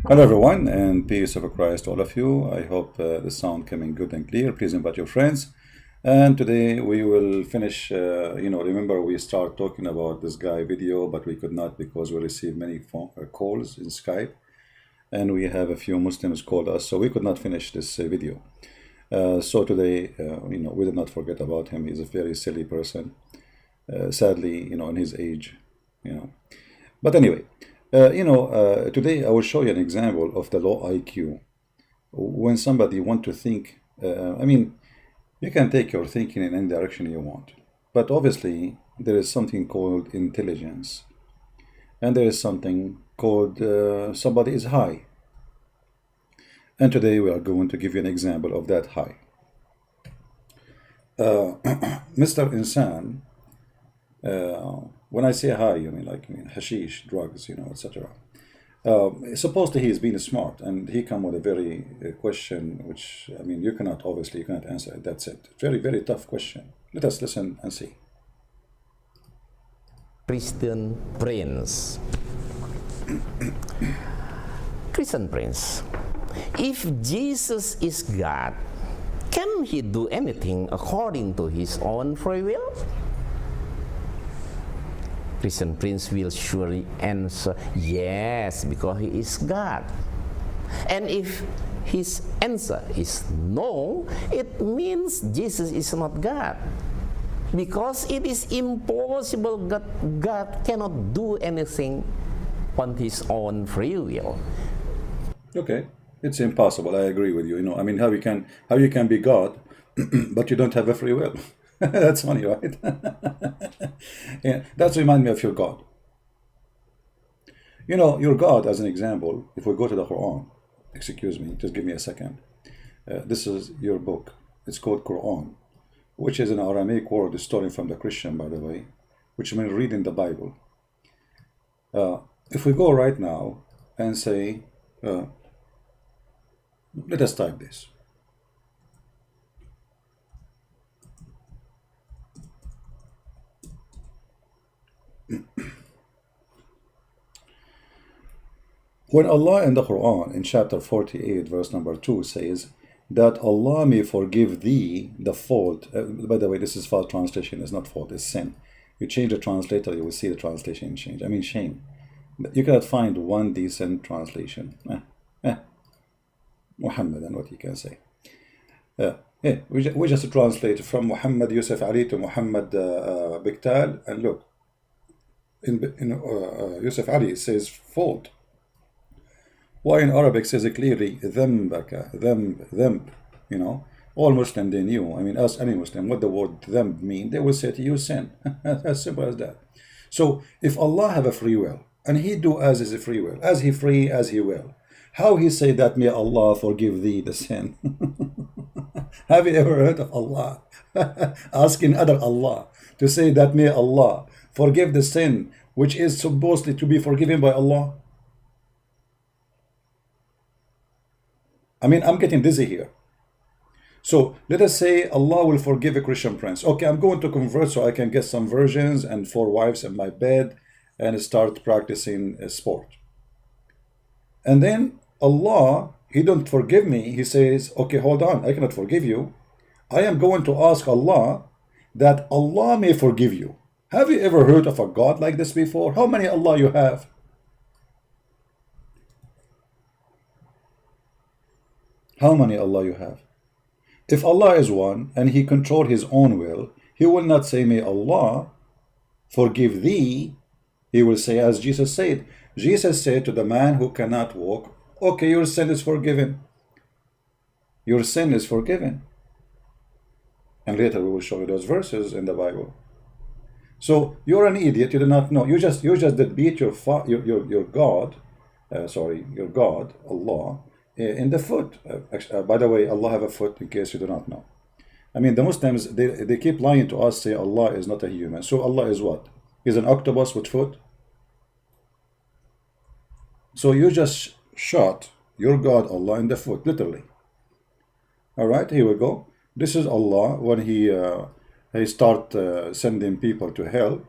Hello everyone, and peace of Christ to all of you. I hope the sound coming good and clear. Please invite your friends. And today we will finish, remember we start talking about this guy video, but we could not because we received many phone calls in Skype, and we have a few Muslims called us, so we could not finish this video. So today, we did not forget about him. He's a very silly person, sadly, in his age, But anyway, today I will show you an example of the low IQ. When somebody want to think, you can take your thinking in any direction you want. But obviously, there is something called intelligence. And there is something called somebody is high. And today we are going to give you an example of that high. Mr. Insan, when I say high, I mean hashish, drugs, etc. Supposedly he is being smart, and he come with a very question, which you cannot answer it. That's it. Very, very tough question. Let us listen and see. ChristianPrince. ChristianPrince, if Jesus is God, can he do anything according to his own free will? ChristianPrince will surely answer yes, because he is God. And if his answer is no, it means Jesus is not God, because it is impossible that God cannot do anything on his own free will. Okay, it's impossible. I agree with you. How you can be God, but you don't have a free will. That's funny, right? Yeah, that reminds me of your God. Your God, as an example, if we go to the Quran, excuse me, just give me a second. This is your book. It's called Quran, which is an Aramaic word stolen from the Christian, by the way, which means reading the Bible. If we go right now and say, let us type this. When Allah in the Quran, in chapter 48, verse number 2, says that Allah may forgive thee the fault. By the way, this is false translation. It's not fault, it's sin. You change the translator, you will see the translation change. Shame. You cannot find one decent translation. Muhammad, and what you can say. We just translate from Muhammad Yusuf Ali to Muhammad Biktal, and look, in Yusuf Ali it says fault. Why in Arabic says it clearly ذنبك, ذنب. All Muslim they knew. Ask any Muslim what the word ذنب mean. They will say to you sin. As simple as that. So if Allah have a free will, and he do as is a free will, as he free as he will, how he say that may Allah forgive thee the sin? Have you ever heard of Allah asking other Allah to say that may Allah forgive the sin which is supposedly to be forgiven by Allah? I'm getting dizzy here. So let us say Allah will forgive a Christian prince. Okay, I'm going to convert so I can get some virgins and 4 wives in my bed and start practicing sport. And then Allah, he don't forgive me. He says, okay, hold on, I cannot forgive you. I am going to ask Allah that Allah may forgive you. Have you ever heard of a God like this before? How many Allah you have? How many Allah you have? If Allah is one and he control his own will, he will not say, may Allah forgive thee. He will say, as Jesus said. Jesus said to the man who cannot walk, okay, your sin is forgiven. Your sin is forgiven. And later we will show you those verses in the Bible. So you're an idiot, you do not know. You just did beat your God, your God, Allah, in the foot. By the way, Allah have a foot, in case you do not know. The Muslims, they keep lying to us, say Allah is not a human. So Allah is what? He's an octopus with foot? So you just shot your God, Allah, in the foot, literally. All right, here we go. This is Allah when he start sending people to hell.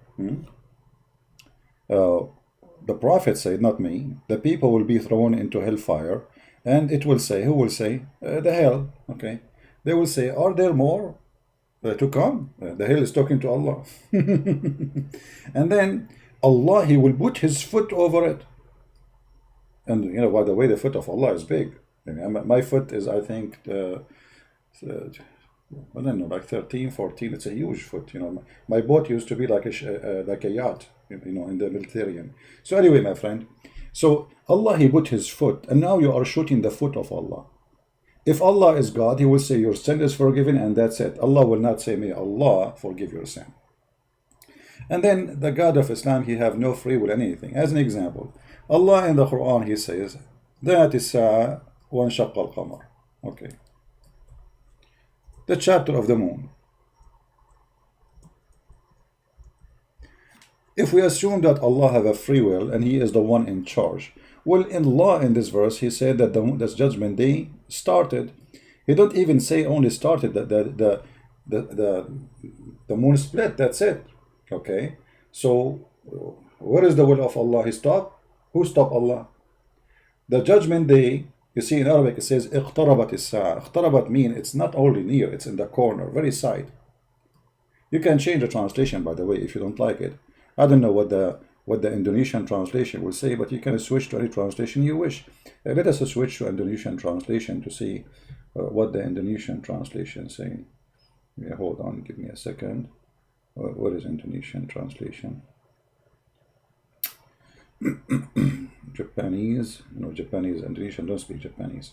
the prophet said, not me, the people will be thrown into hellfire, and it will say, who will say? The hell, okay? They will say, are there more to come? The hell is talking to Allah. And then Allah, He will put His foot over it. And you know, by the way, the foot of Allah is big. I mean, my foot is, I think, I don't know, like 13, 14. It's a huge foot. You know, my boat used to be like a yacht, you know, in the Mediterranean. So anyway, my friend, so Allah, He put His foot, and now you are shooting the foot of Allah. If Allah is God, He will say your sin is forgiven, and that's it. Allah will not say, may Allah forgive your sin. And then the God of Islam, He have no free will in anything. As an example, Allah in the Quran, He says, that is وانشق القمر. Okay. The chapter of the moon. If we assume that Allah have a free will and He is the one in charge, well, in law, in this verse, He said that the judgment day started. He don't even say only started, the moon split, that's it. Okay, so what is the will of Allah? He stopped. Who stopped Allah? The judgment day, you see in Arabic it says اقتربت الساعة. اقتربت mean it's not only near, it's in the corner, very side. You can change the translation, by the way, if you don't like it. I don't know what the Indonesian translation will say, but you can switch to any translation you wish. Let us switch to Indonesian translation to see what the Indonesian translation is saying. Yeah, hold on, give me a second. What is Indonesian translation? Japanese, no, Japanese, Indonesian don't speak Japanese.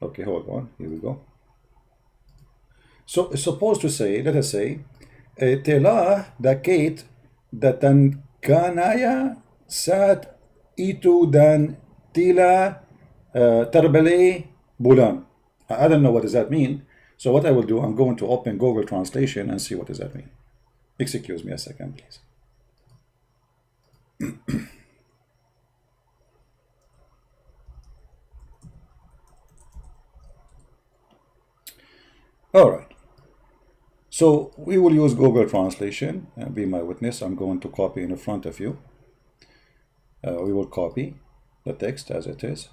Okay, hold on, here we go. So it's supposed to say, let us say, telah dakit datan kanaya sat itu dan tila terbeli bulan. I don't know what does that mean. So what I will do, I'm going to open Google Translation and see what does that mean. Excuse me a second, please. All right. So we will use Google Translation. Be my witness. I'm going to copy in front of you. We will copy the text as it is.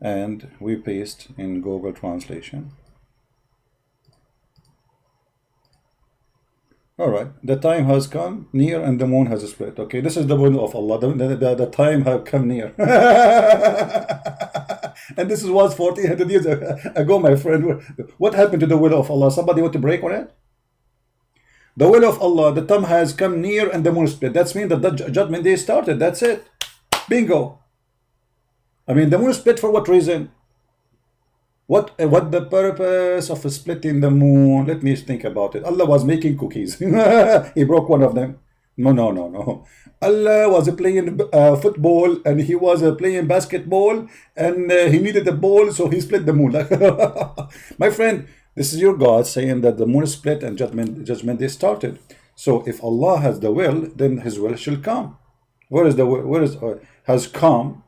And we paste in Google Translation. All right, the time has come near and the moon has split. Okay, this is the will of Allah. The time have come near. And this was 1400 years ago, my friend. What happened to the will of Allah? Somebody want to break on it? The will of Allah, the time has come near and the moon split. That means that the judgment day started. That's it. Bingo. I mean, the moon split for what reason? What the purpose of splitting the moon? Let me think about it. Allah was making cookies. He broke one of them. No. Allah was playing football and He was playing basketball and He needed the ball, so He split the moon. My friend, this is your God saying that the moon split and judgment day started. So if Allah has the will, then His will shall come. Where is the will? Where is has come?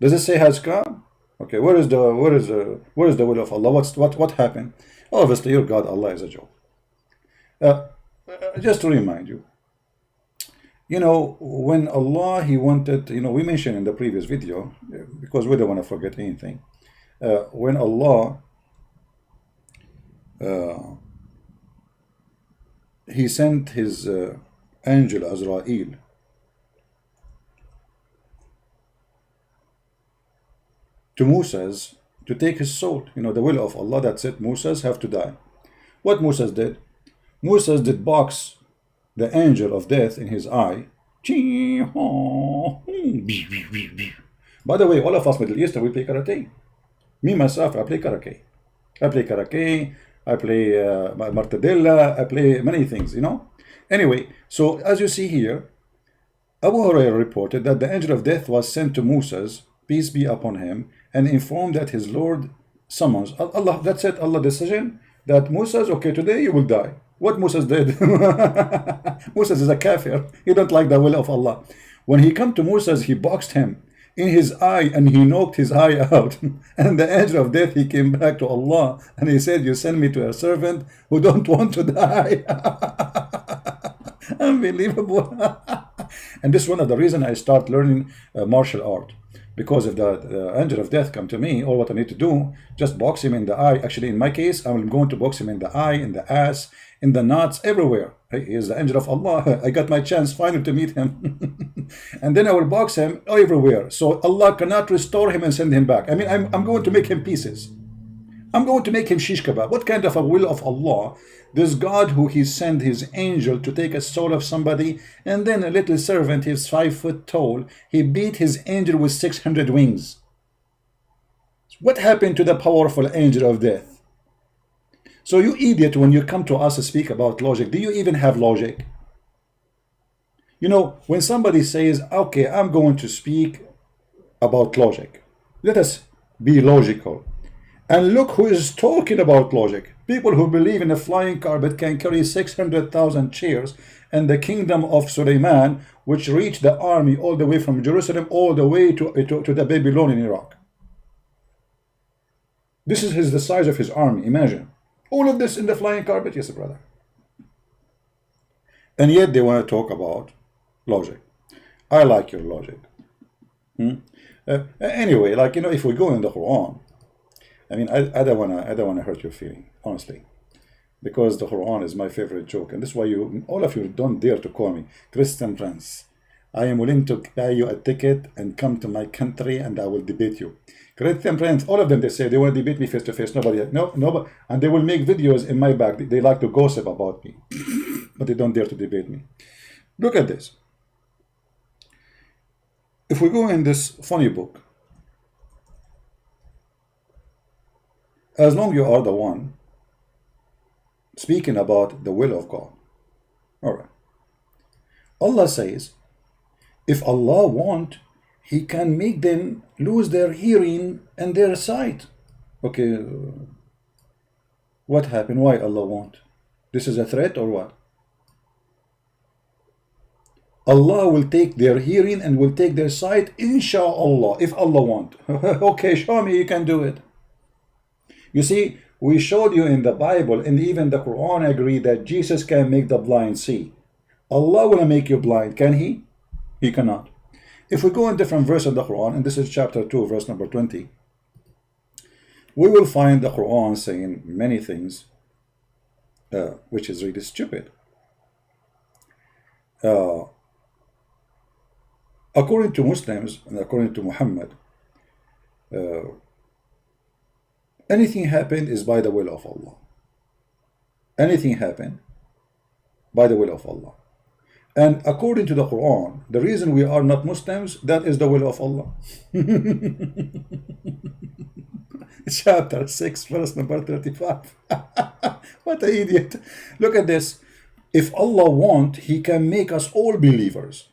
Does it say has come? Okay, where is the will of Allah? What happened? Obviously, your God Allah is a joke. Just to remind you, you know, when Allah He wanted, you know, we mentioned in the previous video, because we don't want to forget anything. When Allah He sent His angel Azrael to Moses to take his soul. You know, the will of Allah, that's it. Moses have to die. What Moses did? Moses did box the angel of death in his eye. By the way, all of us Middle Eastern, we play karate. Me, myself, I play karate. I play martadella, I play many things, you know. Anyway, so as you see here, Abu Hurairah reported that the angel of death was sent to Moses, peace be upon him, and informed that his Lord summons. Allah, that's it, Allah decision that Moses, okay, today you will die. What Moses did? Moses is a kafir. He don't like the will of Allah. When he come to Moses, he boxed him. in his eye, and he knocked his eye out. And the angel of death, he came back to Allah and he said, you send me to a servant who don't want to die. Unbelievable. And this is one of the reasons I start learning martial art. Because if the angel of death come to me, all what I need to do, just box him in the eye. Actually, in my case, I'm going to box him in the eye, in the ass, in the nuts, everywhere. He is the angel of Allah. I got my chance finally to meet him. And then I will box him everywhere. So Allah cannot restore him and send him back. I mean, I'm going to make him pieces. I'm going to make him shish kebab. What kind of a will of Allah? This God who he sent his angel to take a soul of somebody, and then a little servant, he's 5 foot tall, he beat his angel with 600 wings. What happened to the powerful angel of death? So you idiot, when you come to us to speak about logic, do you even have logic? You know, when somebody says, okay, I'm going to speak about logic, let us be logical. And look who is talking about logic. People who believe in a flying carpet can carry 600,000 chairs, and the kingdom of Suleiman, which reached the army all the way from Jerusalem all the way to the Babylon in Iraq. This is the size of his army. Imagine. All of this in the flying carpet. Yes, brother. And yet they want to talk about logic. I like your logic. Anyway, like, you know, if we go in the Quran, I mean, I don't wanna hurt your feeling, honestly, because the Quran is my favorite joke, and this is why all of you don't dare to call me ChristianPrince. I am willing to buy you a ticket and come to my country, and I will debate you. ChristianPrince, all of them, they say they want to debate me face to face. Nobody, and they will make videos in my back. They like to gossip about me, but they don't dare to debate me. Look at this. If we go in this funny book, as long you are the one speaking about the will of God. All right. Allah says, if Allah want, he can make them lose their hearing and their sight. Okay. What happened? Why Allah want? This is a threat or what? Allah will take their hearing and will take their sight, inshallah, if Allah want. Okay, show me you can do it. You see, we showed you in the Bible, and even the Quran agree that Jesus can make the blind see. Allah will make you blind, can he? He cannot. If we go in different verse of the Quran, and this is chapter 2, verse number 20, we will find the Quran saying many things, which is really stupid. According to Muslims, and according to Muhammad, anything happened is by the will of Allah. Anything happened by the will of Allah. And according to the Quran, the reason we are not Muslims, that is the will of Allah. Chapter 6, verse number 35. What an idiot. Look at this. If Allah want, he can make us all believers.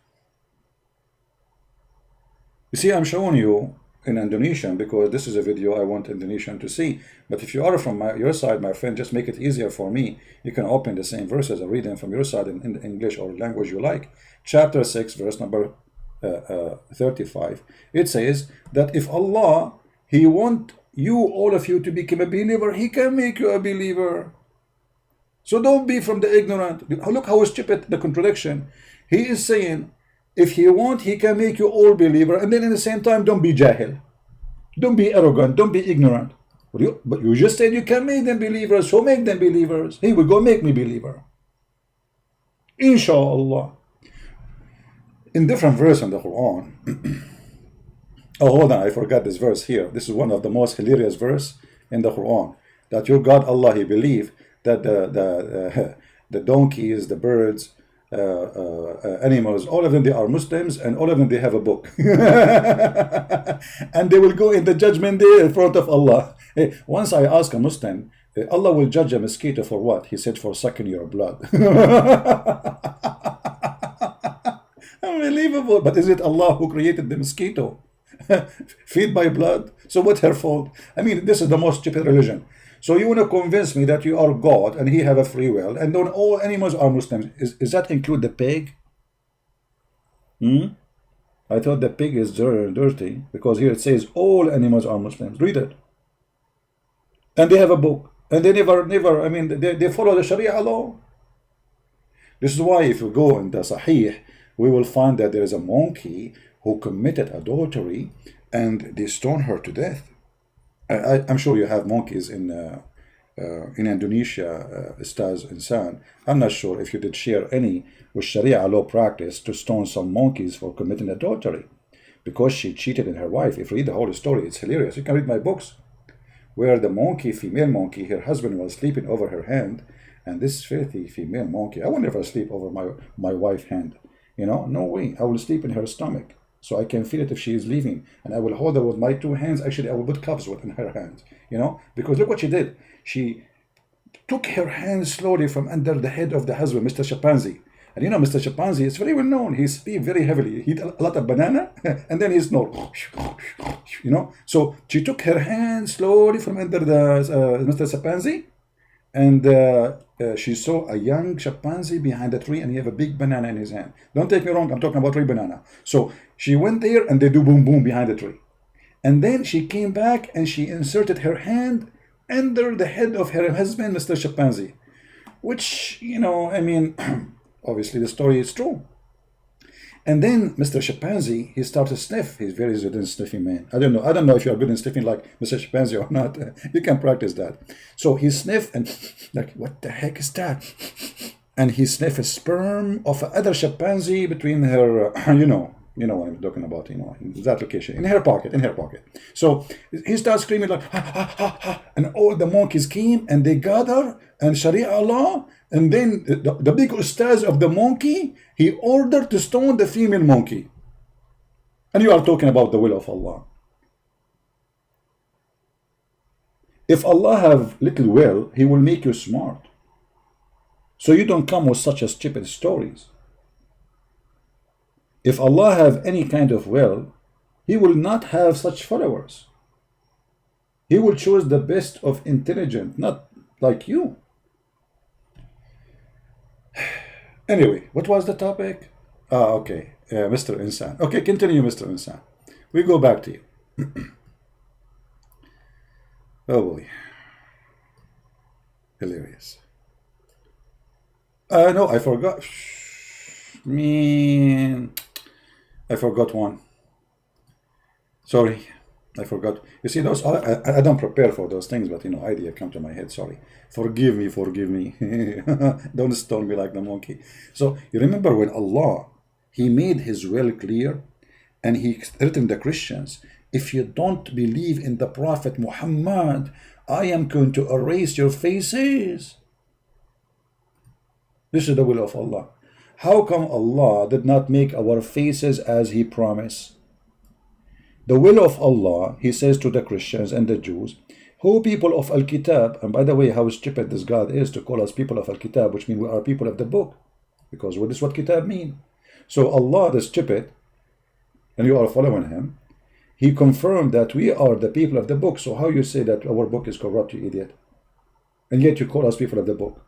You see, I'm showing you in Indonesian because this is a video I want Indonesian to see. But if you are from your side, my friend, just make it easier for me. You can open the same verses and read them from your side in English or language you like. Chapter 6, verse number 35. It says that if Allah, he want you, all of you, to become a believer, he can make you a believer. So don't be from the ignorant. Look how stupid the contradiction. He is saying, if he want, he can make you all believer, and then at the same time, don't be jahil. Don't be arrogant. Don't be ignorant. But you just said you can make them believers, so make them believers. He will go make me believer. Inshallah. In different verse in the Quran. Oh, hold on, I forgot this verse here. This is one of the most hilarious verse in the Quran. That your God Allah, he believe that the donkeys, the birds, animals, all of them, they are Muslims, and all of them, they have a book. And they will go in the judgment day in front of Allah. Once I asked a Muslim, Allah will judge a mosquito for what? He said, for sucking your blood. Unbelievable. But is it Allah who created the mosquito? Feed by blood? So what's her fault? I mean, this is the most stupid religion. So you want to convince me that you are God and he have a free will, and then all animals are Muslims. Is that include the pig? I thought the pig is dirty because here it says all animals are Muslims. Read it. And they have a book. And they never, I mean, they follow the Sharia law. This is why if you go in the Sahih, we will find that there is a monkey who committed adultery and they stone her to death. I'm sure you have monkeys in Indonesia, Ustadz, Insan. I'm not sure if you did share any with Sharia law practice to stone some monkeys for committing adultery because she cheated on her wife. If you read the whole story, it's hilarious. You can read my books where the monkey, female monkey, her husband was sleeping over her hand, and this filthy female monkey, I will never sleep over my wife's hand. You know, no way. I will sleep in her stomach so I can feel it if she is leaving, and I will hold her with my two hands. Actually, I will put cuffs in her hands, you know, because look what she did. She took her hands slowly from under the head of the husband, Mr. Chimpanzee. And you know, Mr. Chimpanzee is very well known. He sleeps very heavily. He eat a lot of banana, and then he snores. You know, so she took her hands slowly from under the Mr. Chimpanzee, and she saw a young chimpanzee behind a tree, and he have a big banana in his hand. Don't take me wrong, I'm talking about real banana. So she went there, and they do boom boom behind the tree. And then she came back, and she inserted her hand under the head of her husband, Mr. Chimpanzee. Which, you know, I mean, obviously the story is true. And then Mr. Chimpanzee, he started to sniff. He's very good in sniffing, man. I don't know if you are good in sniffing like Mr. Chimpanzee or not. You can practice that. So he sniffed and like, what the heck is that? And he sniffed a sperm of another chimpanzee between her, you know what I'm talking about, you know, in that location, in her pocket. So he starts screaming like, ha, ha, ha, ha, and all the monkeys came and they gather and Sharia law, and then the big ustaz of the monkey, he ordered to stone the female monkey. And you are talking about the will of Allah. If Allah have little will, he will make you smart. So you don't come with such a stupid stories. If Allah have any kind of will, he will not have such followers. He will choose the best of intelligent, not like you. Anyway, what was the topic? Okay, Mr. Insan. Okay, continue, Mr. Insan. We go back to you. Oh boy. Hilarious. No, I forgot. Man, I forgot one. Sorry, I forgot. You see, those I don't prepare for those things, but you know, idea come to my head. Sorry, forgive me. Don't stone me like the monkey. So you remember when Allah, he made his will clear, and he threatened the Christians, if you don't believe in the Prophet Muhammad, I am going to erase your faces. This is the will of Allah. How come Allah did not make our faces as he promised? The will of Allah, he says to the Christians and the Jews, who people of Al-Kitab, and by the way, how stupid this God is to call us people of Al-Kitab, which means we are people of the book, because what is what Kitab mean? So Allah, the stupid, and you are following him, he confirmed that we are the people of the book. So how you say that our book is corrupt, you idiot? And yet you call us people of the book.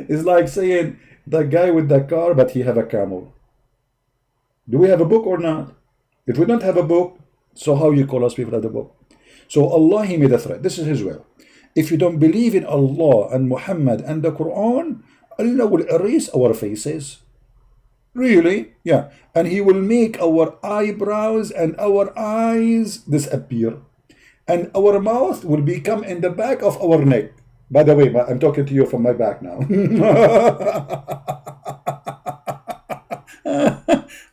It's like saying the guy with the car, but he have a camel. Do we have a book or not? If we don't have a book, so how you call us people of the book? So Allah, he made a threat. This is his will. If you don't believe in Allah and Muhammad and the Quran, Allah will erase our faces. Really? Yeah. And he will make our eyebrows and our eyes disappear. And our mouth will become in the back of our neck. By the way, I'm talking to you from my back now.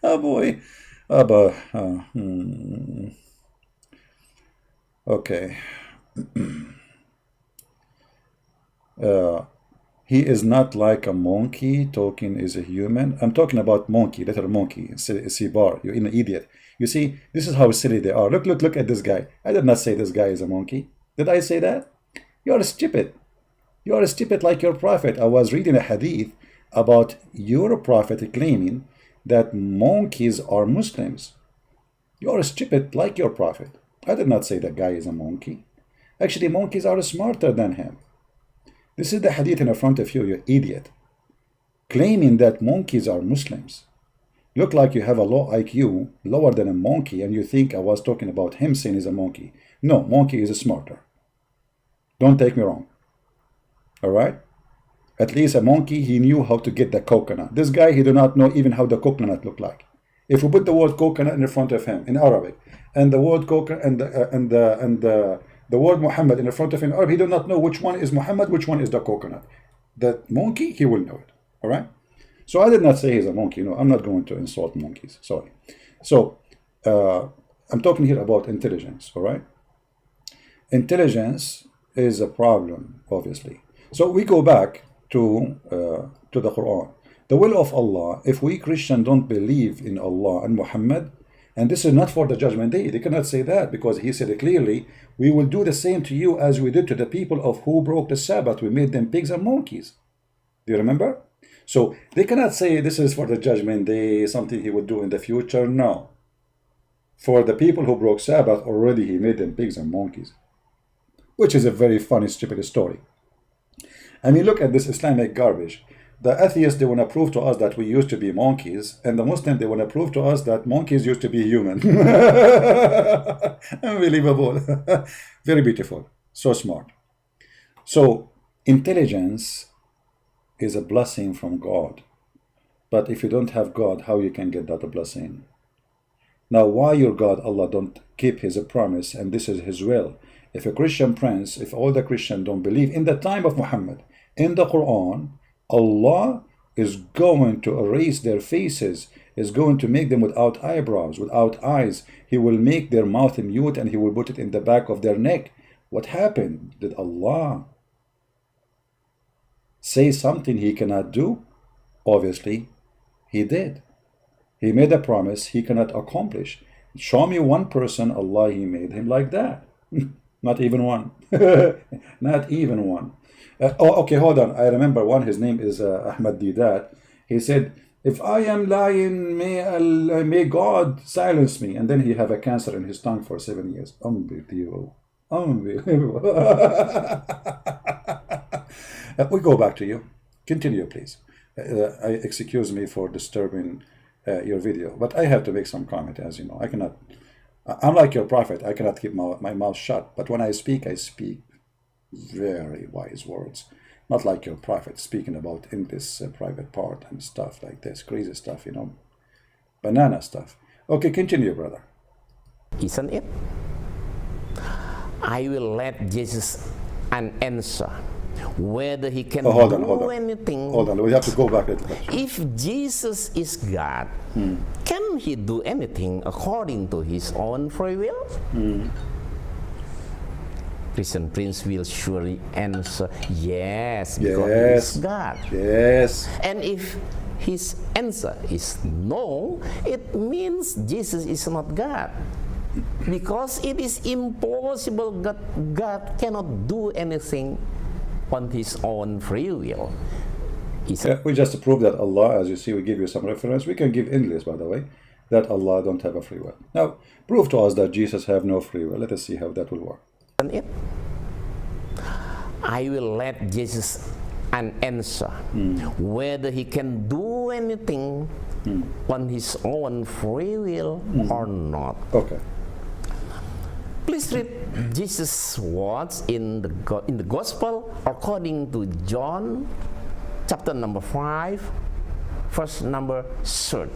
Oh boy. Okay. He is not like a monkey, talking is a human. I'm talking about monkey, little monkey, Sibar, you're an idiot. You see, this is how silly they are. Look at this guy. I did not say this guy is a monkey. Did I say that? You are stupid. You are stupid like your prophet. I was reading a hadith about your prophet claiming that monkeys are Muslims. You are stupid like your prophet. I did not say that guy is a monkey. Actually, monkeys are smarter than him. This is the hadith in front of you, you idiot. claiming that monkeys are Muslims. Look like you have a low IQ, lower than a monkey, and you think I was talking about him saying he's a monkey. No, monkey is smarter. Don't take me wrong. All right? At least a monkey, he knew how to get the coconut. This guy, he do not know even how the coconut look like. If we put the word coconut in front of him in Arabic, and the word coconut and the word Muhammad in front of him in Arabic, he do not know which one is Muhammad, which one is the coconut. The monkey, he will know it. All right? So I did not say he's a monkey. No, I'm not going to insult monkeys. Sorry. So I'm talking here about intelligence. All right? Intelligence is a problem, obviously. So we go back to the Quran. The will of Allah, if we Christians don't believe in Allah and Muhammad, and this is not for the judgment day, they cannot say that, because he said it clearly, we will do the same to you as we did to the people of who broke the Sabbath. We made them pigs and monkeys. Do you remember? So they cannot say this is for the judgment day, something he would do in the future. No. For the people who broke Sabbath, already he made them pigs and monkeys, which is a very funny, stupid story. I mean, look at this Islamic garbage. The atheists, they want to prove to us that we used to be monkeys, and the Muslims, they want to prove to us that monkeys used to be human. Unbelievable. Very beautiful. So smart. So intelligence is a blessing from God. But if you don't have God, how you can get that blessing? Now, why your God, Allah, don't keep his promise, and this is his will? If a Christian prince, if all the Christians don't believe in the time of Muhammad, in the Quran, Allah is going to erase their faces, is going to make them without eyebrows, without eyes. He will make their mouth mute, and he will put it in the back of their neck. What happened? Did Allah say something he cannot do? Obviously, he did. He made a promise he cannot accomplish. Show me one person, Allah, he made him like that. Not even one. Not even one. Okay, hold on. I remember one. His name is Ahmad Didat. He said, if I am lying, may God silence me. And then he have a cancer in his tongue for 7 years. Unbelievable. Unbelievable. We go back to you. Continue, please. Excuse me for disturbing your video, but I have to make some comment. As you know, I cannot, unlike your prophet, I cannot keep my mouth shut. But when I speak very wise words, not like your prophet speaking about in this private part and stuff like this, crazy stuff, you know, banana stuff. Okay, continue, brother. Isn't it? I will let Jesus an answer whether he can do anything. Hold on, we have to go back. If Jesus is God, can he do anything according to his own free will? ChristianPrince will surely answer yes, because he is God. Yes. And if his answer is no, it means Jesus is not God. Because it is impossible that God cannot do anything on his own free will. We just prove that Allah, as you see, we give you some reference. We can give English, by the way, that Allah don't have a free will. Now, prove to us that Jesus have no free will. Let us see how that will work. I will let Jesus an answer whether he can do anything on his own free will or not. Okay. Please read Jesus' words in the Gospel according to John, chapter number 5, verse number 30.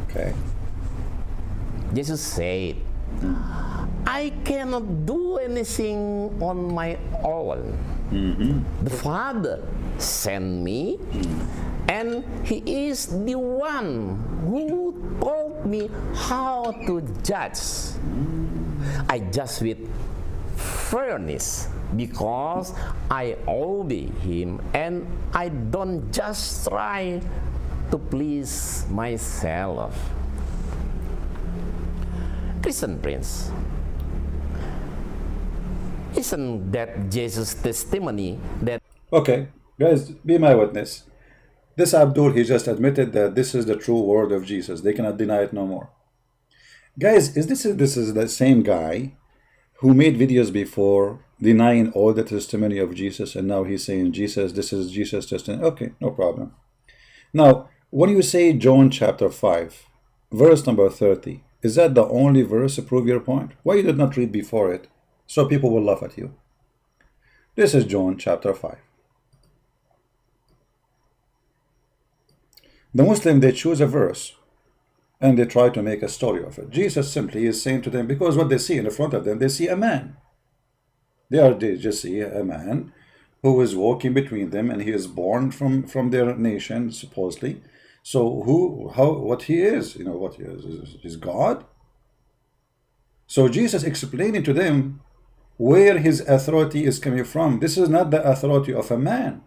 Okay. Jesus said, I cannot do anything on my own. The Father sent me, and he is the one who told me how to judge. I judge with fairness because I obey him, and I don't just try to please myself. ChristianPrince, isn't that Jesus' testimony that... Okay, guys, be my witness. This Abdul, he just admitted that this is the true word of Jesus. They cannot deny it no more. Guys, this is the same guy who made videos before denying all the testimony of Jesus, and now he's saying, Jesus, this is Jesus' testimony. Okay, no problem. Now, when you say John chapter 5, verse number 30, is that the only verse to prove your point? Why you did not read before it? So people will laugh at you. This is John chapter 5. The Muslim, they choose a verse and they try to make a story of it. Jesus simply is saying to them, because what they see in the front of them, they see a man. They just see a man who is walking between them, and he is born from their nation, supposedly. So what he is, what he is God. So Jesus explaining to them where his authority is coming from. This is not the authority of a man.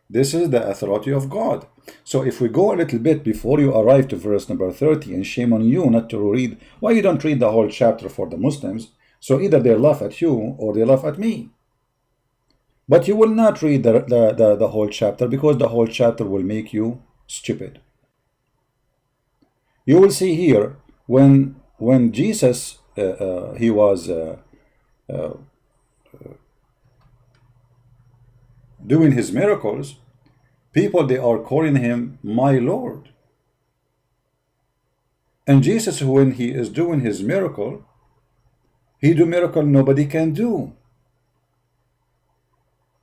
This is the authority of God. So if we go a little bit before you arrive to verse number 30, and shame on you not to read, why you don't read the whole chapter for the Muslims? So either they laugh at you or they laugh at me. But you will not read the whole chapter, because the whole chapter will make you stupid. You will see here when Jesus he was doing his miracles, people, they are calling him my Lord. And Jesus, when he is doing his miracle, he do miracle nobody can do.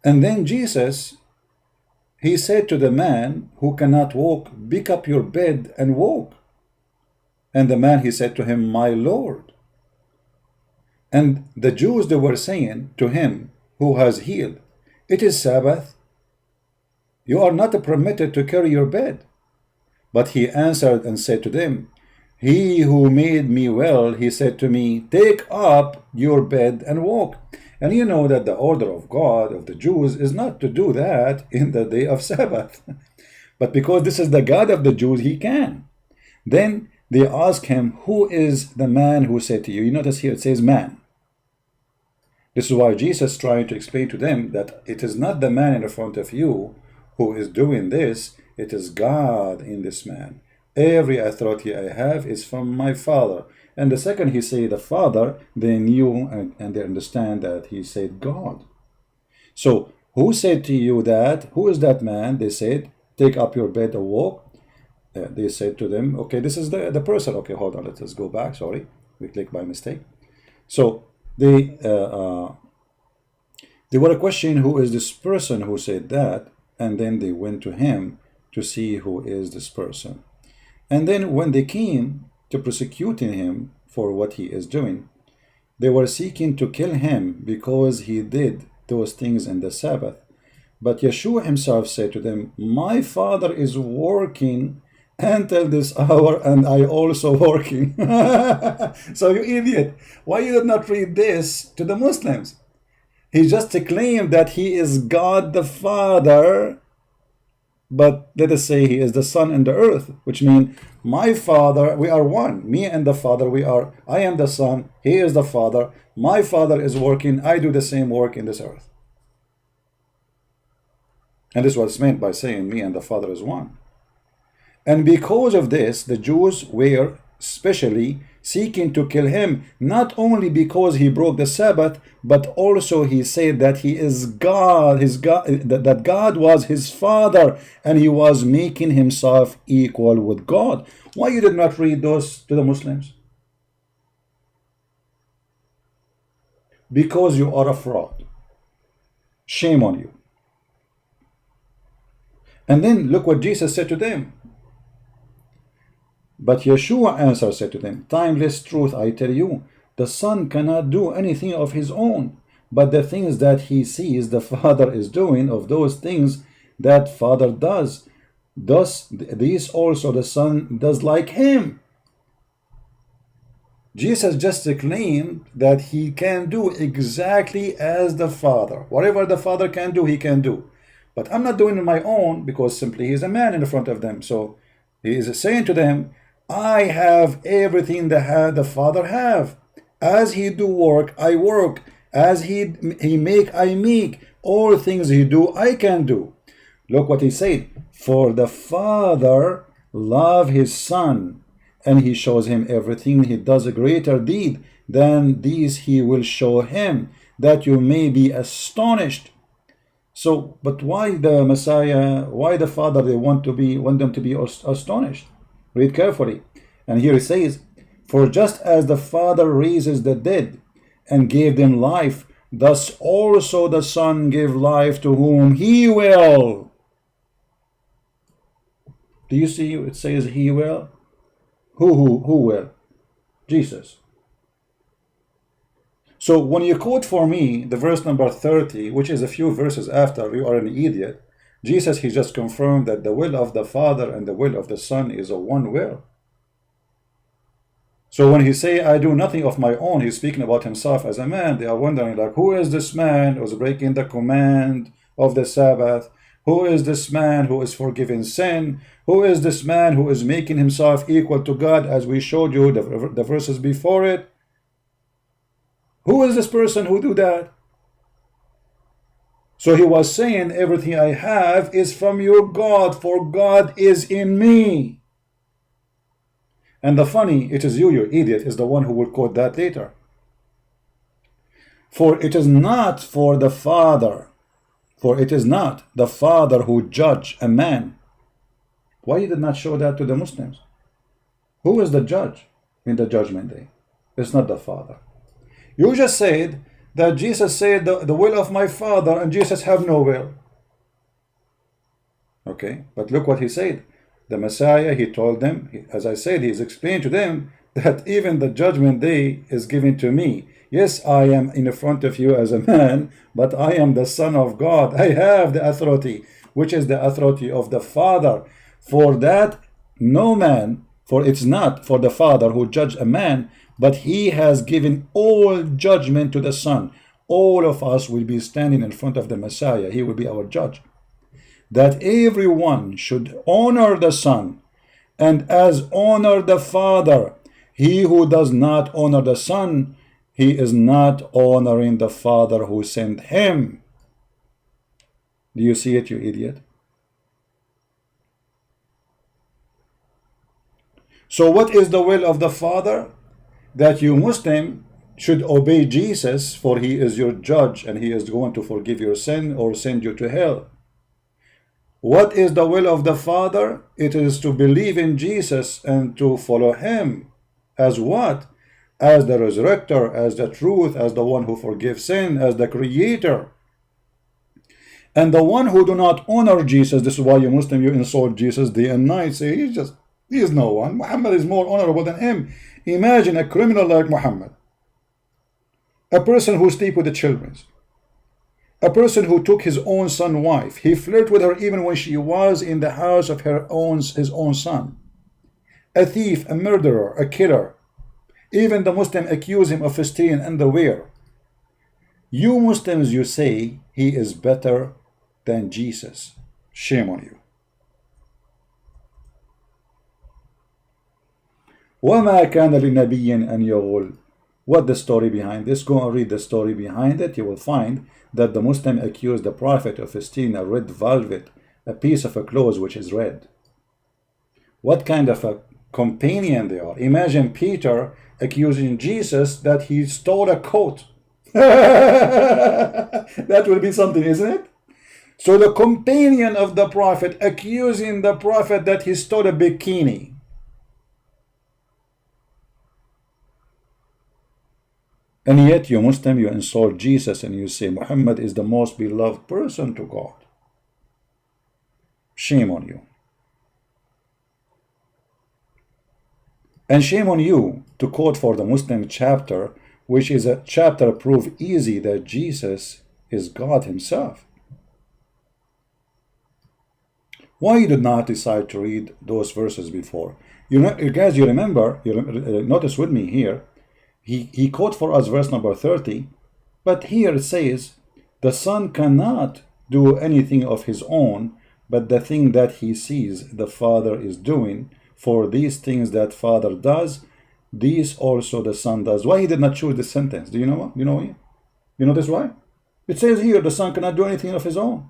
And then Jesus, he said to the man who cannot walk, pick up your bed and walk. And the man, he said to him, my Lord. And the Jews, they were saying to him who has healed, it is Sabbath. You are not permitted to carry your bed. But he answered and said to them, he who made me well, he said to me, take up your bed and walk. And you know that the order of God, of the Jews, is not to do that in the day of Sabbath. But because this is the God of the Jews, he can. Then they ask him, who is the man who said to you? You notice here it says man. This is why Jesus is trying to explain to them that it is not the man in the front of you who is doing this, it is God in this man. Every authority I have is from my Father. And the second he said the Father, they knew and they understand that he said God. So who said to you that? Who is that man? They said, take up your bed and walk. They said to them, okay, this is the person. Okay, hold on, let's go back. Sorry, we clicked by mistake. So they were questioning who is this person who said that, and then they went to him to see who is this person. And then when they came to prosecuting him for what he is doing, they were seeking to kill him because he did those things in the Sabbath. But Yeshua himself said to them, my Father is working until this hour, and I also working. So you idiot, why you did not read this to the Muslims? He just claimed that he is God the Father, but let us say he is the Son in the earth, which means my Father, we are one. Me and the Father, I am the Son, he is the Father, my Father is working, I do the same work in this earth. And this was meant by saying me and the Father is one. And because of this, the Jews were especially seeking to kill him, not only because he broke the Sabbath, but also he said that he is God, that God was his Father, and he was making himself equal with God. Why you did not read those to the Muslims? Because you are a fraud. Shame on you. And then look what Jesus said to them. But Yeshua answered, said to them, timeless truth I tell you, the Son cannot do anything of his own, but the things that he sees the Father is doing, of those things that Father does. Thus, these also the Son does like him. Jesus just claimed that he can do exactly as the Father. Whatever the Father can do, he can do. But I'm not doing it on my own, because simply he's a man in front of them. So he is saying to them, I have everything that the Father have. As he do work, I work. As he make, I make. All things he do, I can do. Look what he said. For the Father love his Son, and he shows him everything. He does a greater deed than these he will show him, that you may be astonished. So, but why the Messiah, why the Father, they want them to be astonished? Read carefully. And here it says, for just as the Father raises the dead and gave them life, thus also the Son gave life to whom he will. Do you see it says he will? Who will? Jesus. So when you quote for me the verse number 30, which is a few verses after, you are an idiot. Jesus, he just confirmed that the will of the Father and the will of the Son is a one will. So when he say, I do nothing of my own, he's speaking about himself as a man. They are wondering, like, who is this man who is breaking the command of the Sabbath? Who is this man who is forgiving sin? Who is this man who is making himself equal to God, as we showed you the verses before it? Who is this person who do that? So he was saying, everything I have is from your God, for God is in me. And the funny, it is you idiot, is the one who will quote that later. For it is not for the Father, for it is not the Father who judge a man. Why you did not show that to the Muslims? Who is the judge in the judgment day? It's not the Father. You just said that Jesus said the will of my Father, and Jesus have no will. Okay, but look what he said. The Messiah, he told them, as I said, he's explained to them that even the judgment day is given to me. Yes, I am in front of you as a man, but I am the Son of God. I have the authority, which is the authority of the Father. For that, no man, for it's not for the Father who judge a man, but he has given all judgment to the Son. All of us will be standing in front of the Messiah. He will be our judge. That everyone should honor the Son, and as honor the Father. He who does not honor the Son, he is not honoring the Father who sent him. Do you see it, you idiot? So what is the will of the Father? That you Muslim should obey Jesus, for he is your judge, and he is going to forgive your sin or send you to hell. What is the will of the Father? It is to believe in Jesus and to follow him. As what? As the resurrector, as the truth, as the one who forgives sin, as the creator. And the one who do not honor Jesus, this is why you Muslim, you insult Jesus day and night, say he is no one. Muhammad is more honorable than him. Imagine a criminal like Muhammad, a person who sleep with the children, a person who took his own son's wife. He flirted with her even when she was in the house of his own son. A thief, a murderer, a killer. Even the Muslim accuse him of stealing underwear. You Muslims, you say he is better than Jesus. Shame on you. وَمَا كَانَ لِنَبِيٍّ أَنْ يَغُلْ. What the story behind this? Go and read the story behind it. You will find that the Muslim accused the Prophet of stealing a red velvet, a piece of a clothes which is red. What kind of a companion they are. Imagine Peter accusing Jesus that he stole a coat. That would be something, isn't it? So the companion of the Prophet accusing the Prophet that he stole a bikini. And yet you Muslim, you insult Jesus and you say Muhammad is the most beloved person to God. Shame on you. And shame on you to quote for the Muslim chapter, which is a chapter proof easy that Jesus is God himself. Why you did not decide to read those verses before? You guys, you remember, notice with me here, he quote for us verse number 30, but here it says, the Son cannot do anything of his own, but the thing that he sees the Father is doing, for these things that Father does, these also the Son does. Why he did not choose this sentence? Do you know what? You notice why? It says here, the Son cannot do anything of his own.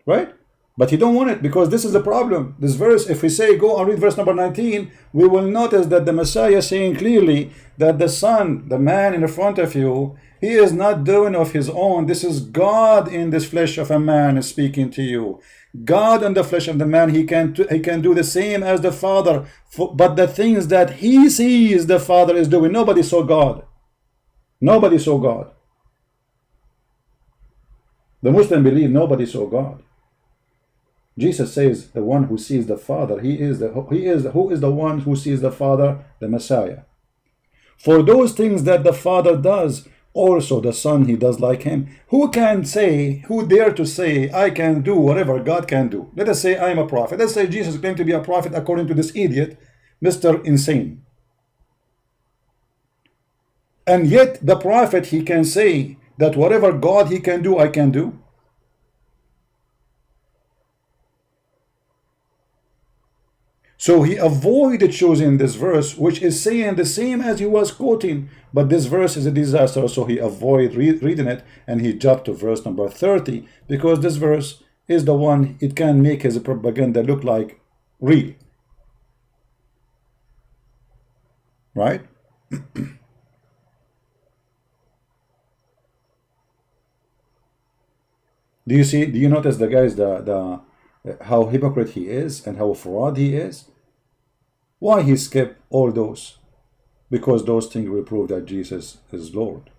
Right? But you don't want it, because this is the problem. This verse, if we say go and read verse number 19, we will notice that the Messiah is saying clearly that the Son, the man in front of you, he is not doing of his own. This is God in this flesh of a man is speaking to you. God in the flesh of the man, he can do the same as the Father, but the things that he sees the Father is doing. Nobody saw God. Nobody saw God. The Muslim believe nobody saw God. Jesus says the one who sees the Father, who is the one who sees the Father? The Messiah. For those things that the Father does, also the Son, he does like him. Who dare to say I can do whatever God can do? Let us say I am a prophet. Let's say Jesus claimed to be a prophet according to this idiot, Mr. Insane. And yet the prophet, he can say that whatever God he can do, I can do. So he avoided choosing this verse, which is saying the same as he was quoting, but this verse is a disaster, so he avoided reading it, and he jumped to verse number 30, because this verse is the one, it can make his propaganda look like real. Right? Do you notice the guys, how hypocrite he is and how fraud he is? Why he skipped all those? Because those things will prove that Jesus is Lord.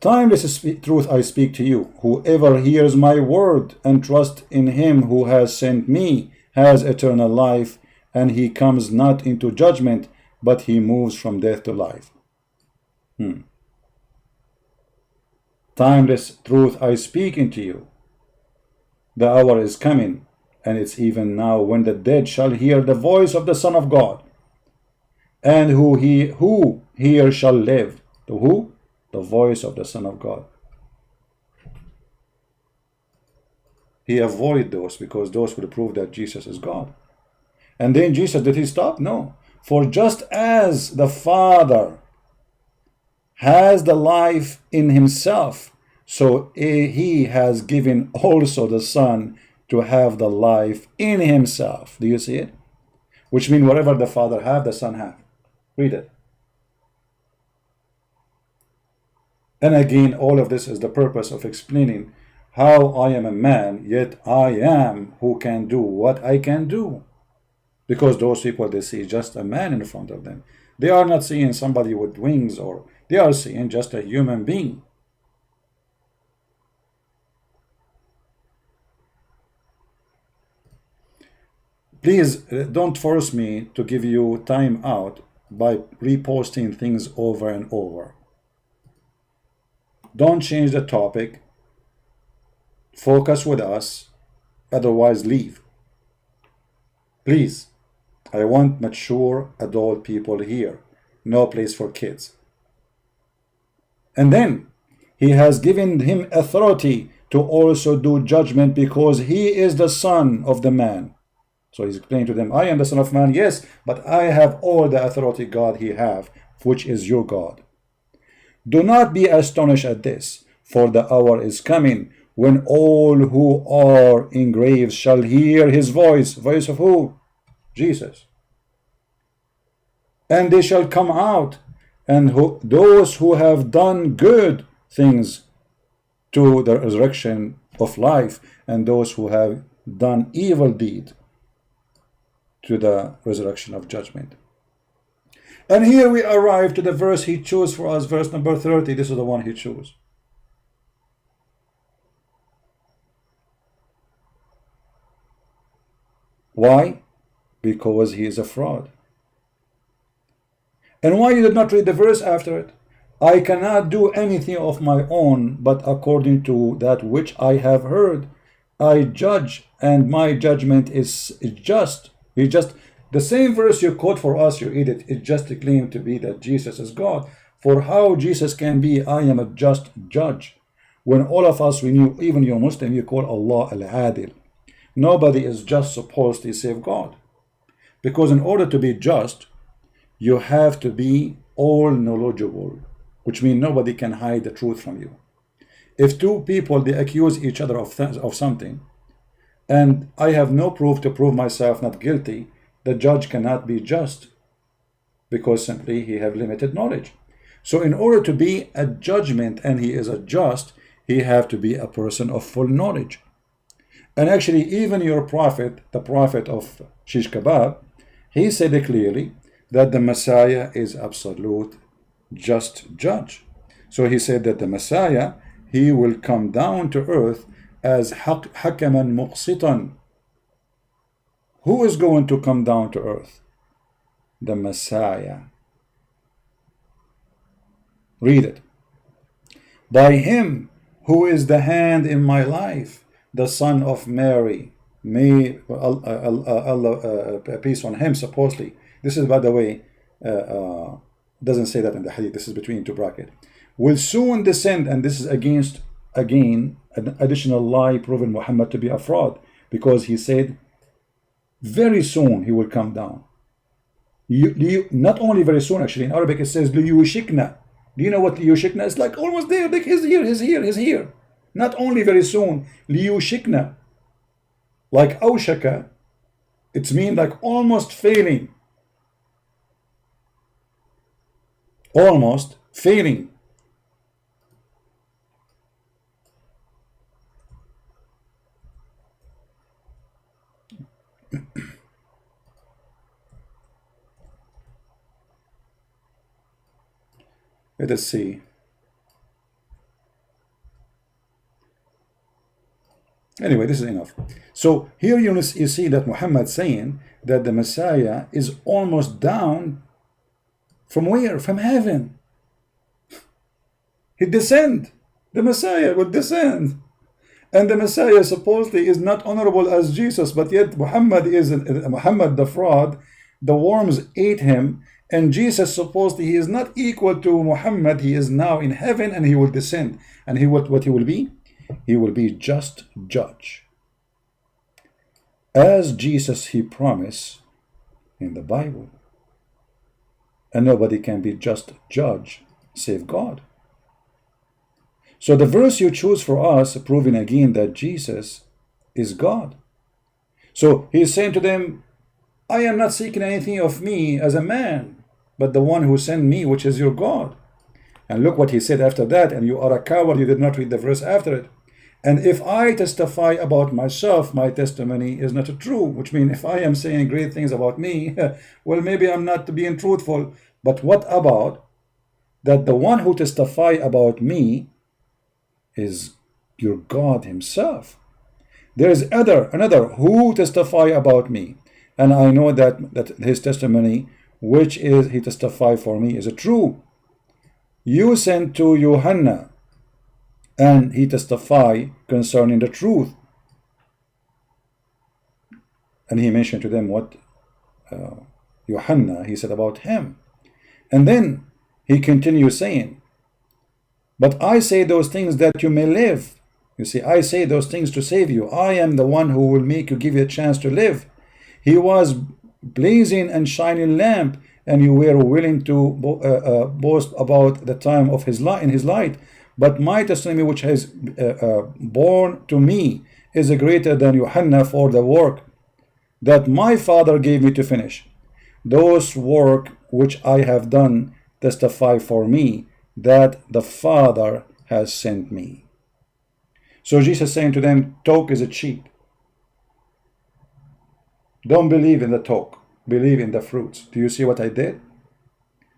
Timeless truth I speak to you. Whoever hears my word and trusts in him who has sent me has eternal life, and he comes not into judgment, but he moves from death to life. Timeless truth I speak unto you. The hour is coming, and it's even now, when the dead shall hear the voice of the Son of God, and who hear shall live. The who? The voice of the Son of God. He avoided those because those will prove that Jesus is God. And then Jesus, did he stop? No. For just as the Father has the life in himself, so he has given also the Son to have the life in himself. Do you see it? Which means whatever the Father have, the Son have. Read it. And again, all of this is the purpose of explaining how I am a man, yet I am who can do what I can do. Because those people, they see just a man in front of them. They are not seeing somebody with wings, or they are seeing just a human being. Please don't force me to give you time out by reposting things over and over. Don't change the topic. Focus with us, otherwise leave. Please, I want mature adult people here. No place for kids. And then, he has given him authority to also do judgment, because he is the Son of the man. So he's explaining to them, I am the Son of Man, yes, but I have all the authority God he have, which is your God. Do not be astonished at this, for the hour is coming when all who are in graves shall hear his voice. Voice of who? Jesus. And they shall come out, and those who have done good things to the resurrection of life, and those who have done evil deed to the resurrection of judgment. And here we arrive to the verse he chose for us, verse number 30. This is the one he chose. Why? Because he is a fraud. And why you did not read the verse after it? I cannot do anything of my own, but according to that which I have heard, I judge, and my judgment is just. The same verse you quote for us, you idiot, it just claimed to be that Jesus is God. For how Jesus can be, I am a just judge. When all of us, we knew, even you Muslim, you call Allah al-Adil. Nobody is just supposed to save God. Because in order to be just, you have to be all knowledgeable, which means nobody can hide the truth from you. If two people, they accuse each other of something, and I have no proof to prove myself not guilty, the judge cannot be just, because simply he have limited knowledge. So in order to be a judgment, and he is a just, he have to be a person of full knowledge. And actually, even your prophet, the prophet of Shish Kebab, he said clearly that the Messiah is absolute just judge. So he said that the Messiah, he will come down to earth as hakaman muqsitan. Who is going to come down to earth? The Messiah. Read it. By him who is the hand in my life, the son of Mary, may Allah peace on him, supposedly. This is, by the way, doesn't say that in the hadith. This is between two brackets. Will soon descend, and this is against, again, an additional lie proving Muhammad to be a fraud, because he said very soon he will come down. Not only very soon, actually, in Arabic it says liyushikna. Do you know what liyushikna is? Like almost there, like he's here. Not only very soon, liyushikna. Like awshaka, it's mean like almost failing. Almost failing. Let us see. Anyway, this is enough. So here you see that Muhammad saying that the Messiah is almost down from where? From heaven. He descend. The Messiah will descend. And the Messiah supposedly is not honorable as Jesus, but yet Muhammad is Muhammad the fraud. The worms ate him, and Jesus supposedly he is not equal to Muhammad. He is now in heaven, and he will descend. And he what he will be? He will be just judge. As Jesus he promised in the Bible. And nobody can be just judge save God. So the verse you choose for us, proving again that Jesus is God. So he's saying to them, I am not seeking anything of me as a man, but the one who sent me, which is your God. And look what he said after that, and you are a coward, you did not read the verse after it. And if I testify about myself, my testimony is not true, which means if I am saying great things about me, well, maybe I'm not being truthful. But what about that the one who testify about me is your God himself? There is another who testify about me, and I know that his testimony, which is he testify for me, is true. You sent to Hanya, and he testify concerning the truth. And he mentioned to them what Hanya, he said about him. And then he continues saying, but I say those things that you may live. You see, I say those things to save you. I am the one who will make you, give you a chance to live. He was blazing and shining lamp, and you were willing to boast about the time of his light in his light. But my testimony, which has born to me, is greater than Hanya for the work that my Father gave me to finish. Those work which I have done testify for me that the Father has sent me. So Jesus saying to them, talk is cheap. Don't believe in the talk, believe in the fruits. Do you see what I did?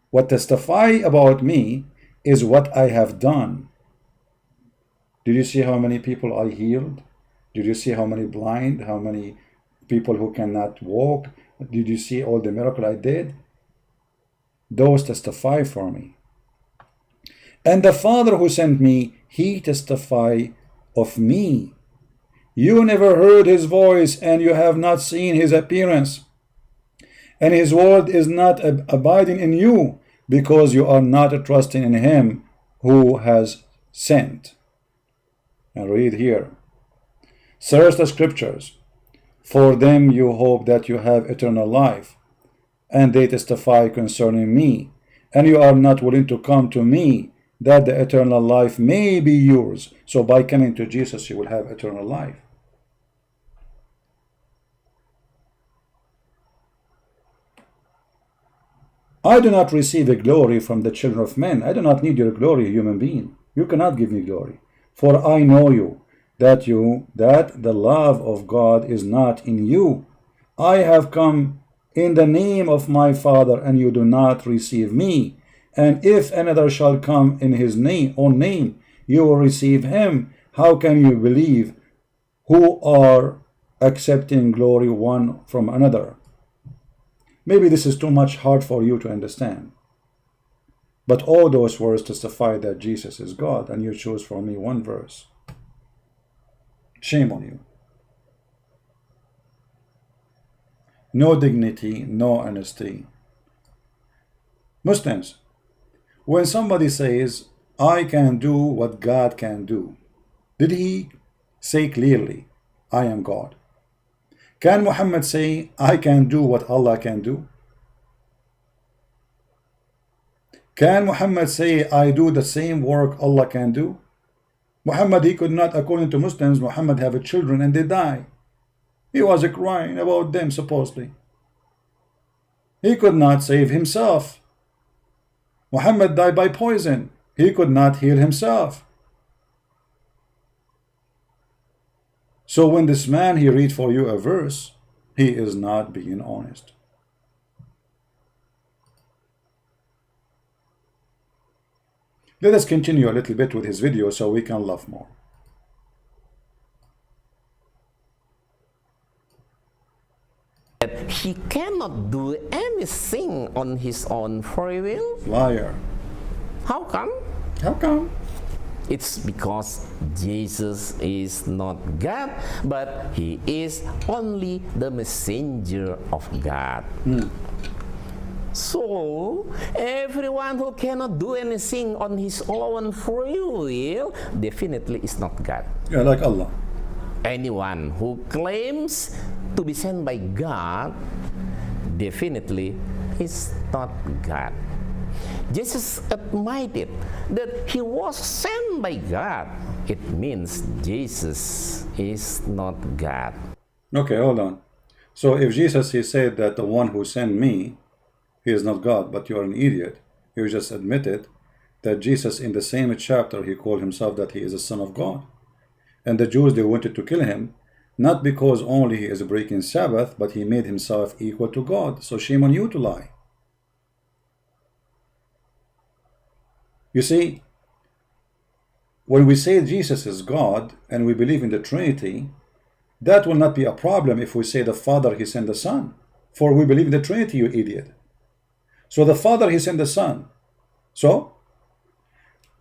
What testify about me is what I have done. Did you see how many people I healed? Did you see how many blind, how many people who cannot walk? Did you see all the miracle I did? Those testify for me. And the Father who sent me, he testify of me. You never heard his voice, and you have not seen his appearance. And his word is not abiding in you, because you are not trusting in him who has sent. And read here. Search the scriptures. For them you hope that you have eternal life, and they testify concerning me. And you are not willing to come to me, that the eternal life may be yours. So by coming to Jesus, you will have eternal life. I do not receive a glory from the children of men. I do not need your glory, human being. You cannot give me glory. For I know you, that the love of God is not in you. I have come in the name of my Father, and you do not receive me. And if another shall come in his own name, you will receive him. How can you believe who are accepting glory one from another? Maybe this is too much hard for you to understand. But all those words testify that Jesus is God, and you choose for me one verse. Shame on you. No dignity, no honesty. Muslims, when somebody says, I can do what God can do, did he say clearly, I am God? Can Muhammad say, I can do what Allah can do? Can Muhammad say, I do the same work Allah can do? Muhammad, he could not, according to Muslims, Muhammad have children and they die. He was crying about them, supposedly. He could not save himself. Muhammad died by poison. He could not heal himself. So when this man, he read for you a verse, he is not being honest. Let us continue a little bit with his video so we can laugh more. He cannot do anything on his own free will. Liar. How come? How come? It's because Jesus is not God, but he is only the messenger of God. So, everyone who cannot do anything on his own free will definitely is not God. Yeah, like Allah. Anyone who claims to be sent by God definitely is not God. Jesus admitted that he was sent by God. It means Jesus is not God. Okay, hold on. So if Jesus, he said that the one who sent me, he is not God, but you are an idiot. You just admitted that Jesus, in the same chapter, he called himself that he is the Son of God. And the Jews, they wanted to kill him, not because only he is breaking Sabbath, but he made himself equal to God. So shame on you to lie. You see, when we say Jesus is God and we believe in the Trinity, that will not be a problem if we say the Father, he sent the Son. For we believe in the Trinity, you idiot. So the Father, he sent the Son. So,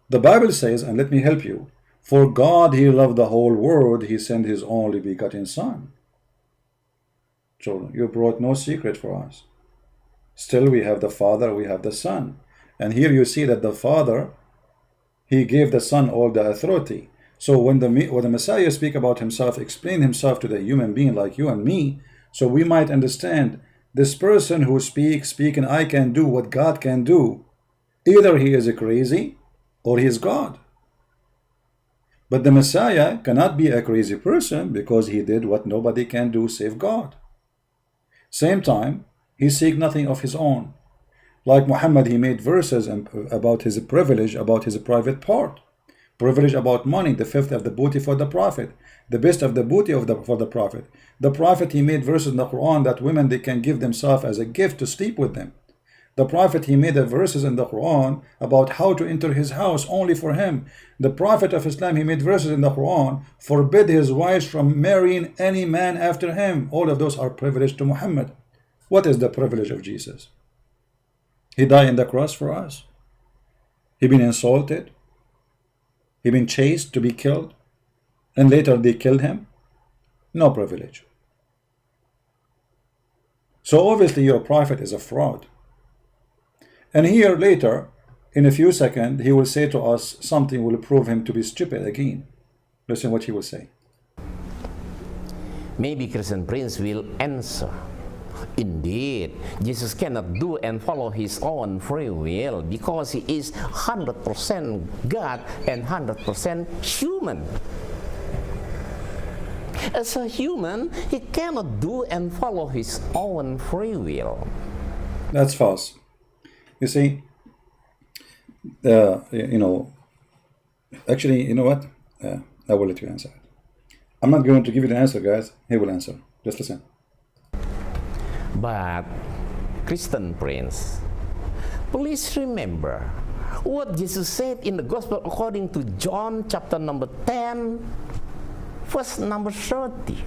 the Bible says, and let me help you, for God, he loved the whole world, he sent his only begotten Son. So you brought no secret for us. Still, we have the Father, we have the Son. And here you see that the Father, he gave the Son all the authority. So when the Messiah speak about himself, explain himself to the human being like you and me, so we might understand this person who speaking, I can do what God can do, either he is crazy or he is God. But the Messiah cannot be a crazy person because he did what nobody can do save God. Same time, he seek nothing of his own. Like Muhammad, he made verses about his privilege, about his private part. Privilege about money, the fifth of the booty for the Prophet, the best of the booty for the Prophet. The Prophet, he made verses in the Quran that women, they can give themselves as a gift to sleep with them. The Prophet, he made verses in the Quran about how to enter his house only for him. The Prophet of Islam, he made verses in the Quran, forbid his wives from marrying any man after him. All of those are privileged to Muhammad. What is the privilege of Jesus? He died on the cross for us. He been insulted. He been chased to be killed. And later they killed him. No privilege. So obviously your prophet is a fraud. And here later, in a few seconds, he will say to us something will prove him to be stupid again. Listen what he will say. Maybe ChristianPrince will answer Indeed, Jesus cannot do and follow his own free will because he is 100% God and 100% human. As a human, he cannot do and follow his own free will. That's false. You see, actually, you know what? I will let you answer. I'm not going to give you the answer, guys. He will answer. Just listen. But, Christian Prince, please remember what Jesus said in the Gospel according to John chapter number 10, verse number 30.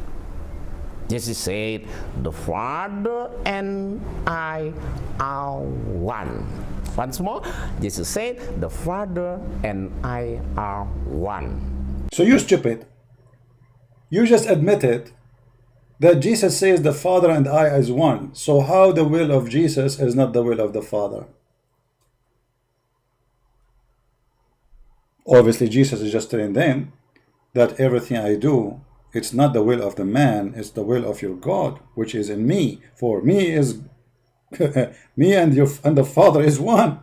Jesus said, "The Father and I are one." Once more, Jesus said, "The Father and I are one." So you stupid. You just admitted that Jesus says the Father and I is one. So how the will of Jesus is not the will of the Father? Obviously, Jesus is just telling them that everything I do, it's not the will of the man, it's the will of your God, which is in me. For me is me and the Father is one.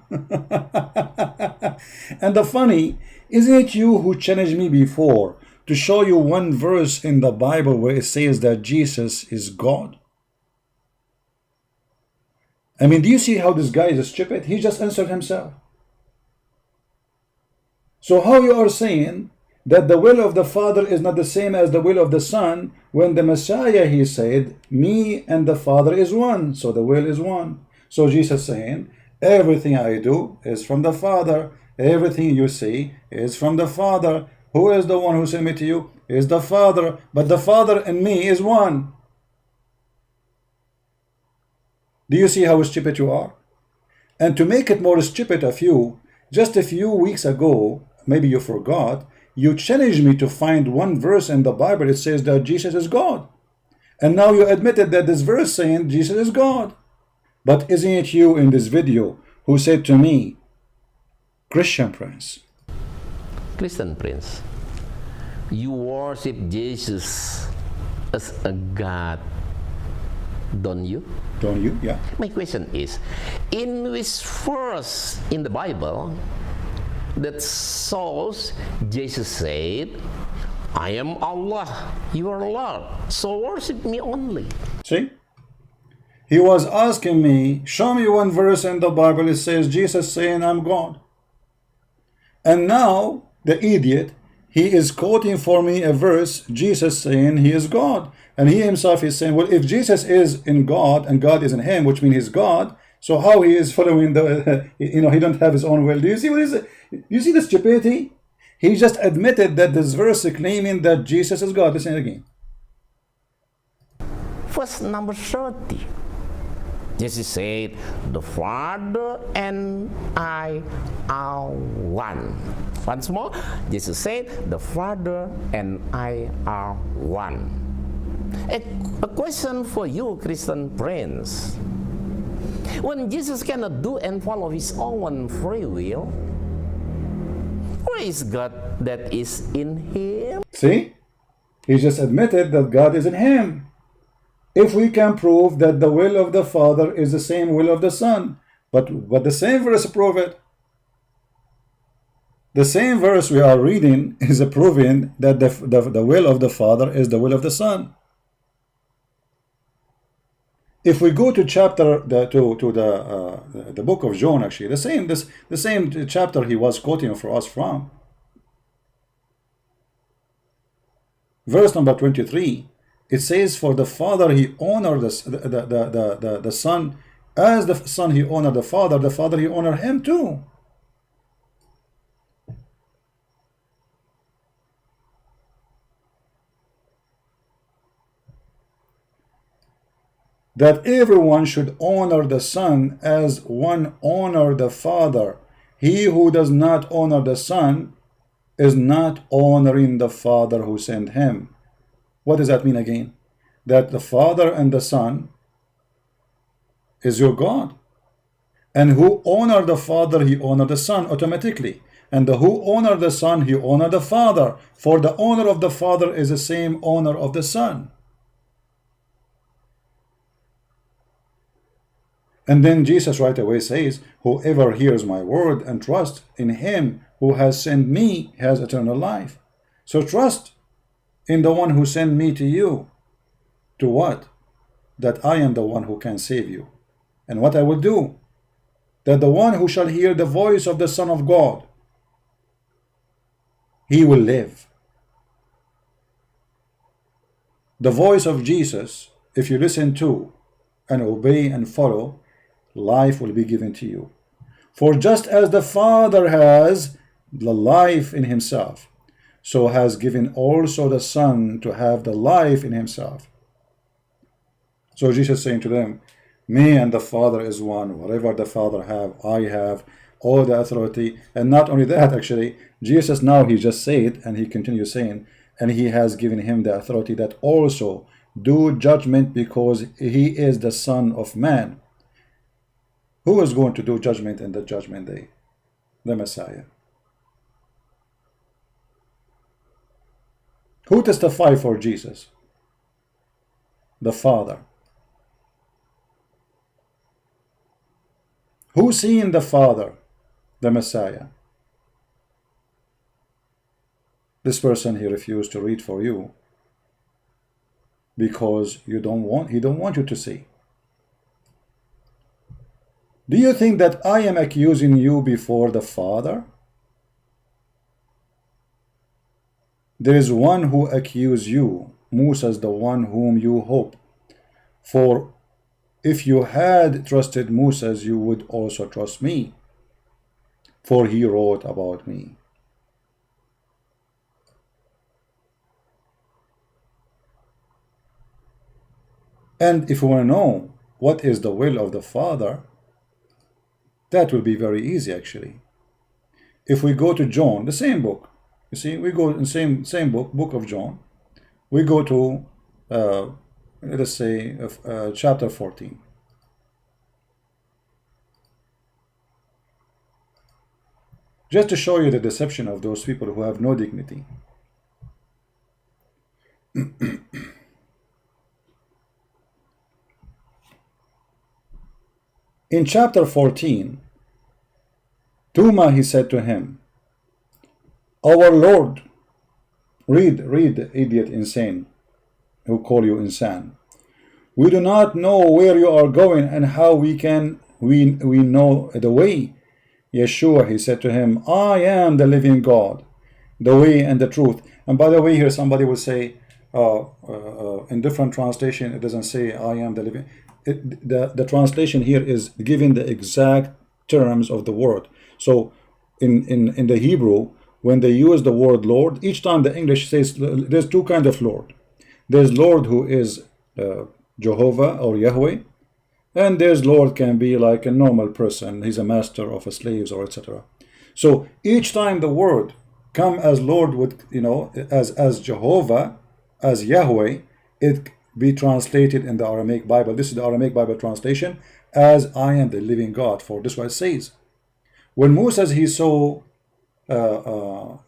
And the funny, isn't it you who challenged me before to show you one verse in the Bible where it says that Jesus is God? I mean, do you see how this guy is stupid? He just answered himself. So how you are saying that the will of the Father is not the same as the will of the Son, when the Messiah, he said, me and the Father is one, so the will is one. So Jesus saying, everything I do is from the Father, everything you see is from the Father. Who is the one who sent me to you? Is the Father, but the Father and me is one. Do you see how stupid you are? And to make it more stupid of you, just a few weeks ago, maybe you forgot, you challenged me to find one verse in the Bible that says that Jesus is God. And now you admitted that this verse saying Jesus is God. But isn't it you in this video who said to me, Christian Prince, you worship Jesus as a God, don't you? Don't you? Yeah. My question is, in which verse in the Bible that shows Jesus said, I am Allah, your Lord, so worship me only? See? He was asking me, show me one verse in the Bible that says Jesus saying I'm God. And now, the idiot, he is quoting for me a verse, Jesus saying he is God. And he himself is saying, well, if Jesus is in God and God is in him, which means he's God, so how he is following the, he don't have his own will. Do you see what is it? You see the stupidity? He just admitted that this verse is claiming that Jesus is God. Listen again. Verse number 30. Jesus said, the Father and I are one. Once more, Jesus said, the Father and I are one. A question for you, Christian Prince. When Jesus cannot do and follow his own free will, where is God that is in him? See? He just admitted that God is in him. If we can prove that the will of the Father is the same will of the Son, but the same verse prove it. The same verse we are reading is proving that the will of the Father is the will of the Son. If we go to the book of John, actually, the same chapter he was quoting for us from, verse number 23, it says, for the Father he honored the Son, as the Son he honored the Father he honored him too. That everyone should honor the Son as one honor the Father. He who does not honor the Son is not honoring the Father who sent him. What does that mean again? That the Father and the Son is your God. And who honor the Father, he honor the Son automatically. And the who honor the Son, he honor the Father. For the honor of the Father is the same honor of the Son. And then Jesus right away says, whoever hears my word and trusts in him who has sent me has eternal life. So trust in the one who sent me to you. To what? That I am the one who can save you. And what I will do? That the one who shall hear the voice of the Son of God, he will live. The voice of Jesus, if you listen to and obey and follow, life will be given to you. For just as the Father has the life in himself, so has given also the Son to have the life in himself. So Jesus saying to them, me and the Father is one. Whatever the Father have, I have all the authority. And not only that, actually, Jesus now, he just said, and he continues saying, and he has given him the authority that also do judgment, because he is the Son of Man. Who is going to do judgment in the judgment day? The Messiah. Who testify for Jesus? The Father. Who seen the Father? The Messiah. This person, he refused to read for you because he don't want you to see. Do you think that I am accusing you before the Father? There is one who accuses you. Musa is the one whom you hope. For if you had trusted Moses, you would also trust me, for he wrote about me. And if you want to know what is the will of the Father, that will be very easy actually. If we go to John, the same book, you see, we go in same book of John, we go to let us say chapter 14. Just to show you the deception of those people who have no dignity. In chapter 14, Tuma, he said to him, our Lord, read, idiot, insane, who call you Insan. We do not know where you are going, and how we know the way. Yeshua, he said to him, I am the living God, the way and the truth. And by the way, here somebody will say, in different translation, it doesn't say I am the living. The translation here is giving the exact terms of the word. So in the Hebrew, when they use the word Lord, each time the English says there's two kinds of Lord. There's Lord who is Jehovah or Yahweh, and there's Lord can be like a normal person. He's a master of slaves or etc. So each time the word come as Lord with, you know, as Jehovah, as Yahweh, it be translated in the Aramaic Bible. This is the Aramaic Bible translation as I am the living God. For this what it says. When Moses, he saw the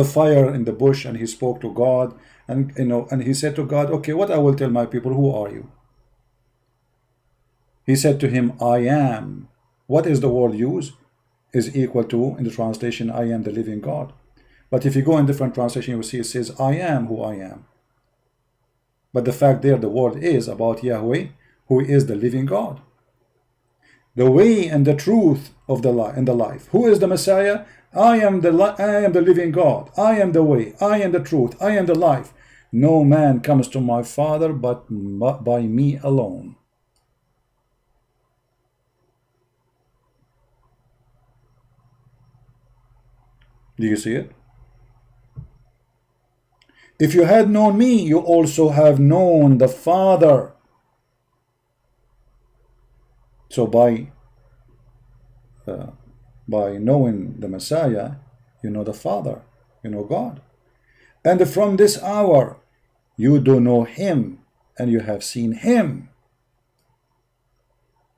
fire in the bush, and he spoke to God, and and he said to God, okay, what I will tell my people, who are you? He said to him, I am. What is the word used? Is equal to, in the translation, I am the living God. But if you go in different translation, you will see it says, I am who I am. But the fact there, the word is about Yahweh, who is the living God. The way and the truth of the life and the life. Who is the Messiah? I am the living God. I am the way. I am the truth. I am the life. No man comes to my Father but by me alone. Do you see it? If you had known me, you also have known the Father. So by knowing the Messiah, you know the Father, you know God. And from this hour, you do know him, and you have seen him.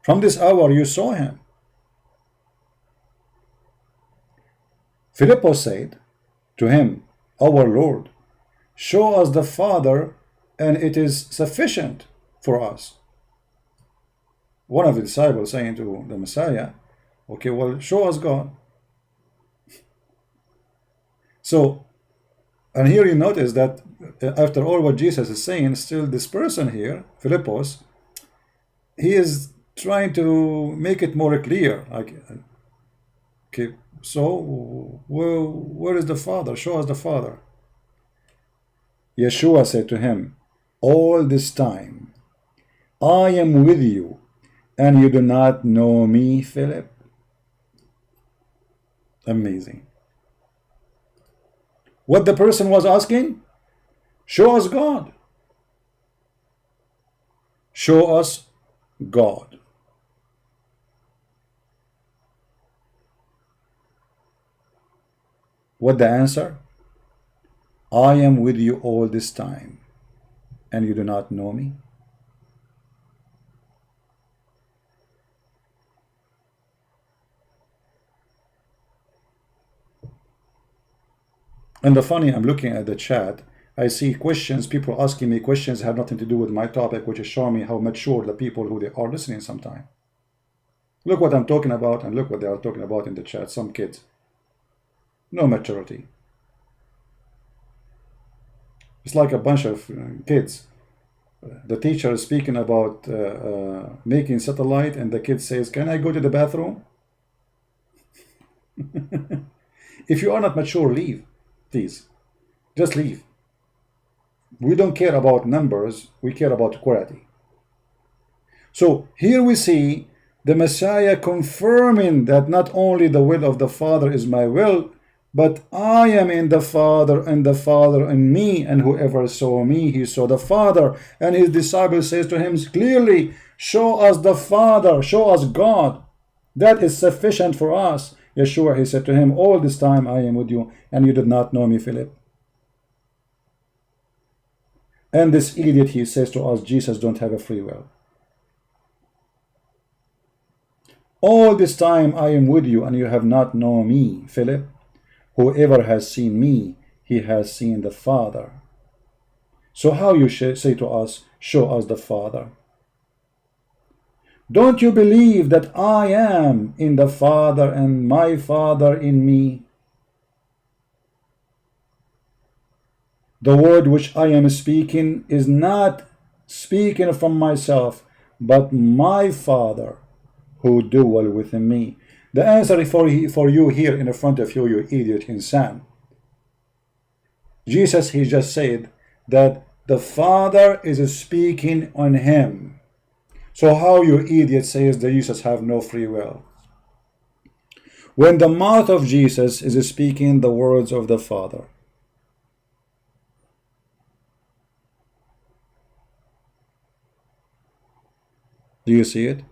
From this hour, you saw him. Philip said to him, our Lord, show us the Father, and it is sufficient for us. one of the disciples saying to the Messiah, okay, well, show us God. So, and here you notice that after all what Jesus is saying, still this person here, Philippos, he is trying to make it more clear. Like, okay, so where is the Father? Show us the Father. Yeshua said to him, all this time I am with you, and you do not know me, Philip. Amazing. What the person was asking? Show us God. Show us God. What the answer? I am with you all this time, and you do not know me. And the funny, I'm looking at the chat, I see questions, people asking me questions that have nothing to do with my topic, which is showing me how mature the people who they are listening sometimes. Look what I'm talking about, and look what they are talking about in the chat. Some kids. No maturity. It's like a bunch of kids. The teacher is speaking about making satellite, and the kid says, can I go to the bathroom? If you are not mature, leave. Please, just leave. We don't care about numbers, we care about quality. So here we see the Messiah confirming that not only the will of the Father is my will, but I am in the Father, and the Father in me, and whoever saw me, he saw the Father. And his disciple says to him clearly, show us the Father, show us God. That is sufficient for us. Yeshua, he said to him, all this time I am with you, and you did not know me, Philip. And this idiot, he says to us, Jesus don't have a free will. All this time I am with you, and you have not known me, Philip. Whoever has seen me, he has seen the Father. So how you say to us, show us the Father? Don't you believe that I am in the Father and my Father in me? The word which I am speaking is not speaking from myself, but my Father who dwell within me. The answer for you here in front of you, you idiot, Insan. Jesus, he just said that the Father is speaking on him. So how you idiot says that Jesus have no free will? When the mouth of Jesus is speaking the words of the Father. Do you see it?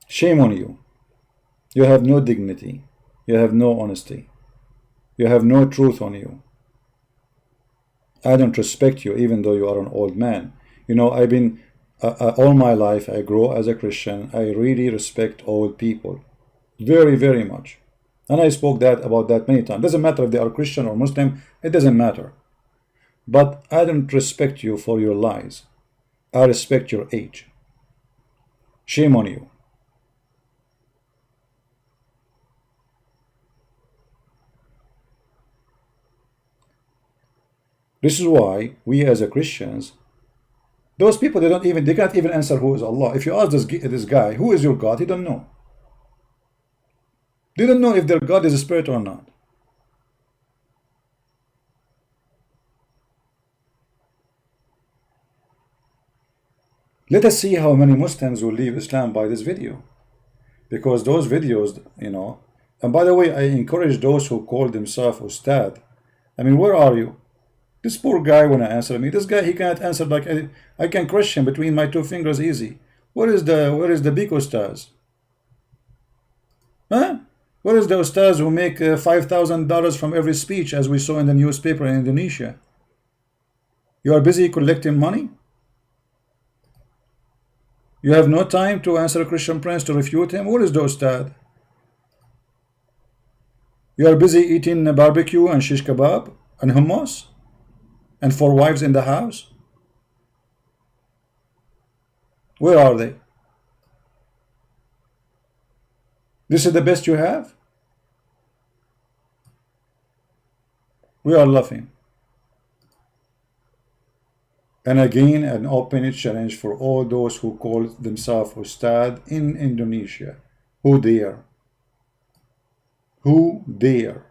Shame on you. You have no dignity. You have no honesty. You have no truth on you. I don't respect you, even though you are an old man. You know, I've been, all my life, I grow as a Christian. I really respect old people. Very, very much. And I spoke about that many times. Doesn't matter if they are Christian or Muslim. It doesn't matter. But I don't respect you for your lies. I respect your age. Shame on you. This is why we as a Christians, those people, they can't even answer who is Allah. If you ask this guy, who is your God? He don't know. They don't know if their God is a spirit or not. Let us see how many Muslims will leave Islam by this video. Because those videos, you know, and by the way, I encourage those who call themselves Ustadz. I mean, where are you? This poor guy want to answer me. This guy, he can't answer like I can crush him between my two fingers easy. Where is the big Ustadz? Huh? Where is the Ustadz who make $5,000 from every speech, as we saw in the newspaper in Indonesia? You are busy collecting money? You have no time to answer ChristianPrince to refute him? Where is the Ustadz? You are busy eating barbecue and shish kebab and hummus and 4 wives in the house. Where are they? This is the best you have? We are laughing. And again, an open challenge for all those who call themselves Ustadz in Indonesia. Who dare? Who dare?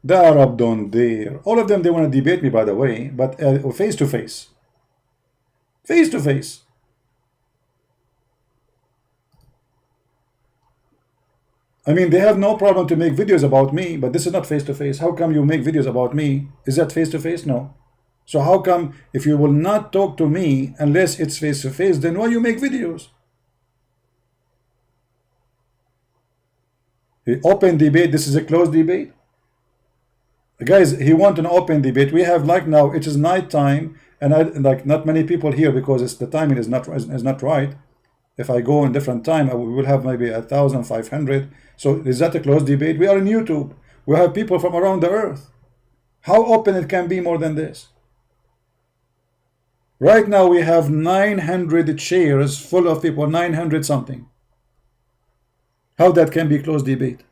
The Arab don't dare. All of them, they want to debate me, by the way, but face to face. Face to face. I mean, they have no problem to make videos about me, but this is not face to face. How come you make videos about me? Is that face to face? No. So how come if you will not talk to me unless it's face to face, then why you make videos? The open debate, this is a closed debate. Guys, he want an open debate. We have, like, now it is night time, and like not many people here because it's the timing is not right. If I go in different time, we will have maybe 1,500. So is that a closed debate? We are on YouTube. We have people from around the earth. How open it can be more than this? Right now we have 900 chairs full of people, 900 something. How that can be closed debate?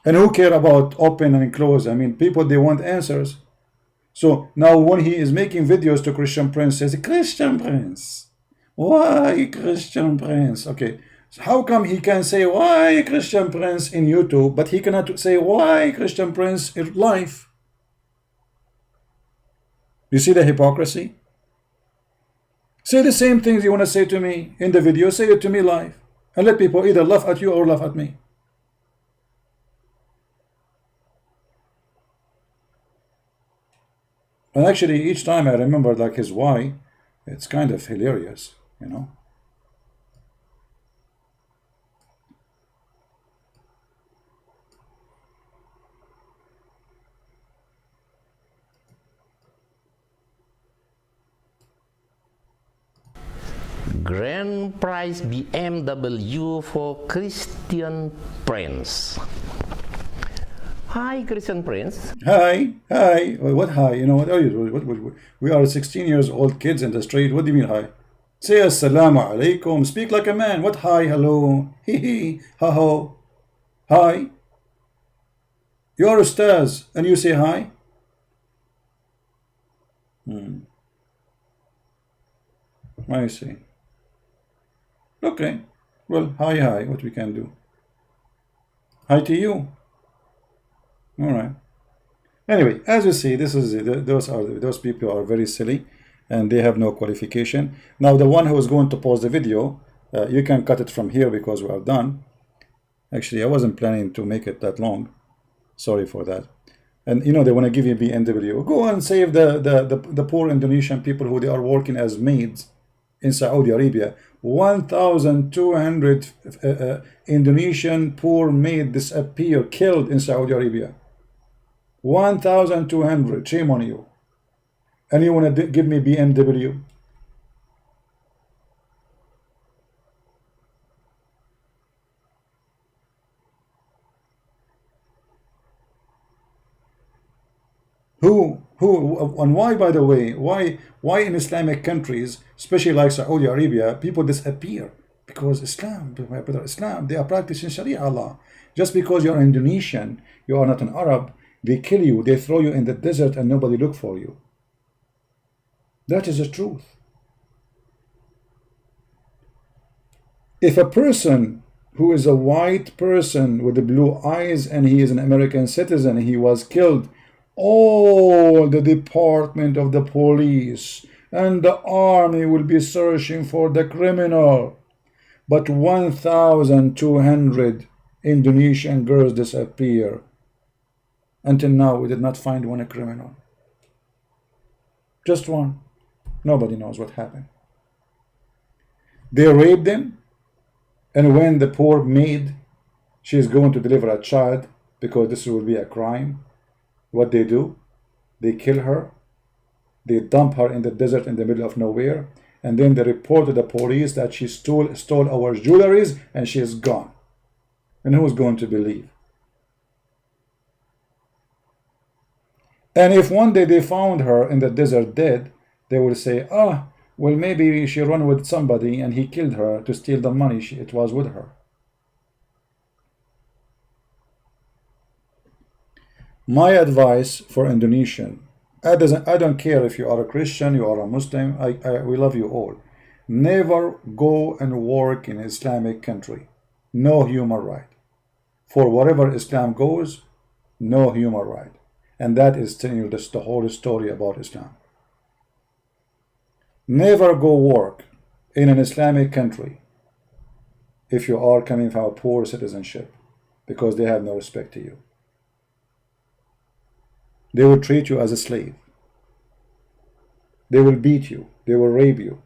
And who care about open and closed? I mean, people, they want answers. So now when he is making videos to ChristianPrince, says, ChristianPrince, why ChristianPrince? Okay, so how come he can say why ChristianPrince in YouTube, but he cannot say why ChristianPrince in life? You see the hypocrisy? Say the same things you want to say to me in the video, say it to me live, and let people either laugh at you or laugh at me. And actually, each time I remember like his why, it's kind of hilarious, you know. Grand prize BMW for ChristianPrince. Hi, ChristianPrince. Hi. What hi? You know, what are you? What, we are 16 years old kids in the street. What do you mean hi? Say assalamu alaikum. Speak like a man. What hi? Hello. Hee hee. Ha ho. Hi. You are Ustadz and you say hi? I see. Okay. Well, hi. What we can do? Hi to you. All right. Anyway, as you see, this is those people are very silly, and they have no qualification. Now, the one who is going to pause the video, you can cut it from here because we are done. Actually, I wasn't planning to make it that long. Sorry for that. And you know, they want to give you BMW. Go and save the poor Indonesian people who they are working as maids in Saudi Arabia. 1,200 Indonesian poor maid disappear, killed in Saudi Arabia. 1,200. Shame on you. And you want to give me BMW? Who and why, by the way, why in Islamic countries, especially like Saudi Arabia, people disappear? Because Islam, my brother, Islam, they are practicing Sharia law. Just because you're Indonesian, you are not an Arab, they kill you, they throw you in the desert and nobody look for you. That is the truth. If a person who is a white person with the blue eyes and he is an American citizen, he was killed, all the department of the police and the army will be searching for the criminal. But 1,200 Indonesian girls disappear. Until now, we did not find one criminal. Just one. Nobody knows what happened. They raped them, and when the poor maid, she is going to deliver a child, because this will be a crime, what they do? They kill her, they dump her in the desert in the middle of nowhere, and then they report to the police that she stole our jewelries and she is gone. And who's going to believe? And if one day they found her in the desert dead, they will say, ah, well, maybe she ran with somebody and he killed her to steal the money it was with her. My advice for Indonesian, I don't care if you are a Christian, you are a Muslim, we love you all. Never go and work in an Islamic country. No human right. For wherever Islam goes, no human right. And that is telling you just the whole story about Islam. Never go work in an Islamic country if you are coming from a poor citizenship, because they have no respect to you. They will treat you as a slave. They will beat you. They will rape you.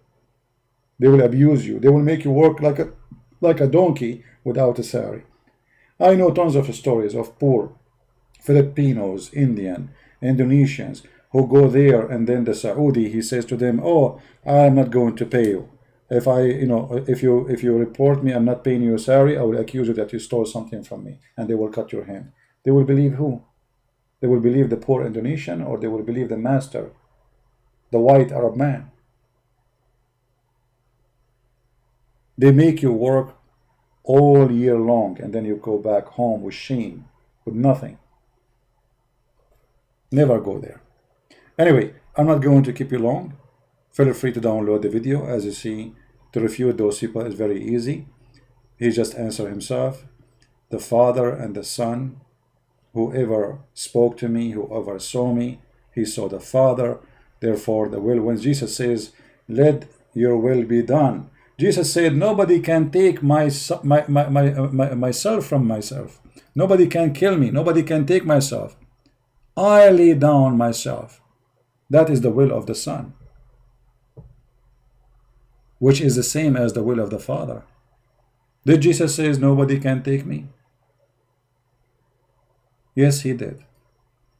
They will abuse you. They will make you work like a donkey without a salary. I know tons of stories of poor Filipinos, Indian, Indonesians who go there, and then the Saudi, he says to them, oh, I'm not going to pay you. If you report me, I'm not paying you a salary, I will accuse you that you stole something from me, and they will cut your hand. They will believe who? They will believe the poor Indonesian, or they will believe the master, the white Arab man. They make you work all year long, and then you go back home with shame, with nothing. Never go there. Anyway, I'm not going to keep you long. Feel free to download the video. As you see, to refute those people is very easy. He just answered himself. The Father and the Son, whoever spoke to me, whoever saw me, he saw the Father. Therefore, the will, when Jesus says, let your will be done, Jesus said, nobody can take myself from myself. Nobody can kill me. Nobody can take myself. I lay down myself. That is the will of the Son, which is the same as the will of the Father. Did Jesus say nobody can take me? Yes, he did.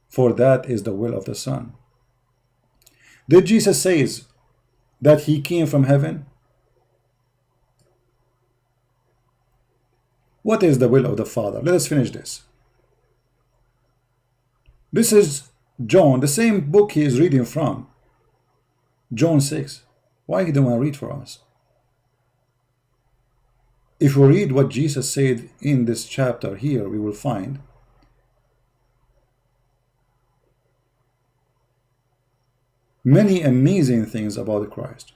For that is the will of the Son. Did Jesus say that he came from heaven? What is the will of the Father? Let us finish this. This is John, the same book he is reading from. John 6. Why he don't want to read for us? If we read what Jesus said in this chapter here, we will find many amazing things about Christ.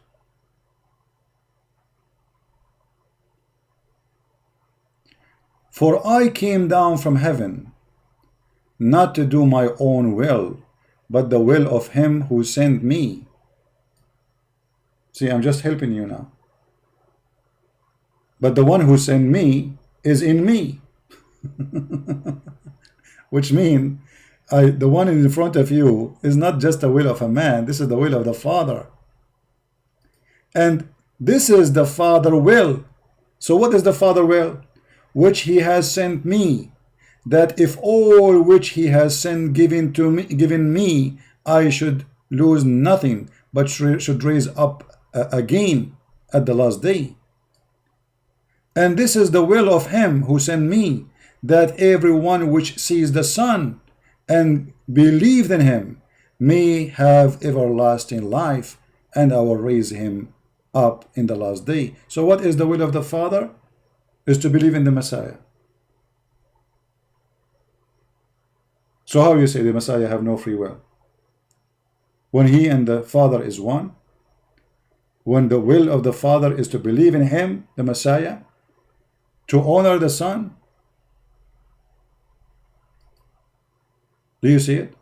For I came down from heaven, not to do my own will, but the will of him who sent me. See, I'm just helping you now. But the one who sent me is in me. Which means the one in front of you is not just the will of a man. This is the will of the Father. And this is the Father will. So what is the Father will? Which he has sent me, that if all which he has sent given me, I should lose nothing, but should raise up again at the last day. And this is the will of him who sent me, that everyone which sees the Son and believed in him may have everlasting life, and I will raise him up in the last day. So what is the will of the Father? Is to believe in the Messiah. So how you say the Messiah have no free will? When he and the Father is one? When the will of the Father is to believe in him, the Messiah, to honor the Son? Do you see it?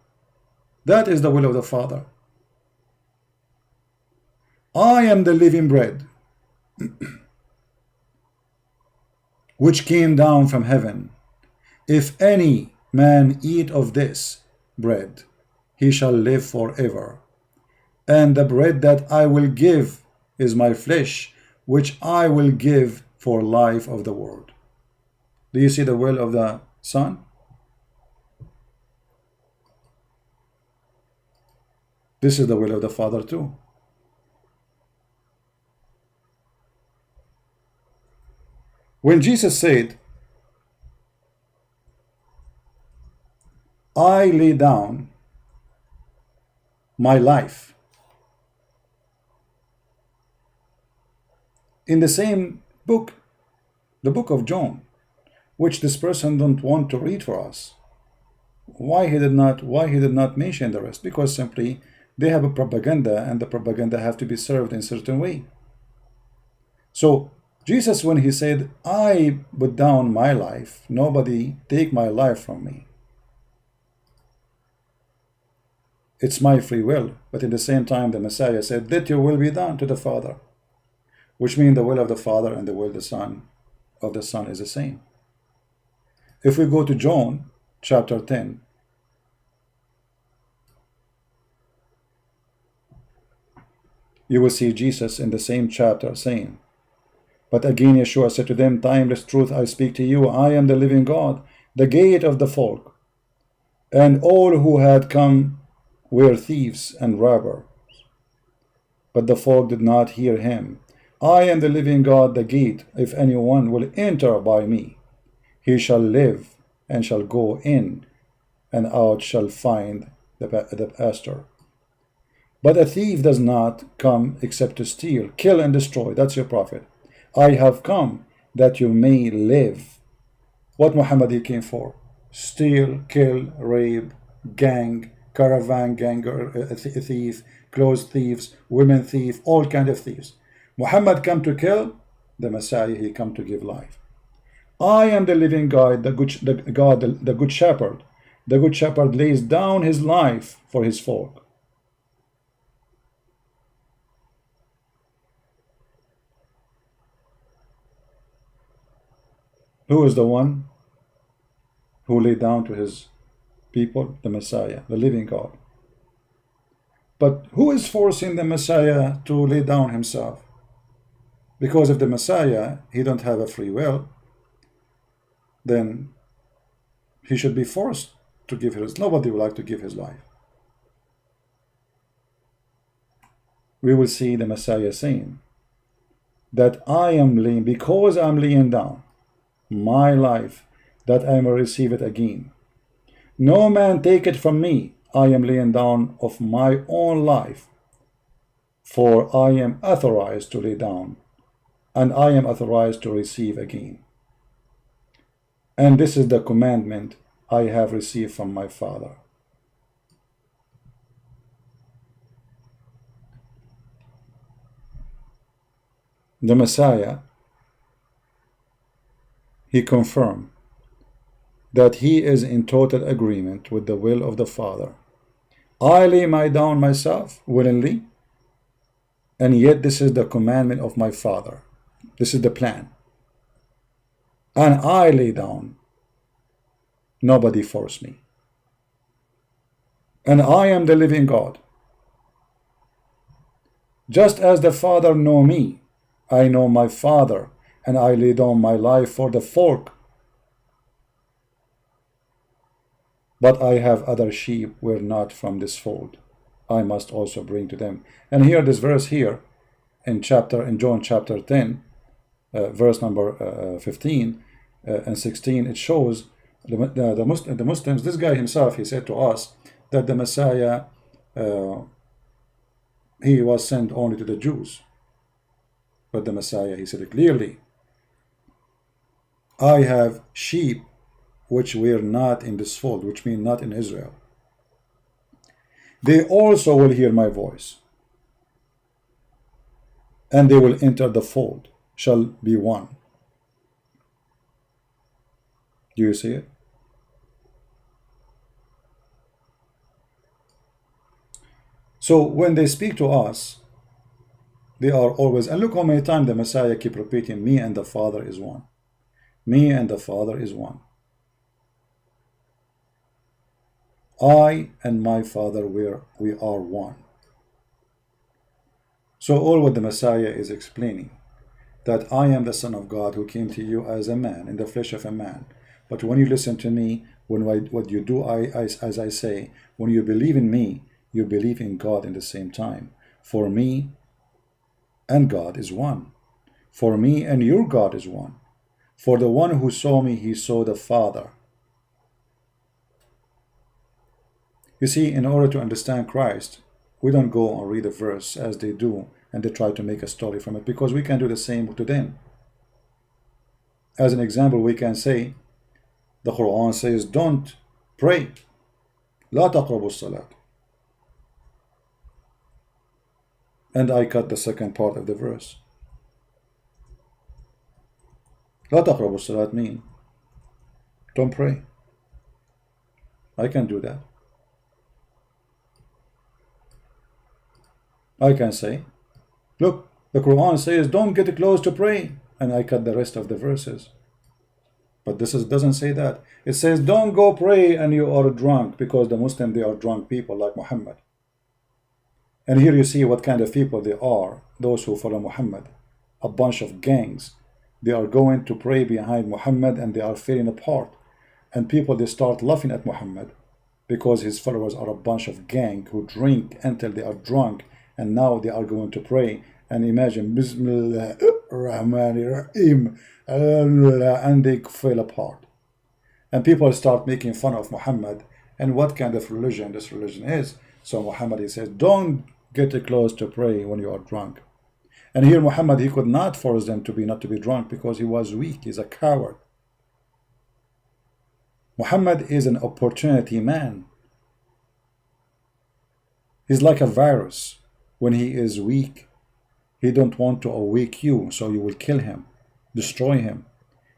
That is the will of the Father. I am the living bread, which came down from heaven. If any man eat of this bread, he shall live forever. And the bread that I will give is my flesh, which I will give for life of the world. Do you see the will of the Son? This is the will of the Father too. When Jesus said, I lay down my life. In the same book, the book of John, which this person don't want to read for us. Why he did not mention the rest? Because simply they have a propaganda, and the propaganda have to be served in a certain way. So Jesus, when he said, I put down my life, nobody take my life from me. It's my free will. But at the same time, the Messiah said, let your will be done to the Father, which means the will of the Father and the will of the Son is the same. If we go to John chapter 10, you will see Jesus in the same chapter saying, but again Yeshua said to them, timeless truth I speak to you, I am the living God, the gate of the folk. And all who had come were thieves and robbers, but the folk did not hear him. I am the living God, the gate. If anyone will enter by me, he shall live, and shall go in and out, shall find the pasture. But a thief does not come except to steal, kill, and destroy. That's your prophet. I have come that you may live. What Muhammad he came for? Steal, kill, rape, gang, caravan ganger, thief, clothes thieves, women thief, all kind of thieves. Muhammad come to kill. The Messiah, he come to give life. I am the living God, the good shepherd. The good shepherd lays down his life for his folk. Who is the one who laid down to his people? The Messiah, the living God. But who is forcing the Messiah to lay down himself? Because if the Messiah, he don't have a free will, then he should be forced to give his. Nobody would like to give his life. We will see the Messiah saying that I am laying, because I'm laying down my life, that I may receive it again. No man take it from me. I am laying down of my own life, for I am authorized to lay down, and I am authorized to receive again. And this is the commandment I have received from my Father. The Messiah, he confirmed that he is in total agreement with the will of the Father. I lay my down myself willingly, and yet this is the commandment of my Father. This is the plan. And I lay down. Nobody forced me. And I am the living God. Just as the Father know me, I know my Father, and I lay down my life for the folk. But I have other sheep were not from this fold. I must also bring to them. And here, this verse here, in John chapter 10, verse number 15 and 16, it shows the Muslims, this guy himself, he said to us that the Messiah, he was sent only to the Jews. But the Messiah, he said it clearly, I have sheep which were not in this fold, which means not in Israel. They also will hear my voice, and they will enter the fold, shall be one. Do you see it? So when they speak to us, they are always, and look how many times the Messiah keep repeating, me and the Father is one. Me and the Father is one. I and my Father, we are one. So all what the Messiah is explaining, that I am the Son of God who came to you as a man, in the flesh of a man. But when you listen to me, what you do, as I say, when you believe in me, you believe in God in the same time. For me and God is one. For me and your God is one. For the one who saw me, he saw the Father. You see, in order to understand Christ, we don't go and read a verse as they do and they try to make a story from it, because we can do the same to them. As an example, we can say, the Quran says, don't pray. لا تقربوا الصلاة. And I cut the second part of the verse. لا تقربوا الصلاة mean don't pray. I can do that. I can say, look, the Quran says don't get close to pray, and I cut the rest of the verses. But this doesn't say that. It says don't go pray and you are drunk, because the Muslims, they are drunk people like Muhammad. And here you see what kind of people they are, those who follow Muhammad. A bunch of gangs. They are going to pray behind Muhammad and they are falling apart. And people, they start laughing at Muhammad because his followers are a bunch of gang who drink until they are drunk, and now they are going to pray. And imagine, Bismillah Rahman Rahim, and they fall apart. And people start making fun of Muhammad and what kind of religion this religion is. So Muhammad, he says, don't get close to pray when you are drunk. And here Muhammad, he could not force them to not to be drunk, because he was weak. He's a coward. Muhammad is an opportunity man. He's like a virus. When he is weak, he don't want to awake you, so you will kill him, destroy him.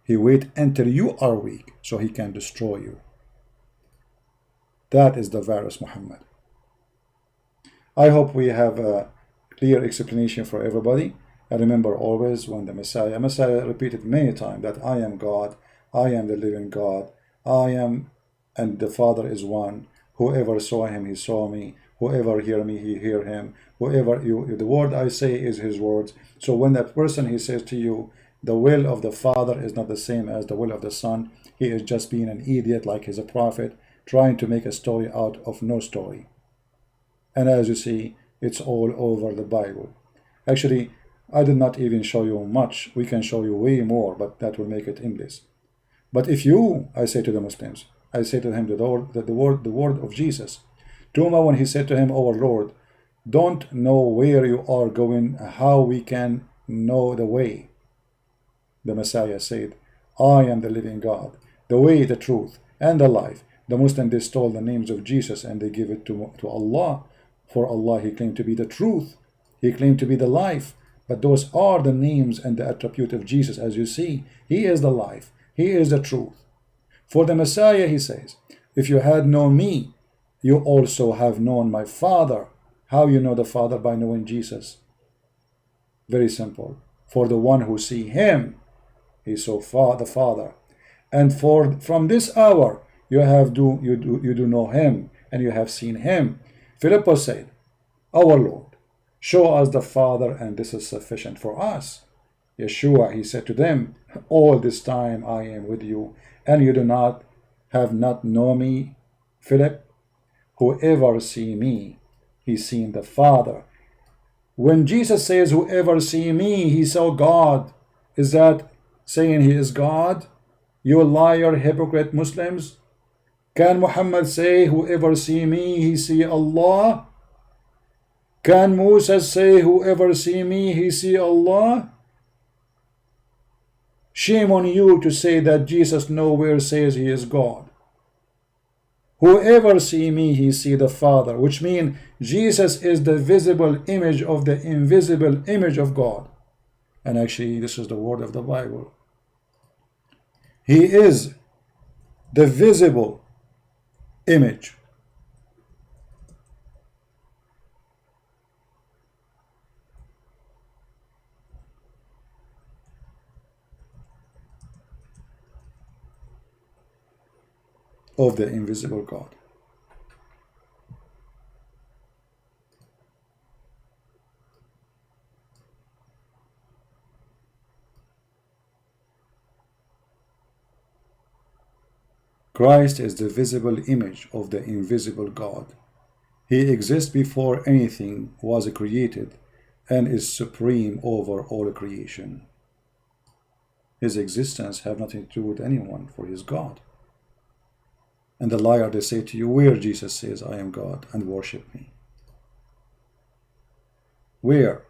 He wait until you are weak so he can destroy you. That is the virus, Muhammad. I hope we have a clear explanation for everybody. And remember always, when the Messiah repeated many times that I am God, I am the living God, I am, and the Father is one. Whoever saw him, he saw me. Whoever hear me, he hear him. Whoever the word I say is his words. So when that person, he says to you, the will of the Father is not the same as the will of the Son, he is just being an idiot, like he's a prophet, trying to make a story out of no story. And as you see, it's all over the Bible. Actually, I did not even show you much. We can show you way more, but that will make it endless. But if you, I say to the Muslims, I say to him the word of Jesus. Tuma, when he said to him, our Lord, don't know where you are going, how we can know the way. The Messiah said, I am the living God, the way, the truth, and the life. The Muslims, they stole the names of Jesus and they give it to Allah. For Allah, he claimed to be the truth. He claimed to be the life. But those are the names and the attribute of Jesus. As you see, he is the life. He is the truth. For the Messiah, he says, if you had known me, you also have known my Father. How you know the Father? By knowing Jesus. Very simple. For the one who see him, he saw the Father. And from this hour, you do know him, and you have seen him. Philip said, our Lord, show us the Father, and this is sufficient for us. Yeshua, he said to them, all this time I am with you, and you have not known me, Philip. Whoever see me, he seen the Father. When Jesus says, whoever see me, he saw God, is that saying he is God? You liar, hypocrite Muslims. Can Muhammad say, whoever see me, he see Allah? Can Moses say, whoever see me, he see Allah? Shame on you to say that Jesus nowhere says he is God. Whoever see me, he see the Father, which means Jesus is the visible image of the invisible image of God. And actually, this is the word of the Bible. He is the visible image. Of the invisible God. Christ is the visible image of the invisible God. He exists before anything was created and is supreme over all creation. His existence has nothing to do with anyone, for he is God. And the liar, they say to you, where Jesus says, I am God and worship me? Where?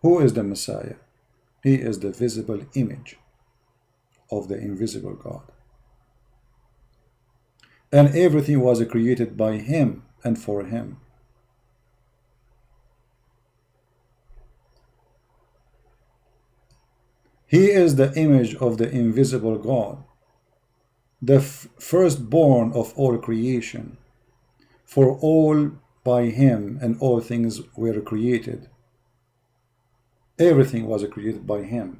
Who is the Messiah? He is the visible image of the invisible God. And everything was created by him and for him. He is the image of the invisible God, the firstborn of all creation. For all by him and all things were created. Everything was created by him,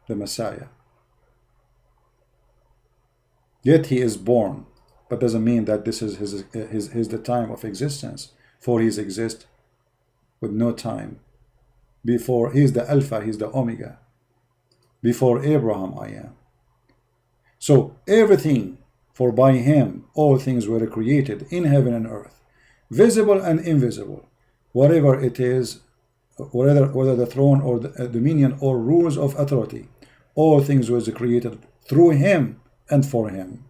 the Messiah. Yet he is born, but doesn't mean that this is his the time of existence, for he exists with no time. Before, he is the Alpha, he is the Omega. Before Abraham, I am. So everything, for by him all things were created in heaven and earth, visible and invisible, whatever it is, whether the throne or the dominion or rules of authority, all things was created through him and for him.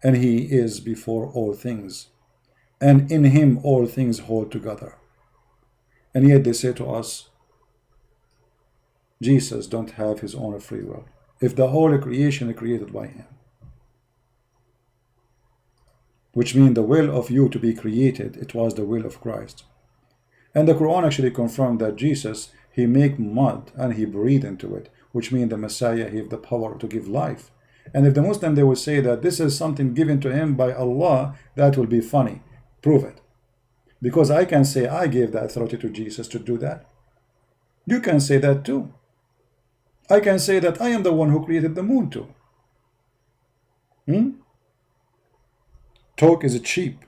And he is before all things, and in him all things hold together. And yet they say to us, Jesus don't have his own free will, if the whole creation is created by him. Which means the will of you to be created, it was the will of Christ. And the Quran actually confirmed that Jesus, he make mud and he breathed into it, which means the Messiah, he have the power to give life. And if the Muslim, they will say that this is something given to him by Allah, that will be funny. Prove it. Because I can say I gave the authority to Jesus to do that. You can say that too. I can say that I am the one who created the moon too. Talk is cheap,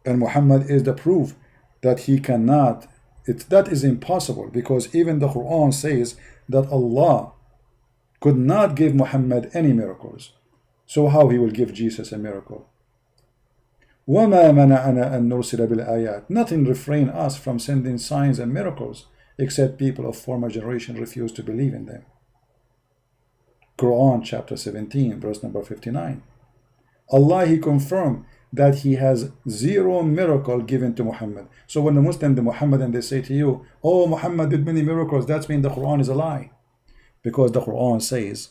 and Muhammad is the proof that he cannot. That is impossible, because even the Quran says that Allah could not give Muhammad any miracles. So how he will give Jesus a miracle? وَمَا مَنَعَنَا أَن نُرْسِلَ بِالْآيَاتِ. Nothing refrain us from sending signs and miracles, except people of former generation refused to believe in them. Quran chapter 17 verse number 59. Allah, he confirmed that he has zero miracle given to Muhammad. So when the Muslim, the Muhammadan, they say to you, oh, Muhammad did many miracles, that means the Quran is a lie. Because the Quran says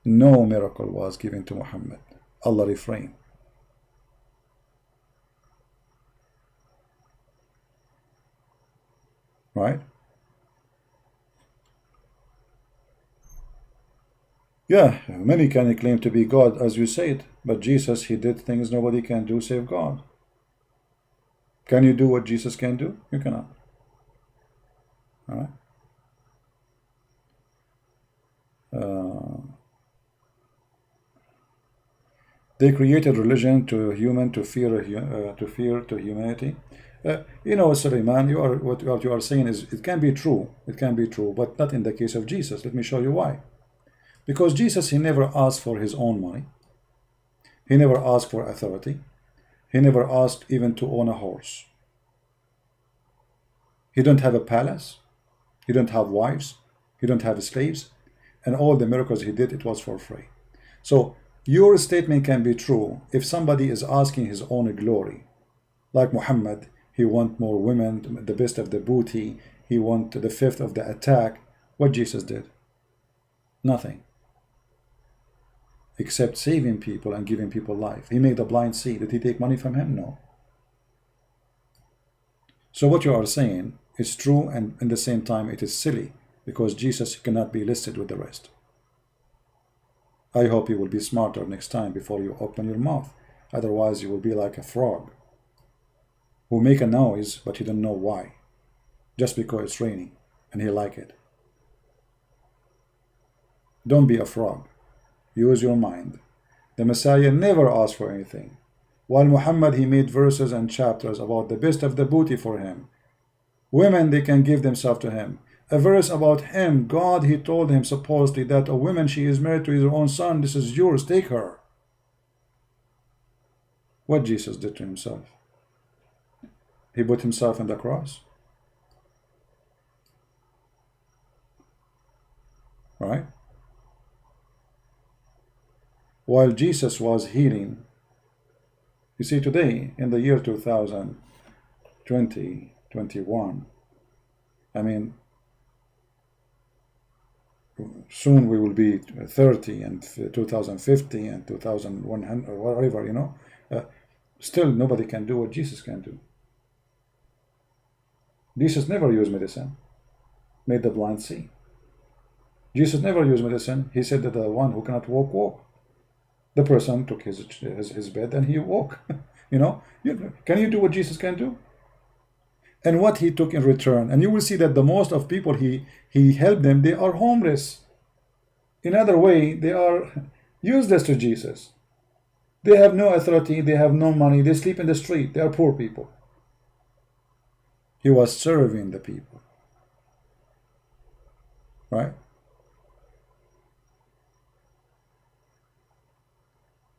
no miracle was given to Muhammad. Allah refrain. Right? Yeah, many can claim to be God, as you said, but Jesus, he did things nobody can do save God. Can you do what Jesus can do? You cannot. All right? They created religion to human to fear to humanity. You know, Suleiman, what you are saying is it can be true. It can be true, but not in the case of Jesus. Let me show you why. Because Jesus, he never asked for his own money. He never asked for authority. He never asked even to own a horse. He don't have a palace. He don't have wives. He don't have slaves. And all the miracles he did, it was for free. So your statement can be true if somebody is asking his own glory. Like Muhammad, he want more women, the best of the booty. He want the fifth of the attack. What Jesus did? Nothing. Except saving people and giving people life. He made the blind see. Did he take money from him? No. So what you are saying is true, and at the same time it is silly, because Jesus cannot be listed with the rest. I hope you will be smarter next time before you open your mouth. Otherwise you will be like a frog who make a noise but you don't know why, just because it's raining and he like it. Don't be a frog. Use your mind. The Messiah never asked for anything. While Muhammad, he made verses and chapters about the best of the booty for him. Women, they can give themselves to him. A verse about him, God, he told him supposedly that a woman, she is married to his own son, this is yours, take her. What Jesus did to himself? He put himself on the cross. Right? while Jesus was healing. You see, today, in the year 2020, 21, I mean, soon we will be 30 and 2050 and 2100 or whatever, you know. Still, nobody can do what Jesus can do. Jesus never used medicine, made the blind see. Jesus never used medicine. He said that the one who cannot walk, walk. The person took his bed and he woke. You know, can you do what Jesus can do? And what he took in return. And you will see that the most of people he helped them, they are homeless. In other way, they are useless to Jesus. They have no authority, they have no money, they sleep in the street, they are poor people. He was serving the people. Right?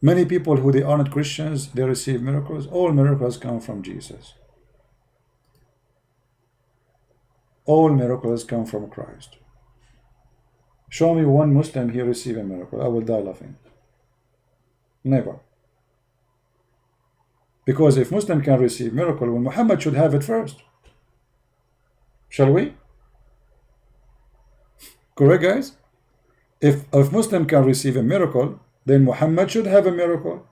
Many people who they are not Christians, they receive miracles. All miracles come from Jesus. All miracles come from Christ. Show me one Muslim here receive a miracle. I will die laughing. Never. Because if Muslim can receive miracle, well, Muhammad should have it first. Shall we? Correct, guys? If Muslim can receive a miracle, then Muhammad should have a miracle.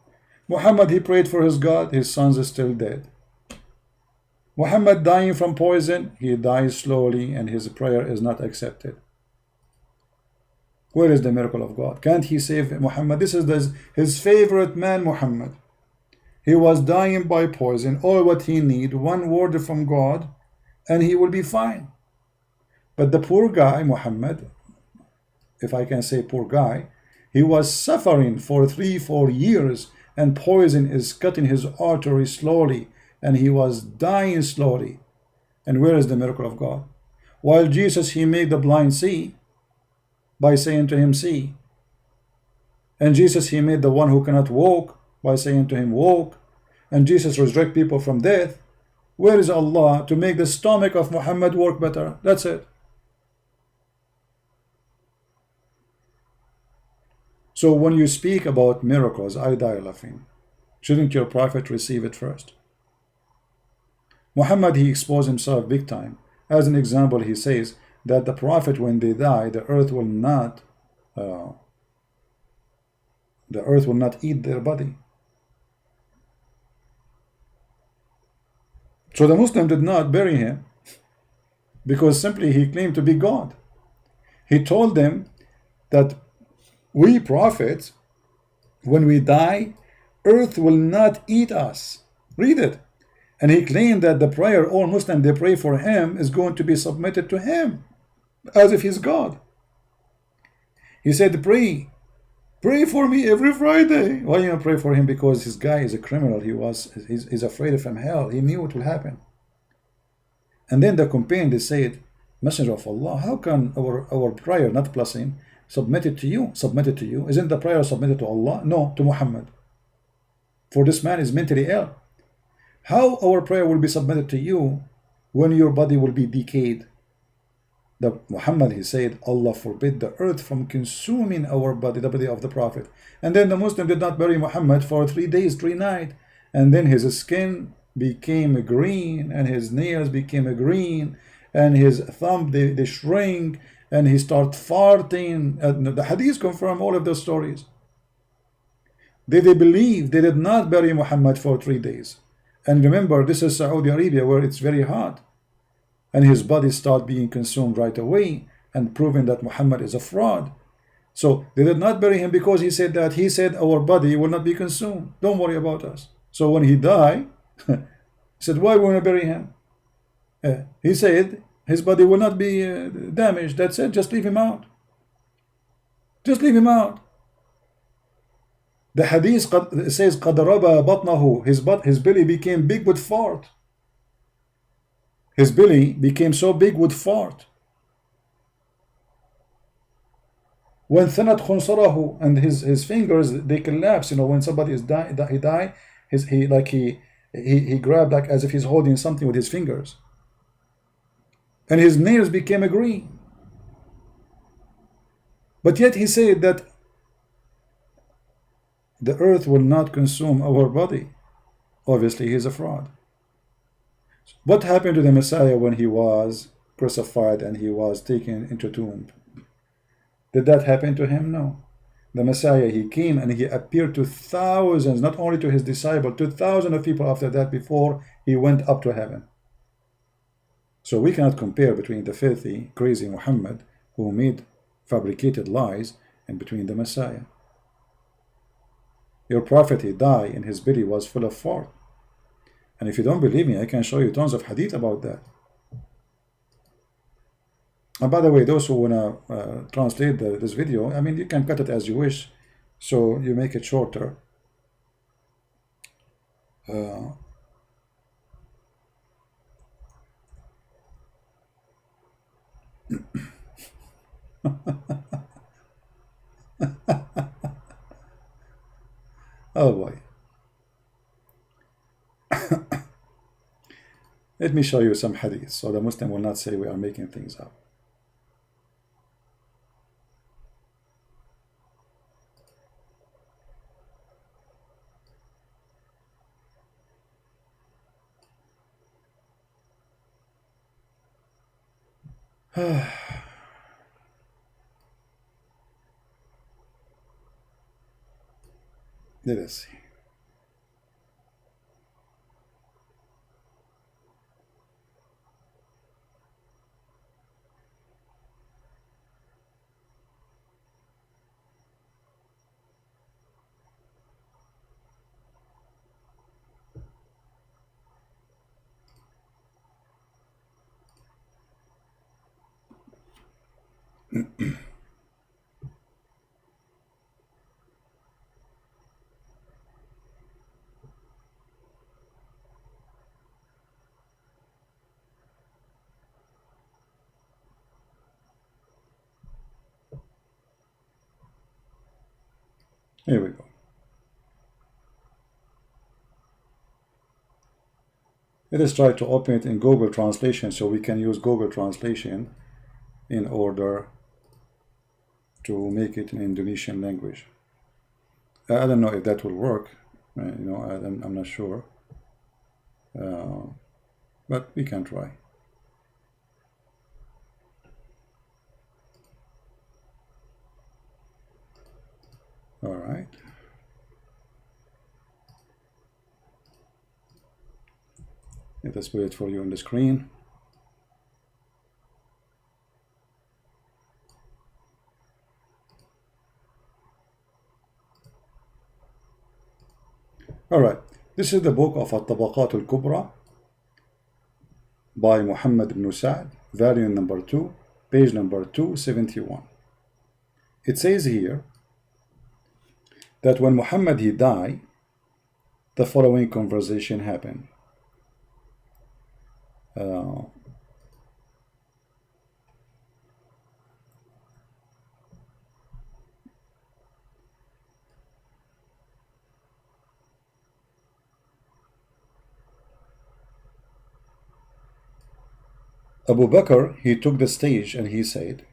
Muhammad, he prayed for his God, his sons are still dead. Muhammad dying from poison, he dies slowly and his prayer is not accepted. Where is the miracle of God? Can't he save Muhammad? This is his favorite man, Muhammad. He was dying by poison. All what he need, one word from God, and he will be fine. But the poor guy, Muhammad, if I can say poor guy, he was suffering for 3-4 years, and poison is cutting his artery slowly, and he was dying slowly. And where is the miracle of God? While Jesus, he made the blind see by saying to him, see. And Jesus, he made the one who cannot walk by saying to him, walk. And Jesus resurrect people from death. Where is Allah to make the stomach of Muhammad work better? That's it. So when you speak about miracles, I die laughing. Shouldn't your prophet receive it first? Muhammad, he exposed himself big time. As an example, he says that the prophet, when they die, the earth will not eat their body. So the Muslim did not bury him because simply he claimed to be God. He told them that we prophets, when we die, earth will not eat us. Read it. And he claimed that the prayer all Muslims they pray for him is going to be submitted to him as if he's God. He said, pray for me every Friday. Why you pray for him? Because his guy is a criminal. He's afraid of him hell. He knew it will happen. And then the companion, they said, Messenger of Allah, how can our prayer, not plus him, submitted to you? Isn't the prayer submitted to Allah? No, to Muhammad. For this man is mentally ill. How our prayer will be submitted to you when your body will be decayed? The Muhammad, he said, Allah forbid the earth from consuming our body, the body of the Prophet. And then the Muslim did not bury Muhammad for 3 days, 3 nights. And then his skin became green, and his nails became green, and his thumb, they shrink, and he started farting. The hadith confirm all of those stories. They believe they did not bury Muhammad for 3 days. And remember, this is Saudi Arabia where it's very hot. And his body started being consumed right away and proving that Muhammad is a fraud. So they did not bury him because he said our body will not be consumed. Don't worry about us. So when he died, he said, why won't I bury him? He said his body will not be damaged. That's it. Just leave him out. Just leave him out. The hadith says قَدْ رَبَى بَطْنَهُ. His belly became big with fart. His belly became so big with fart. When ثَنَتْ خُنْصَرَهُ, and his fingers, they collapse. You know, when somebody is he died, he grabbed like as if he's holding something with his fingers. And his nails became green. But yet he said that the earth will not consume our body. Obviously, he's a fraud. What happened to the Messiah when he was crucified and he was taken into tomb? Did that happen to him? No. The Messiah, he came and he appeared to thousands, not only to his disciples, to thousands of people after that before he went up to heaven. So we cannot compare between the filthy, crazy Muhammad who made fabricated lies and between the Messiah. Your prophet, he died and his belly was full of fart. And if you don't believe me, I can show you tons of hadith about that. And by the way, those who want to translate this video, I mean, you can cut it as you wish, so you make it shorter. Oh boy. Let me show you some hadith so the Muslim will not say we are making things up. Let us see. Here we go. Let us try to open it in Google Translation so we can use Google Translation in order to make it in Indonesian language. I don't know if that will work. I'm not sure. But we can try. All right. Let us put it for you on the screen. All right. This is the book of At-Tabaqat al-Kubra by Muhammad ibn Sa'd, volume number 2, page number 271. It says here that when Muhammad he died, the following conversation happened. Abu Bakr, he took the stage and he said,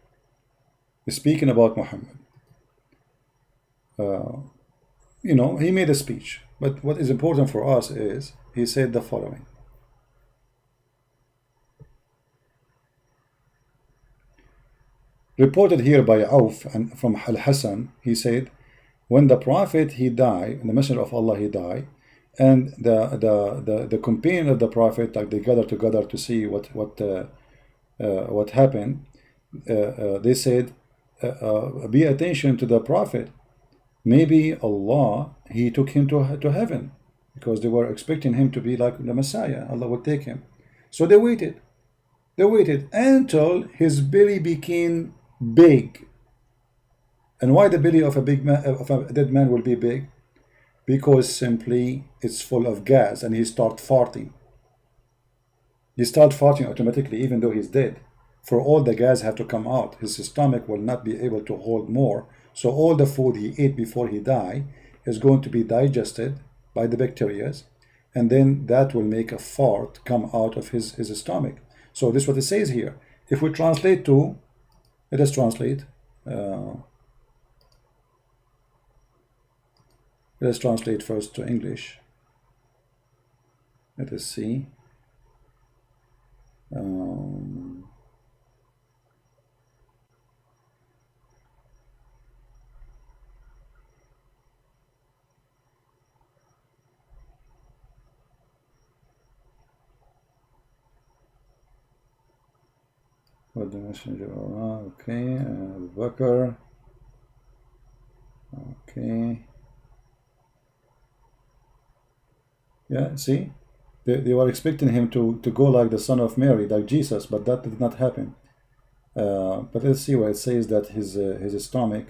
speaking about Muhammad, he made a speech, but what is important for us is he said the following. Reported here by Auf and from Al-Hasan, he said, when the Prophet he died, and the Messenger of Allah he died, and the companion of the Prophet, like they gathered together to see what happened, they said, be attention to the Prophet. Maybe Allah, he took him to heaven, because they were expecting him to be like the Messiah. Allah would take him. So they waited. They waited until his belly became big. And why the belly of a dead man will be big? Because simply it's full of gas and he starts farting. He starts farting automatically even though he's dead. For all the gas have to come out. His stomach will not be able to hold more. So all the food he ate before he died is going to be digested by the bacteria, and then that will make a fart come out of his stomach. So this is what it says here. If we translate to, let us translate. Let's translate first to English. Let us see. What the messenger? Okay, Abu Bakr. Okay. Yeah, see, they were expecting him to go like the son of Mary, like Jesus, but that did not happen. But let's see where it says that his stomach.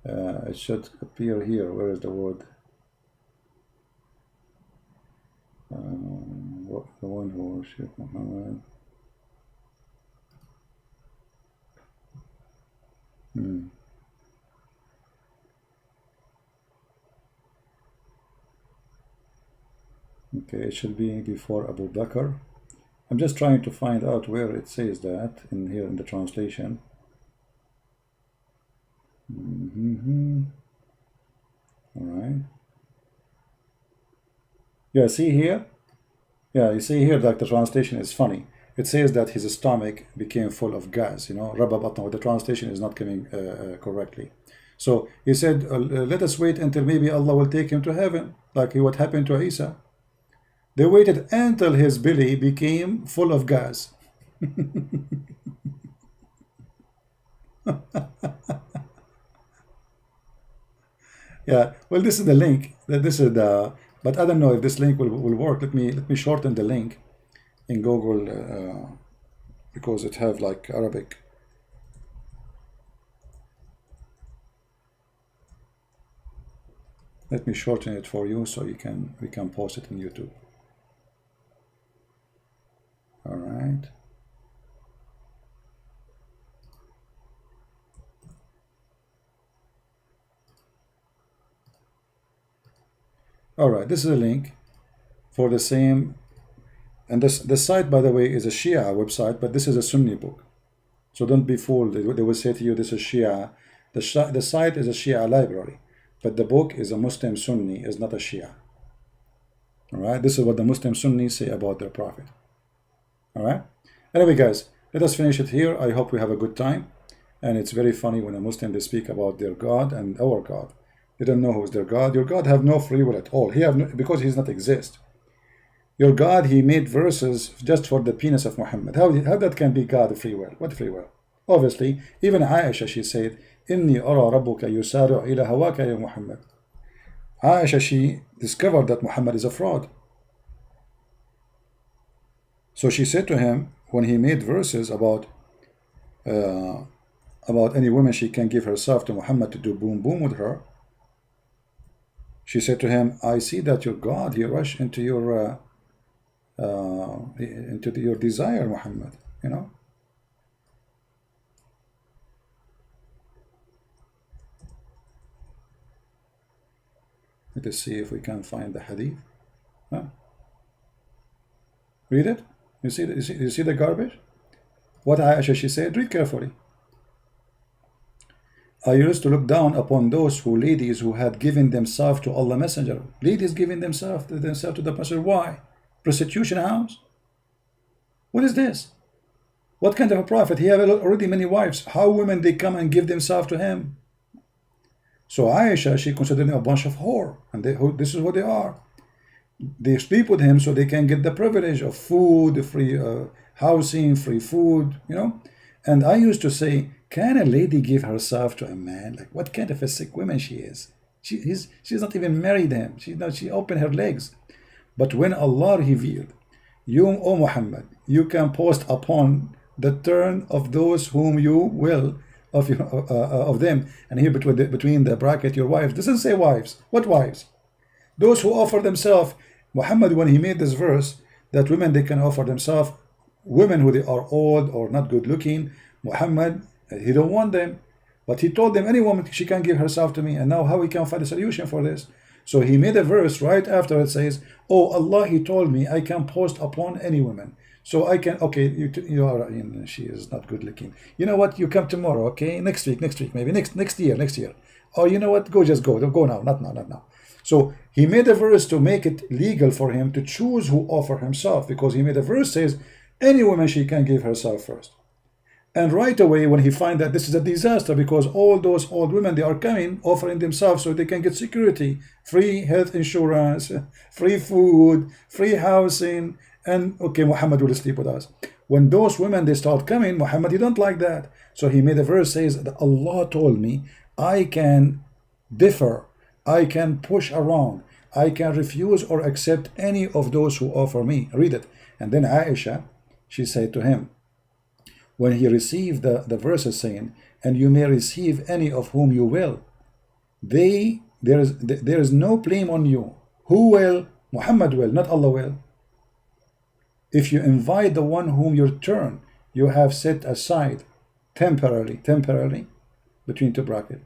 It should appear here. Where is the word? The one who worshipped Muhammad. Okay, it should be before Abu Bakr. I'm just trying to find out where it says that in here in the translation. All right. Yeah, see here? Yeah, you see here that the translation is funny. It says that his stomach became full of gas, you know, the translation is not coming correctly. So he said, let us wait until maybe Allah will take him to heaven, like what happened to Isa. They waited until his belly became full of gas. Yeah, well, this is the link. This is the, but I don't know if this link will work. Let me shorten the link in Google because it have like Arabic. Let me shorten it for you so we can post it on YouTube. All right. All right, this is a link for the same, and this site, by the way, is a Shia website, but this is a Sunni book. So don't be fooled. They will say to you, this is Shia. The site is a Shia library, but the book is a Muslim Sunni, is not a Shia. All right, this is what the Muslim Sunnis say about their prophet. All right. Anyway, guys, let us finish it here. I hope we have a good time. And it's very funny when a Muslim they speak about their God and our God. They don't know who's their God. Your God have no free will at all. He have no, because he does not exist. Your God, he made verses just for the penis of Muhammad. How that can be God free will? What free will? Obviously, even Aisha, she said, "Inni ara rabbuka yusari'u ila hawaka ya Muhammad." Aisha, she discovered that Muhammad is a fraud. So she said to him, when he made verses about any woman she can give herself to Muhammad to do boom boom with her, she said to him, I see that your God, he rushed into your desire, Muhammad, you know. Let us see if we can find the hadith. Huh? Read it. You see the garbage? What Aisha, she said, read carefully. I used to look down upon those ladies who had given themselves to Allah Messenger. Ladies giving themselves to the Messenger. Why? Prostitution house? What is this? What kind of a prophet? He had already many wives. How women they come and give themselves to him? So Aisha, she considered them a bunch of whore. And this is what they are. They sleep with him so they can get the privilege of food, free housing, free food, you know. And I used to say, can a lady give herself to a man? Like, what kind of a sick woman she is? She's not even married him. She opened her legs. But when Allah revealed, you, O Muhammad, you can post upon the turn of those whom you will of them, and here between the bracket your wives. Doesn't say wives. What wives? Those who offer themselves. Muhammad, when he made this verse that women they can offer themselves, women who they are old or not good looking, Muhammad, he don't want them, but he told them any woman she can give herself to me. And now how we can find a solution for this? So he made a verse right after it says, oh Allah, he told me I can post upon any woman. So I can, okay, you are, she is not good looking. You know what? You come tomorrow, okay? Next week, maybe next year. Oh, you know what? Go, just go. Go now. Not now, not now. So he made a verse to make it legal for him to choose who offer himself, because he made a verse says, any woman, she can give herself first. And right away, when he find that this is a disaster, because all those old women, they are coming, offering themselves so they can get security, free health insurance, free food, free housing, and okay, Muhammad will sleep with us. When those women, they start coming, Muhammad, he don't like that. So he made a verse says that Allah told me, I can differ, I can push around, I can refuse or accept any of those who offer me. Read it. And then Aisha, she said to him, when he received the verses saying, and you may receive any of whom you will, there is no blame on you. Who will? Muhammad will, not Allah will. If you invite the one whom your turn you have set aside temporarily, between two brackets,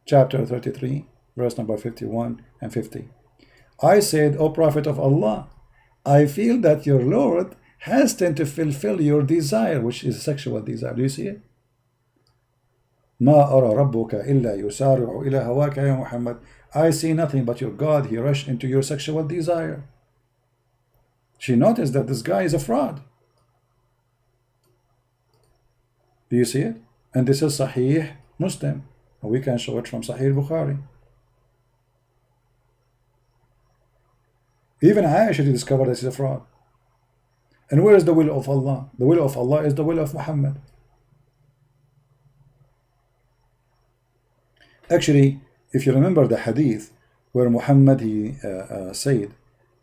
chapter 33, verse number 51 and 50. I said, O Prophet of Allah, I feel that your Lord has tend to fulfill your desire, which is sexual desire. Do you see it? ما أرى ربك إلا يسارع إلى هواك يا محمد. I see nothing but your God, he rushed into your sexual desire. She noticed that this guy is a fraud. Do you see it? And this is Sahih Muslim. We can show it from Sahih Bukhari. Even Aisha discovered this is a fraud. And where is the will of Allah? The will of Allah is the will of Muhammad. Actually, if you remember the hadith where Muhammad he said,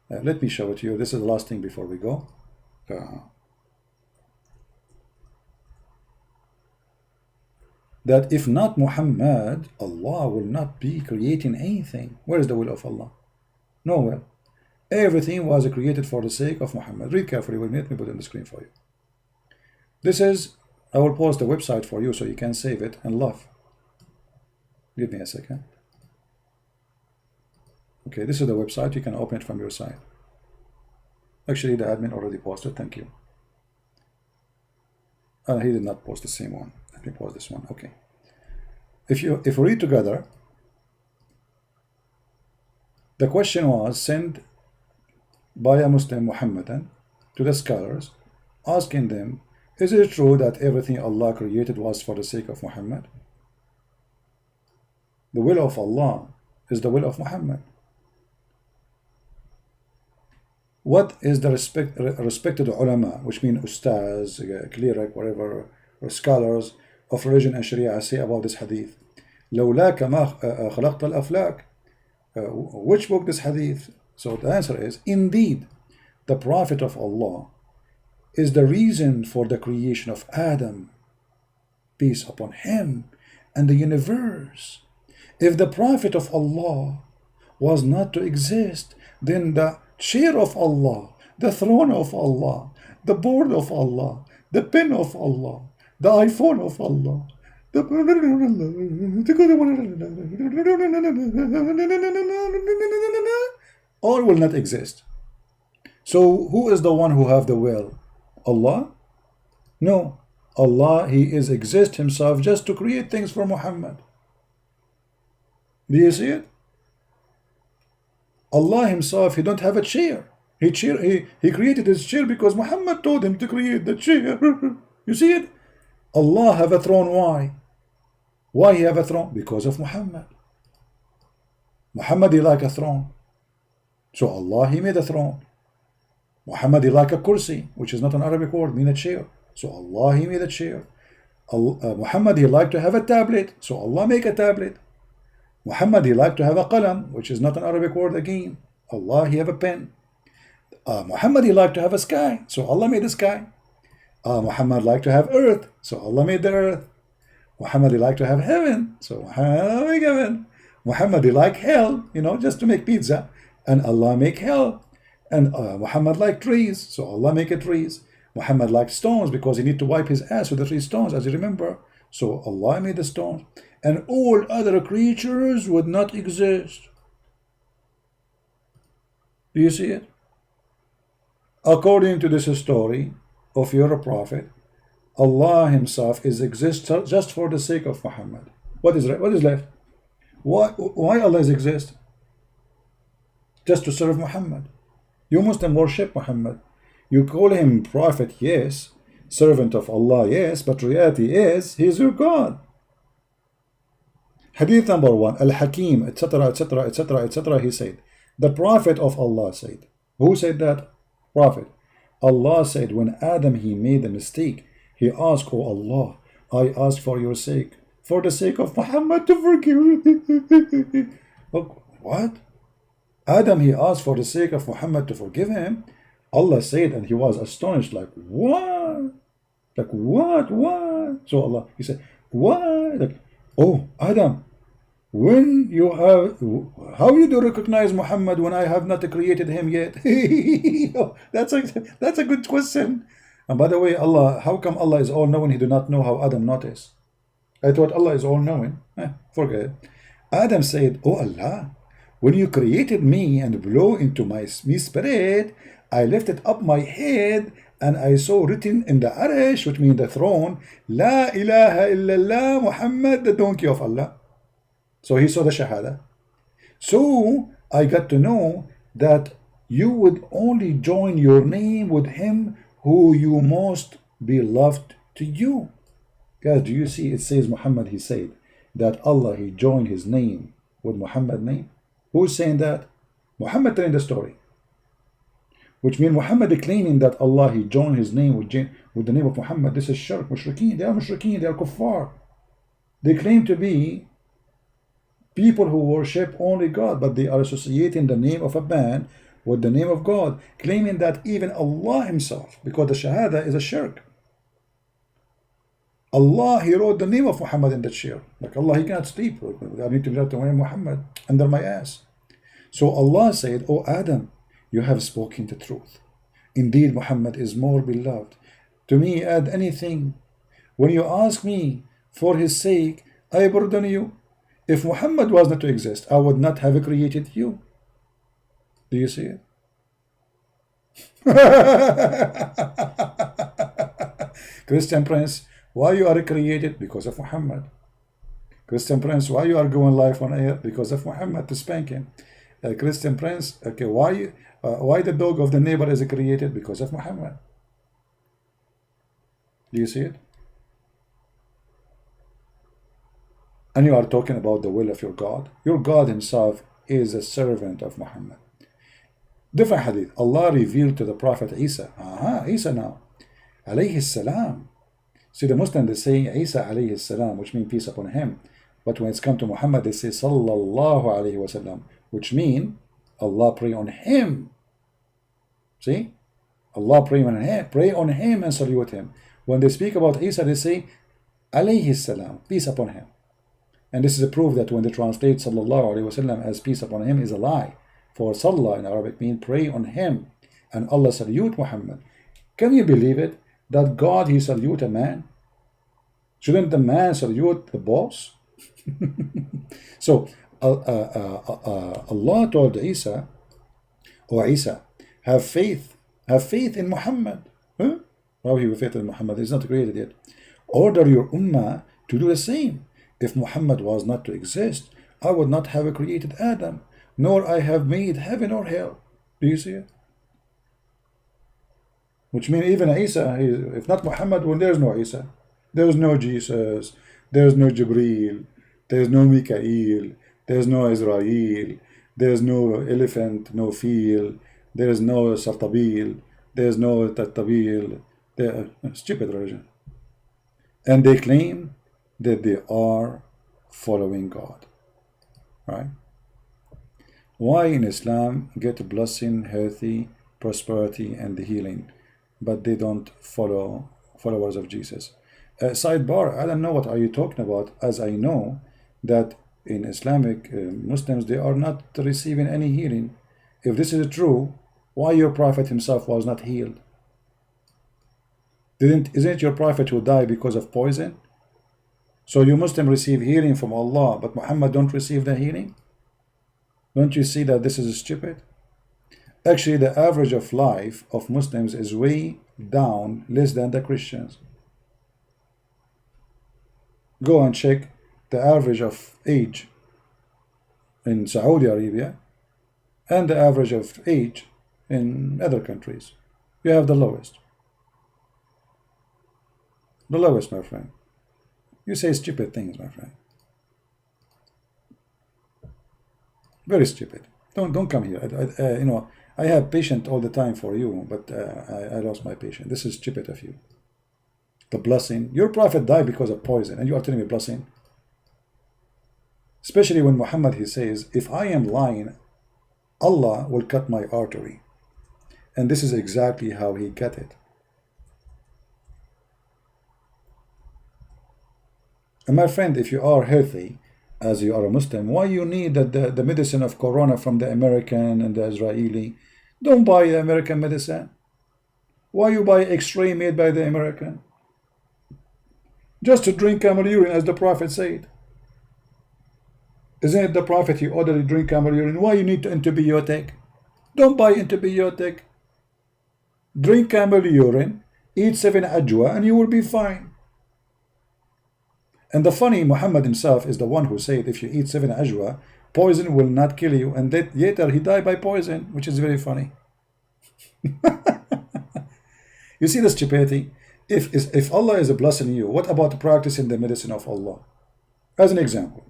let me show it to you. This is the last thing before we go. That if not Muhammad, Allah will not be creating anything. Where is the will of Allah? Nowhere. Everything was created for the sake of Muhammad. Read carefully with me. Let me put it on the screen for you. This is, I will post the website for you so you can save it and love. Give me a second. Okay, this is the website. You can open it from your side. Actually, the admin already posted. Thank you. He did not post the same one. Let me post this one. Okay. If we read together, the question was sent by a Muslim Muhammadan to the scholars, asking them, is it true that everything Allah created was for the sake of Muhammad? The will of Allah is the will of Muhammad. What is the respected ulama, which mean Ustadz, cleric, whatever, or scholars of religion and Sharia say about this hadith? لولاك ما خلقت الأفلاك. Which book this hadith? So the answer is, indeed, the Prophet of Allah is the reason for the creation of Adam, peace upon him, and the universe. If the Prophet of Allah was not to exist, then the chair of Allah, the throne of Allah, the board of Allah, the pen of Allah, the iPhone of Allah, all will not exist. So who is the one who have the will? Allah? No. Allah, he is exist himself just to create things for Muhammad. Do you see it? Allah himself, he don't have a chair. He created his chair because Muhammad told him to create the chair. You see it? Allah have a throne. Why? Why he have a throne? Because of Muhammad. Muhammad, he like a throne. So Allah, he made a throne. Muhammad, he like a kursi, which is not an Arabic word, mean a chair. So Allah, he made a chair. Muhammad, he like to have a tablet. So Allah make a tablet. Muhammad, he like to have a qalam, which is not an Arabic word again. Allah, he have a pen. Muhammad, he like to have a sky. So Allah made the sky. Muhammad like to have earth. So Allah made the earth. Muhammad, he like to have heaven. So Muhammad make heaven. Muhammad, he like hell, just to make pizza. And Allah make hell. And Muhammad like trees. So Allah make trees. Muhammad like stones because he need to wipe his ass with the 3 stones, as you remember. So Allah made the stones. And all other creatures would not exist. Do you see it? According to this story of your prophet, Allah himself is exist just for the sake of Muhammad. What is left? Why Allah exists? Just to serve Muhammad. You Muslim worship Muhammad. You call him prophet, yes, servant of Allah, yes, but reality is he is your God. Hadith number 1, Al-Hakim, etc., etc., etc., etc., he said, the prophet of Allah said. Who said that? Prophet. Allah said, when Adam he made a mistake, he asked, oh Allah, I ask for your sake, for the sake of Muhammad to forgive me. Look, what? Adam he asked for the sake of Muhammad to forgive him. Allah said, and he was astonished, like, what? Like, what? So Allah, he said, what? Like, oh, Adam, when you have, how you do recognize Muhammad when I have not created him yet? That's a good question. And by the way, Allah, how come Allah is all-knowing? He do not know how Adam noticed. I thought Allah is all-knowing. Forget it. Adam said, oh Allah, when you created me and blew into me spirit, I lifted up my head and I saw written in the Arish, which means the throne, La ilaha illallah Muhammad, the donkey of Allah. So he saw the Shahada. So I got to know that you would only join your name with him who you most beloved to you. Guys, do you see it says Muhammad, he said that Allah, he joined his name with Muhammad's name. Who's saying that? Muhammad telling the story. Which means Muhammad claiming that Allah, he joined his name with the name of Muhammad. This is shirk, mushrikeen. They are mushrikeen, they are kuffar. They claim to be people who worship only God, but they are associating the name of a man with the name of God, claiming that even Allah himself, because the Shahada is a shirk. Allah, he wrote the name of Muhammad in the chair. Like Allah, he cannot sleep. I need to write the name Muhammad under my ass. So Allah said, oh Adam, you have spoken the truth. Indeed, Muhammad is more beloved. To me, add anything. When you ask me for his sake, I burden you. If Muhammad was not to exist, I would not have created you. Do you see it? ChristianPrince, why you are created? Because of Muhammad. ChristianPrince, why you are going live on air? Because of Muhammad, to spank him. ChristianPrince, okay, why the dog of the neighbor is created? Because of Muhammad. Do you see it? And you are talking about the will of your God. Your God himself is a servant of Muhammad. Different hadith. Allah revealed to the Prophet Isa. Isa now. Alayhi salam. See, the Muslims, they say Isa alayhi salam, which means peace upon him. But when it's come to Muhammad, they say sallallahu alayhi wasallam, which means Allah pray on him. See? Allah pray on him and salute him. When they speak about Isa, they say alayhi salam, peace upon him. And this is a proof that when they translate sallallahu alayhi wasallam as peace upon him is a lie. For sallah in Arabic means pray on him. And Allah salute Muhammad. Can you believe it? That God, he salute a man? Shouldn't the man salute the boss? So Allah told Isa, oh Isa, have faith in Muhammad. Huh? How he have faith in Muhammad? He's not created yet. Order your ummah to do the same. If Muhammad was not to exist, I would not have created Adam, nor I have made heaven or hell. Do you see it? Which means even Isa, if not Muhammad, well, there's no Isa. There's no Jesus. There's no Jibreel. There's no Mikael. There's no Israel. There's no elephant, no field. There's no Sartabil. There's no Tattabil. They're a stupid religion. And they claim that they are following God. Right? Why in Islam get blessing, healthy, prosperity, and healing, but they don't follow followers of Jesus? Sidebar, I don't know what are you talking about, as I know that in Islamic Muslims, they are not receiving any healing. If this is true, why your prophet himself was not healed? Isn't it your prophet who died because of poison? So you Muslim receive healing from Allah, but Muhammad don't receive the healing? Don't you see that this is stupid? Actually, the average of life of Muslims is way down, less than the Christians. Go and check the average of age in Saudi Arabia and the average of age in other countries. You have the lowest. The lowest, my friend. You say stupid things, my friend. Very stupid. Don't come here. You know, I have patience all the time for you, but I lost my patience. This is stupid of you. The blessing. Your prophet died because of poison, and you are telling me blessing? Especially when Muhammad, he says, if I am lying, Allah will cut my artery. And this is exactly how he cut it. And my friend, if you are healthy, as you are a Muslim, why you need the medicine of Corona from the American and the Israeli? Don't buy the American medicine. Why you buy X-ray made by the American? Just to drink camel urine, as the Prophet said. Isn't it the Prophet he ordered to drink camel urine? Why you need antibiotic? Don't buy antibiotic. Drink camel urine, eat 7 ajwa, and you will be fine. And the funny, Muhammad himself is the one who said, if you eat 7 ajwa, poison will not kill you. And that later he died by poison, which is very funny. You see the stupidity? If Allah is blessing you, what about practicing the medicine of Allah? As an example,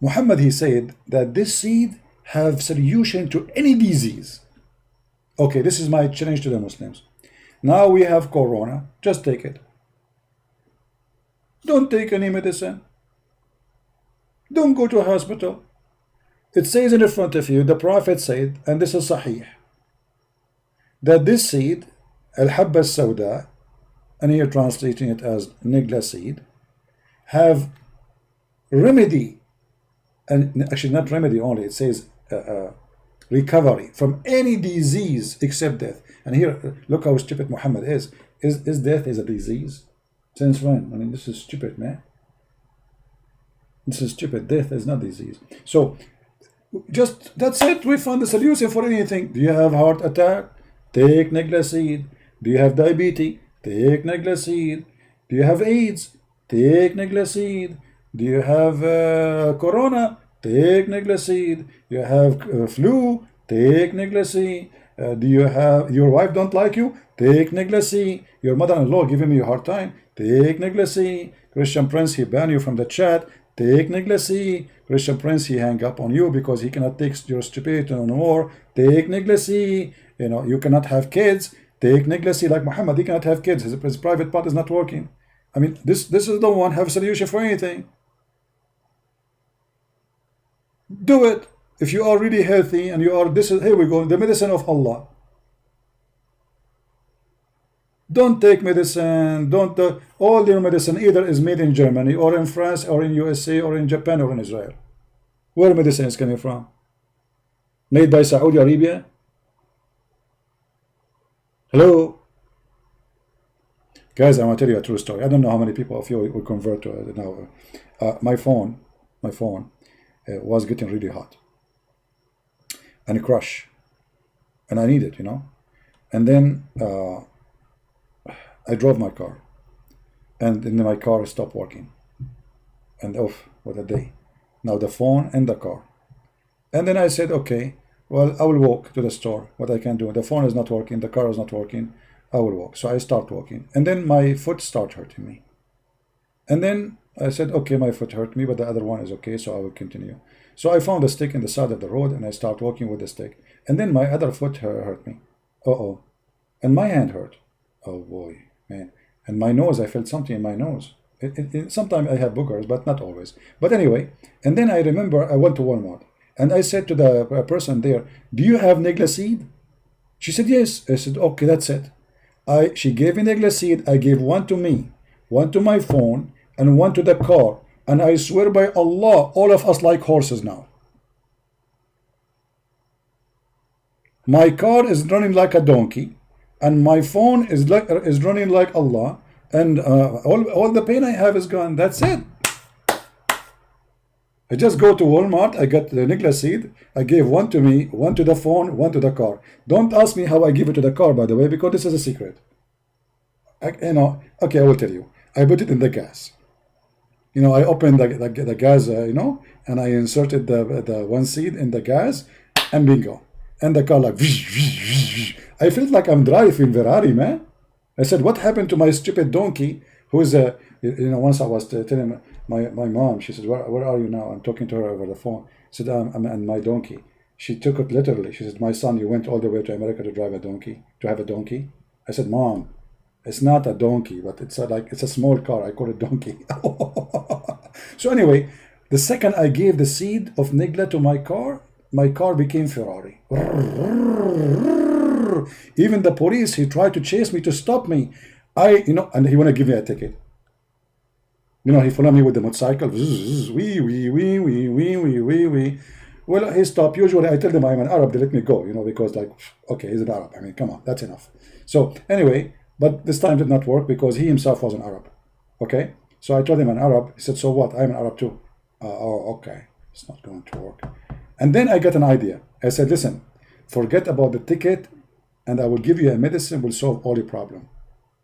Muhammad, he said that this seed have solution to any disease. Okay, this is my challenge to the Muslims. Now we have Corona, just take it. Don't take any medicine. Don't go to a hospital. It says in front of you, the Prophet said, and this is Sahih, that this seed, al-habba al-sawda, and here translating it as nigla seed, have remedy, and actually not remedy only, it says recovery from any disease except death. And here, look how stupid Muhammad is. Is death is a disease? Since when? I mean, this is stupid, man. This is stupid. Death is not disease. So, just, that's it. We found the solution for anything. Do you have heart attack? Take nigla seed. Do you have diabetes? Take nigla seed. Do you have AIDS? Take nigla seed. Do you have corona? Take nigla seed. Do you have flu? Take nigla seed. Do you have, your wife don't like you? Take nigla seed. Your mother-in-law giving you a hard time? Take nigla seed. ChristianPrince, he ban you from the chat. Take nigla seed. ChristianPrince, he hang up on you because he cannot take your stupidity no more. Take nigla seed. You know, you cannot have kids. Take nigla seed. Like Muhammad, he cannot have kids. His private part is not working. I mean, this is the one have a solution for anything. Do it. If you are really healthy and you are, this is, here we go, the medicine of Allah. Don't take medicine, don't, all your medicine either is made in Germany or in France or in USA or in Japan or in Israel. Where medicine is coming from? Made by Saudi Arabia? Hello? Guys, I want to tell you a true story. I don't know how many people of you will convert to it now. My phone was getting really hot and crash, and I need it, you know. And then I drove my car, and then my car stopped working, and off what a day. Now the phone and the car. And then I said, okay, well, I will walk to the store. What I can do, the phone is not working, the car is not working, I will walk. So I start walking, and then my foot starts hurting me. And then I said, okay, my foot hurt me, but the other one is okay, so I will continue. So I found a stick in the side of the road, and I start walking with the stick. And then my other foot hurt me. Uh-oh. And my hand hurt. Oh boy, man. And my nose, I felt something in my nose. Sometimes I have boogers, but not always. But anyway, and then I remember I went to Walmart, and I said to the person there, do you have nigla seed? She said, yes. I said, okay, that's it. She gave me nigla seed. I gave one to me, one to my phone, and one to the car. And I swear by Allah, all of us like horses now. My car is running like a donkey, and my phone is running like Allah, and all the pain I have is gone. That's it. I just go to Walmart, I got the Nigla seed, I gave one to me, one to the phone, one to the car. Don't ask me how I give it to the car, by the way, because this is a secret. Okay, I will tell you. I put it in the gas. I opened the gas, and I inserted the one seed in the gas, and bingo. And the car like, I felt like I'm driving Ferrari, man. I said, what happened to my stupid donkey? Who's once I was telling my mom, she said, where are you now? I'm talking to her over the phone. I said, I'm on my donkey. She took it literally. She said, my son, you went all the way to America to drive a donkey, to have a donkey. I said, Mom, it's not a donkey, but it's a small car. I call it donkey. So anyway, the second I gave the seed of Nigla to my car became Ferrari. Even the police, he tried to chase me to stop me. And he want to give me a ticket. He followed me with the motorcycle. Well, he stopped. Usually I tell them I'm an Arab, they let me go, because okay, he's an Arab. I mean, come on, that's enough. So anyway, but this time did not work because he himself was an Arab. Okay? So I told him I'm an Arab. He said, so what? I'm an Arab too. Oh, okay. It's not going to work. And then I got an idea. I said, listen, forget about the ticket and I will give you a medicine will solve all your problem.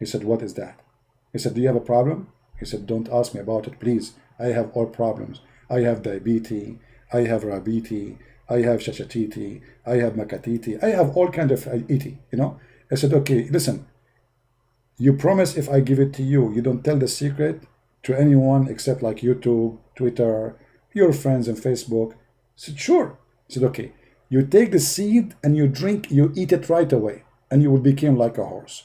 He said, what is that? He said, do you have a problem? He said, don't ask me about it, please. I have all problems. I have diabetes. I have rabiti. I have shashatiti. I have makatiti. I have all kind of iti, I said, okay, listen. You promise if I give it to you, you don't tell the secret to anyone except like YouTube, Twitter, your friends and Facebook. I said, sure. I said, okay. You take the seed and you eat it right away, and you will become like a horse.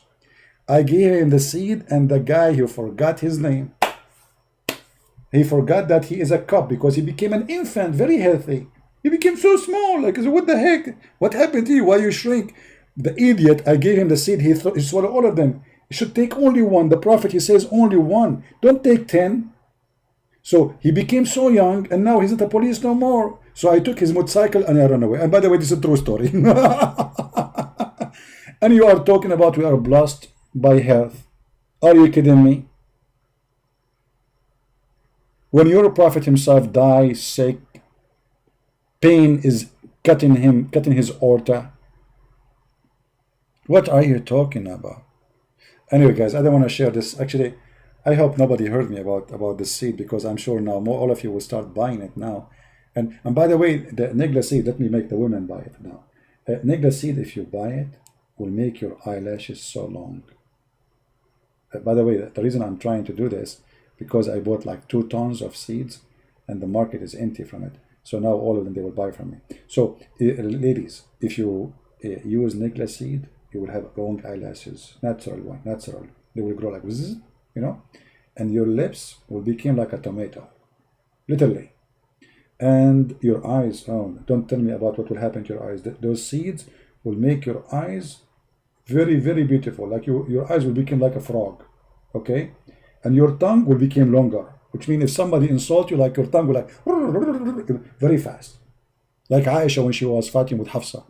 I gave him the seed, and the guy, he forgot his name. He forgot that he is a cub because he became an infant, very healthy. He became so small, like, what the heck? What happened to you? Why you shrink? The idiot, I gave him the seed, he swallowed all of them. You should take only one. The prophet, he says only one. Don't take 10. So he became so young, and now he's at the police no more. So I took his motorcycle and I ran away. And by the way, this is a true story. And you are talking about we are blessed by health. Are you kidding me? When your prophet himself dies sick, pain is cutting his aorta. What are you talking about? Anyway, guys, I don't want to share this. Actually, I hope nobody heard me about this seed, because I'm sure now all of you will start buying it now. And by the way, the Nigla seed, let me make the women buy it now. Nigla seed, if you buy it, will make your eyelashes so long. By the way, the reason I'm trying to do this, because I bought like 2 tons of seeds and the market is empty from it. So now all of them, they will buy from me. So ladies, if you use Nigla seed, you will have long eyelashes, natural. They will grow like this, and your lips will become like a tomato, literally. And your eyes, oh, don't tell me about what will happen to your eyes. Those seeds will make your eyes very, very beautiful. Like your eyes will become like a frog, okay? And your tongue will become longer, which means if somebody insults you, like your tongue will like very fast, like Aisha when she was fighting with Hafsa.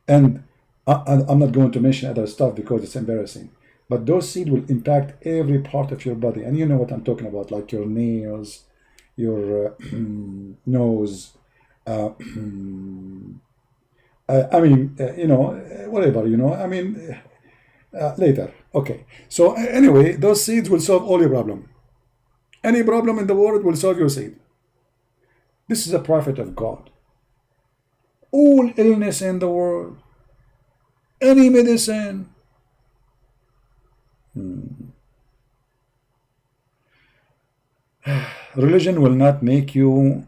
And I'm not going to mention other stuff because it's embarrassing. But those seeds will impact every part of your body, and you know what I'm talking about, like your nails, your nose, I mean, whatever, I mean, later. Okay. So anyway, those seeds will solve all your problem. Any problem in the world will solve your seed. This is a prophet of God. All illness in the world, any medicine. Religion will not make you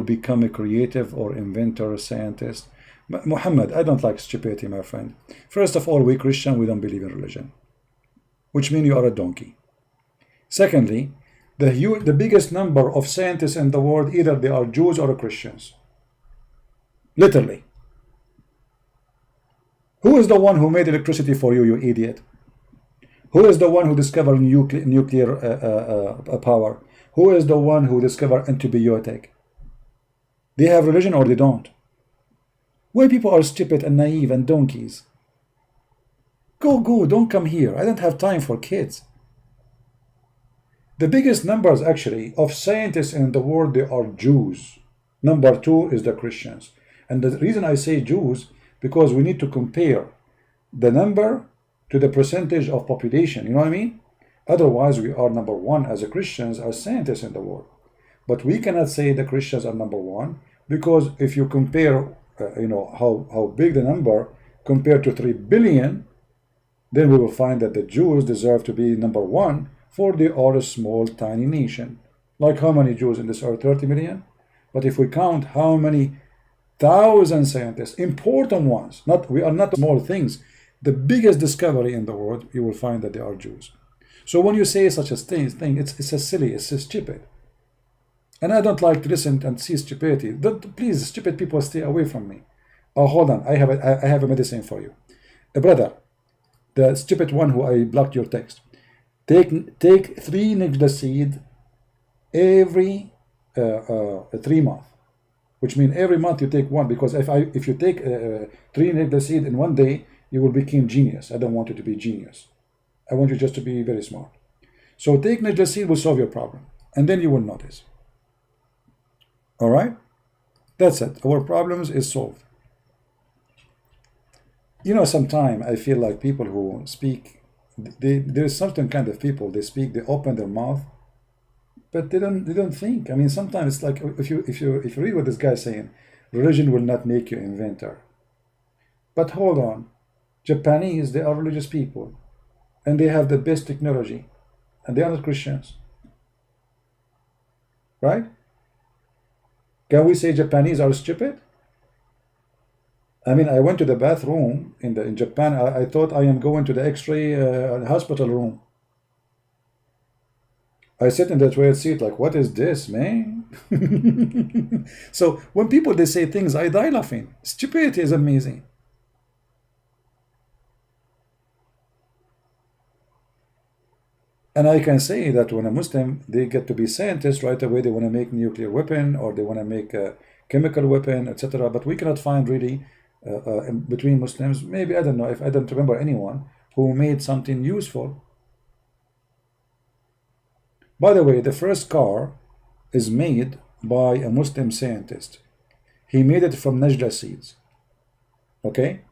become a creative or inventor or scientist. Muhammad, I don't like stupidity, my friend. First of all, we Christian, we don't believe in religion, which means you are a donkey. Secondly, the biggest number of scientists in the world, either they are Jews or Christians. Literally. Who is the one who made electricity for you, you idiot? Who is the one who discovered nuclear power? Who is the one who discovered antibiotic? They have religion or they don't? Why people are stupid and naive and donkeys? Go, don't come here. I don't have time for kids. The biggest numbers actually of scientists in the world, they are Jews. Number 2 is the Christians. And the reason I say Jews, because we need to compare the number to the percentage of population. You know what I mean? Otherwise, we are number 1 as a Christians, as scientists in the world. But we cannot say the Christians are number 1, because if you compare, how big the number compared to 3 billion, then we will find that the Jews deserve to be number 1, for they are a small, tiny nation. Like how many Jews in this earth? 30 million? But if we count how many thousand scientists, important ones, we are not small things, the biggest discovery in the world, you will find that they are Jews. So when you say such a thing, it's a silly, it's a stupid. And I don't like to listen and see stupidity. Please, stupid people, stay away from me. Oh, hold on, I have a medicine for you. Brother, the stupid one who I blocked your text. Take 3 Najda seed every 3 months, which means every month you take 1. Because if you take 3 Najda seed in 1 day, you will become genius. I don't want you to be genius. I want you just to be very smart. So take Najda seed will solve your problem, and then you will notice. All right, that's it. Our problems is solved. Sometimes I feel like people who speak, there's certain kind of people, they speak, they open their mouth, but they don't think. I mean, sometimes it's like if you read what this guy is saying, religion will not make you inventor. But hold on, Japanese, they are religious people, and they have the best technology, and they are not Christians, right? Can we say Japanese are stupid? I mean, I went to the bathroom in Japan. I thought I am going to the X-ray hospital room. I sit in the toilet seat like, what is this, man? So when people, they say things, I die laughing. Stupidity is amazing. And I can say that when a Muslim, they get to be scientists right away, they want to make nuclear weapon, or they want to make a chemical weapon, etc. But we cannot find really between Muslims, maybe, I don't know, if I don't remember anyone who made something useful. By the way, the first car is made by a Muslim scientist. He made it from Najda seeds. Okay?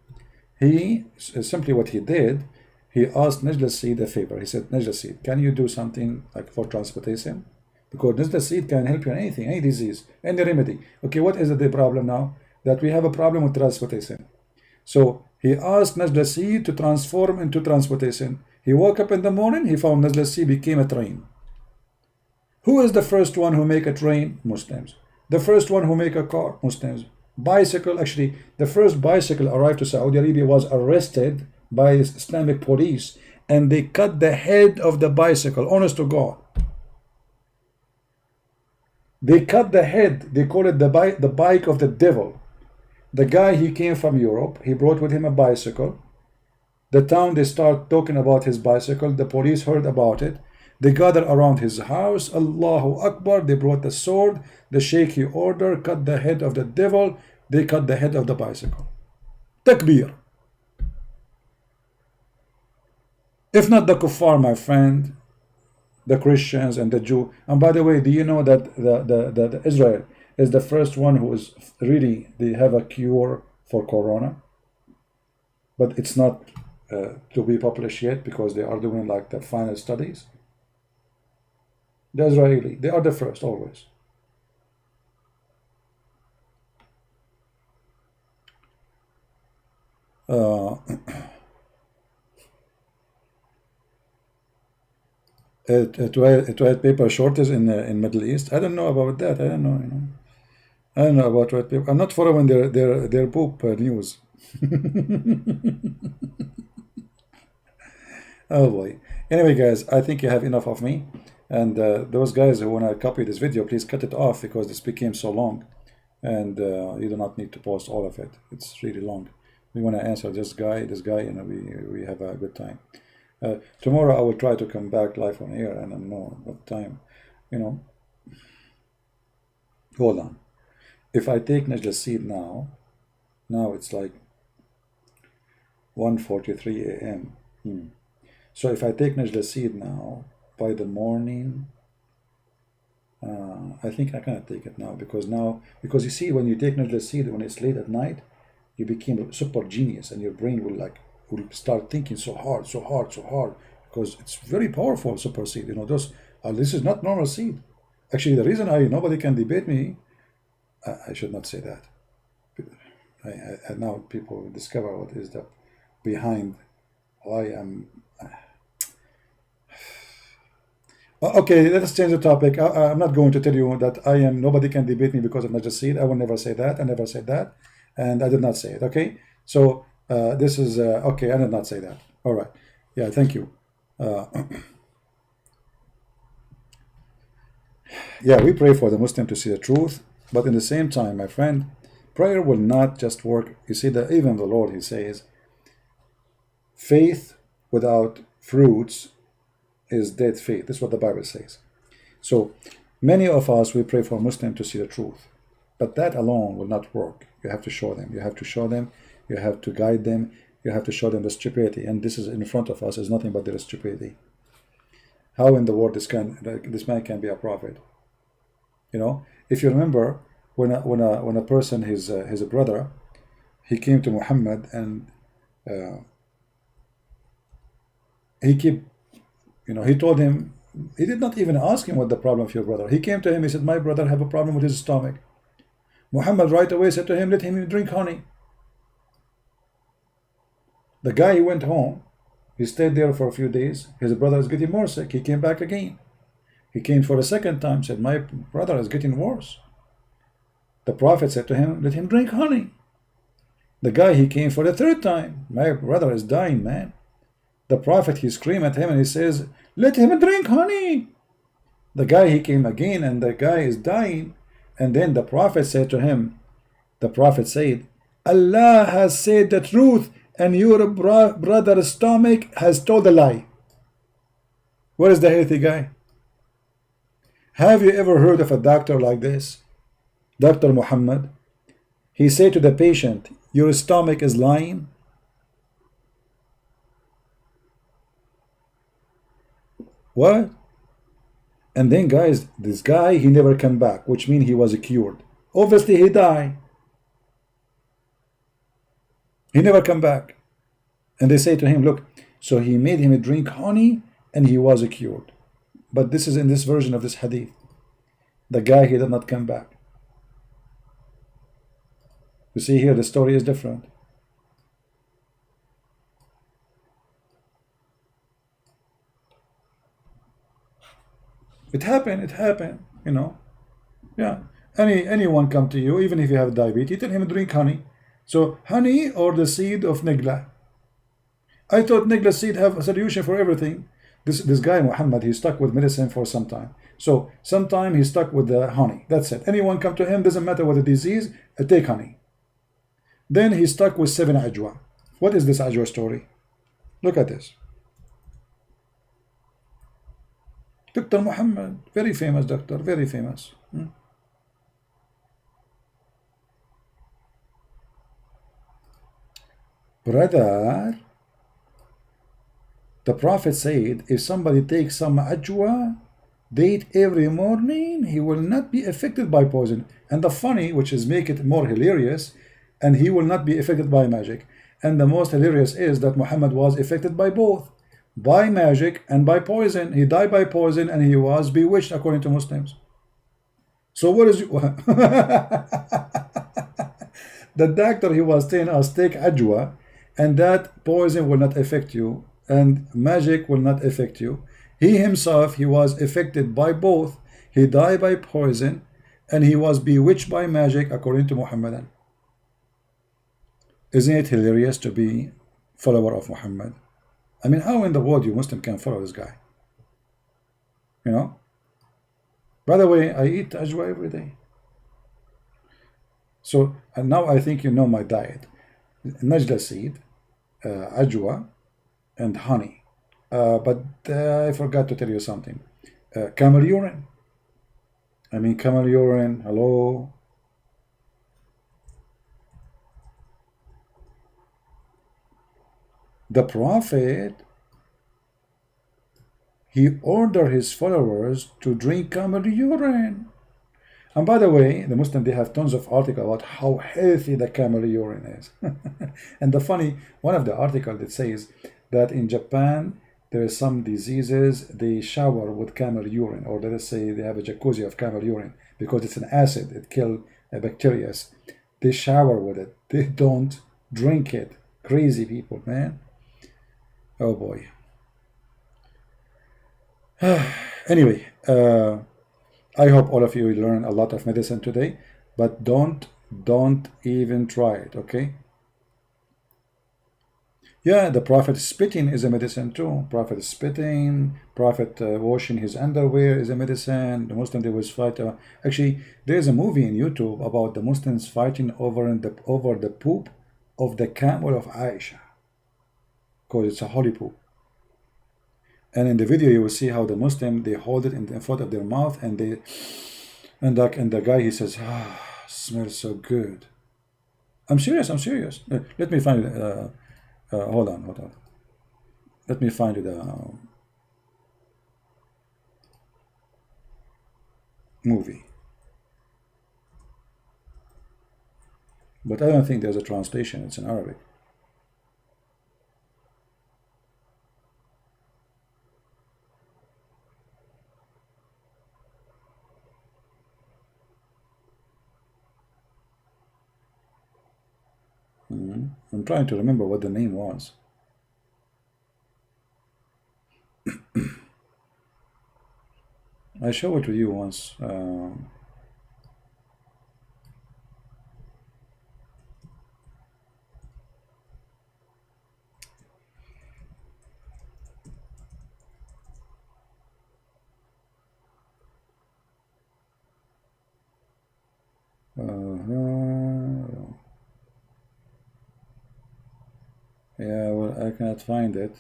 He simply what he did, he asked Najda seed a favor. He said, Najda seed, can you do something like for transportation? Because Najda seed can help you in anything, any disease, any remedy. Okay, what is the problem now? That we have a problem with transportation. So he asked Najda seed to transform into transportation. He woke up in the morning, he found Najda seed became a train. Who is the first one who make a train? Muslims. The first one who make a car? Muslims. Bicycle, actually, the first bicycle arrived to Saudi Arabia was arrested by Islamic police, and they cut the head of the bicycle, honest to God. They cut the head, they call it the bike of the devil. The guy, he came from Europe, he brought with him a bicycle. The town, they start talking about his bicycle, the police heard about it. They gathered around his house, Allahu Akbar, they brought the sword, the sheikh he ordered, cut the head of the devil, they cut the head of the bicycle. Takbir. If not the kuffar, my friend, the Christians and the Jew. And by the way, do you know that the Israel is the first one who is really, they have a cure for corona, but it's not to be published yet because they are doing like the final studies. The Israeli, they are the first always. Toilet paper shortage in Middle East. I don't know about that. I don't know. I don't know about toilet paper. I'm not following their poop news. Oh boy. Anyway, guys, I think you have enough of me. And those guys who want to copy this video, please cut it off because this became so long, and you do not need to post all of it. It's really long. We want to answer this guy, and we have a good time. Tomorrow I will try to come back live on air, and I don't know what time. Hold on. If I take Najda seed now it's like 1:43 a.m. So if I take Najda seed now, by the morning I think I cannot take it now, because you see, when you take Najla seed when it's late at night, you become a super genius, and your brain will start thinking so hard, because it's very powerful super seed. You know, this is not normal seed. Actually, the reason nobody can debate me, I should not say that. Now people will discover what is the behind why I'm. Okay, let us change the topic. I'm not going to tell you that nobody can debate me because of Najla seed. I will never say that. I never said that, and I did not say it. Okay, so this is okay. I did not say that. All right. Yeah, thank you. Yeah, we pray for the Muslim to see the truth, but in the same time, my friend, prayer will not just work. You see that even the Lord, He says, faith without fruits is dead faith. This is what the Bible says. So many of us, we pray for Muslims to see the truth, but that alone will not work. You have to show them. You have to show them. You have to guide them. You have to show them the stupidity. And this is in front of us is nothing but their stupidity. How in the world this man can be a prophet? You know, if you remember, when a person, his brother, he came to Muhammad, and he told him, he did not even ask him what the problem of your brother. He came to him, he said, my brother have a problem with his stomach. Muhammad right away said to him, let him drink honey. The guy, he went home, he stayed there for a few days. His brother is getting more sick. He came back again. He came for a second time, said, my brother is getting worse. The Prophet said to him, let him drink honey. The guy, he came for the third time. My brother is dying, man. The Prophet, he screamed at him and he says, let him drink honey. The guy, he came again, and the guy is dying. And then the Prophet said to him, Allah has said the truth, and your brother's stomach has told a lie. Where is the healthy guy? Have you ever heard of a doctor like this? Dr. Muhammad, he said to the patient, your stomach is lying. What? And then, guys, this guy, he never came back, which means he was cured. Obviously, he died. He never come back. And they say to him, look, so he made him drink honey, and he was cured. But this is in this version of this hadith. The guy, he did not come back. You see here, the story is different. It happened, you know. Yeah. Anyone come to you, even if you have diabetes, tell him drink honey. So honey or the seed of Negla. I thought Negla seed have a solution for everything. This guy Muhammad, he stuck with medicine for some time. So sometime he stuck with the honey. That's it. Anyone come to him, doesn't matter what the disease, take honey. Then he stuck with 7 ajwa. What is this ajwa story? Look at this. Dr. Muhammad, very famous doctor, very famous. Brother, the Prophet said, if somebody takes some ajwa date every morning, he will not be affected by poison. And the funny, which is make it more hilarious, and he will not be affected by magic. And the most hilarious is that Muhammad was affected by both, by magic and by poison. He died by poison, and he was bewitched according to Muslims. So what is the doctor, he was telling us, take ajwa, and that poison will not affect you, and magic will not affect you. He himself, he was affected by both. He died by poison, and he was bewitched by magic according to Muhammadan. Isn't it hilarious to be follower of Muhammad? I mean, how in the world you Muslim can follow this guy? You know? By the way, I eat ajwa every day. So, and now I think you know my diet. Najla seed, ajwa, and honey. But I forgot to tell you something. Camel urine. I mean, camel urine, hello? The Prophet, he ordered his followers to drink camel urine. And by the way, the Muslim, they have tons of articles about how healthy the camel urine is. And the funny, one of the articles that says that in Japan, there are some diseases, they shower with camel urine, or let us say they have a jacuzzi of camel urine, because it's an acid, it kills bacteria. They shower with it. They don't drink it. Crazy people, man. Oh boy. Anyway, I hope all of you will learn a lot of medicine today, but don't even try it, okay? Yeah, the Prophet spitting is a medicine too. Prophet spitting, Prophet washing his underwear is a medicine. The Muslim, they was fight. Actually, there's a movie in YouTube about the Muslims fighting over the poop of the camel of Aisha, because it's a holy poop. And in the video, you will see how the Muslim, they hold it in front of their mouth, and the guy, he says, ah, smells so good. I'm serious. Let me find it. Hold on. Let me find the movie. But I don't think there's a translation. It's in Arabic. I'm trying to remember what the name was. I showed it to you once. Yeah, well, I cannot find it.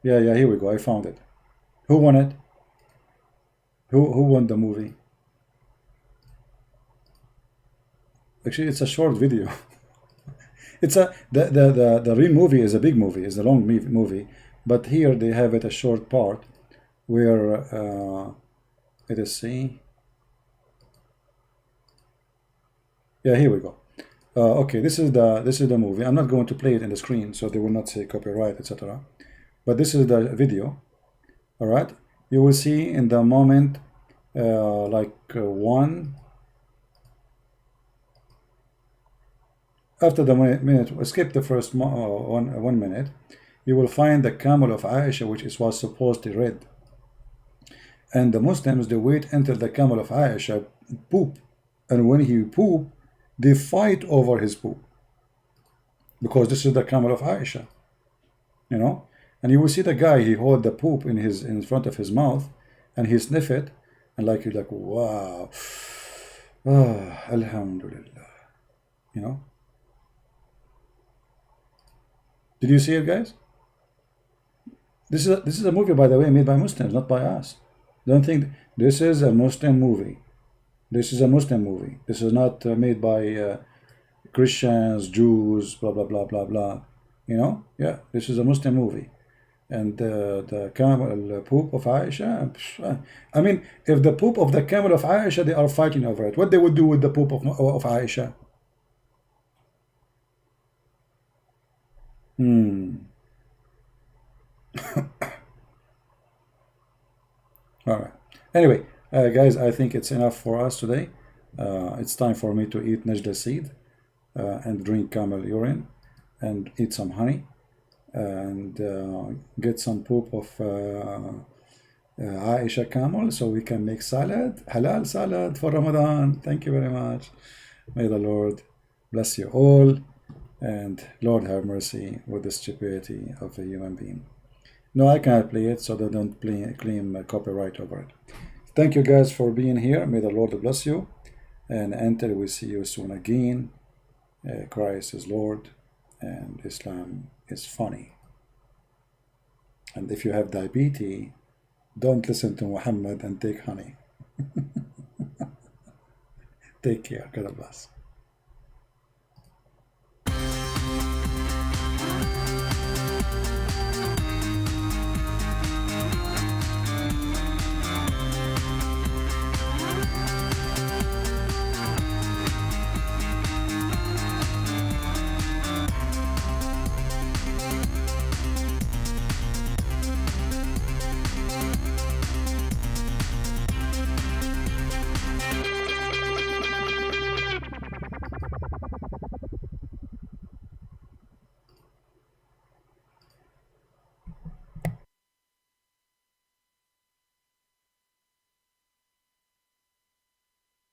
Yeah, here we go. I found it. Who won it? Who won the movie? Actually, it's a short video. It's the real movie is a big movie, is a long movie, but here they have it a short part where let us see. Yeah, here we go. Okay, this is the movie. I'm not going to play it in the screen, so they will not say copyright, etc. But this is the video. All right, you will see in the moment, one. After the minute, skip the first 1 minute, you will find the camel of Aisha, which was supposedly red. And the Muslims, they wait until the camel of Aisha poop. And when he poop, they fight over his poop. Because this is the camel of Aisha. You know? And you will see the guy, he hold the poop in front of his mouth, and he sniff it, and you're like, wow. Ah, alhamdulillah. You know? Did you see it, guys? This is a movie, by the way, made by Muslims, not by us. Don't think this is a Muslim movie. This is a Muslim movie. This is not made by Christians, Jews, blah blah blah blah blah. You know? Yeah, this is a Muslim movie. And the camel poop of Aisha. I mean, if the poop of the camel of Aisha, they are fighting over it. What they would do with the poop of Aisha? All right. Anyway, guys, I think it's enough for us today. It's time for me to eat najda seed and drink camel urine and eat some honey and get some poop of Aisha camel so we can make salad, halal salad for Ramadan. Thank you very much. May the Lord bless you all, and Lord have mercy with the stupidity of a human being. No, I cannot play it, so they don't claim copyright over it. Thank you guys for being here. May the Lord bless you. And until we see you soon again, Christ is Lord and Islam is funny. And if you have diabetes, don't listen to Muhammad and take honey. Take care. God bless.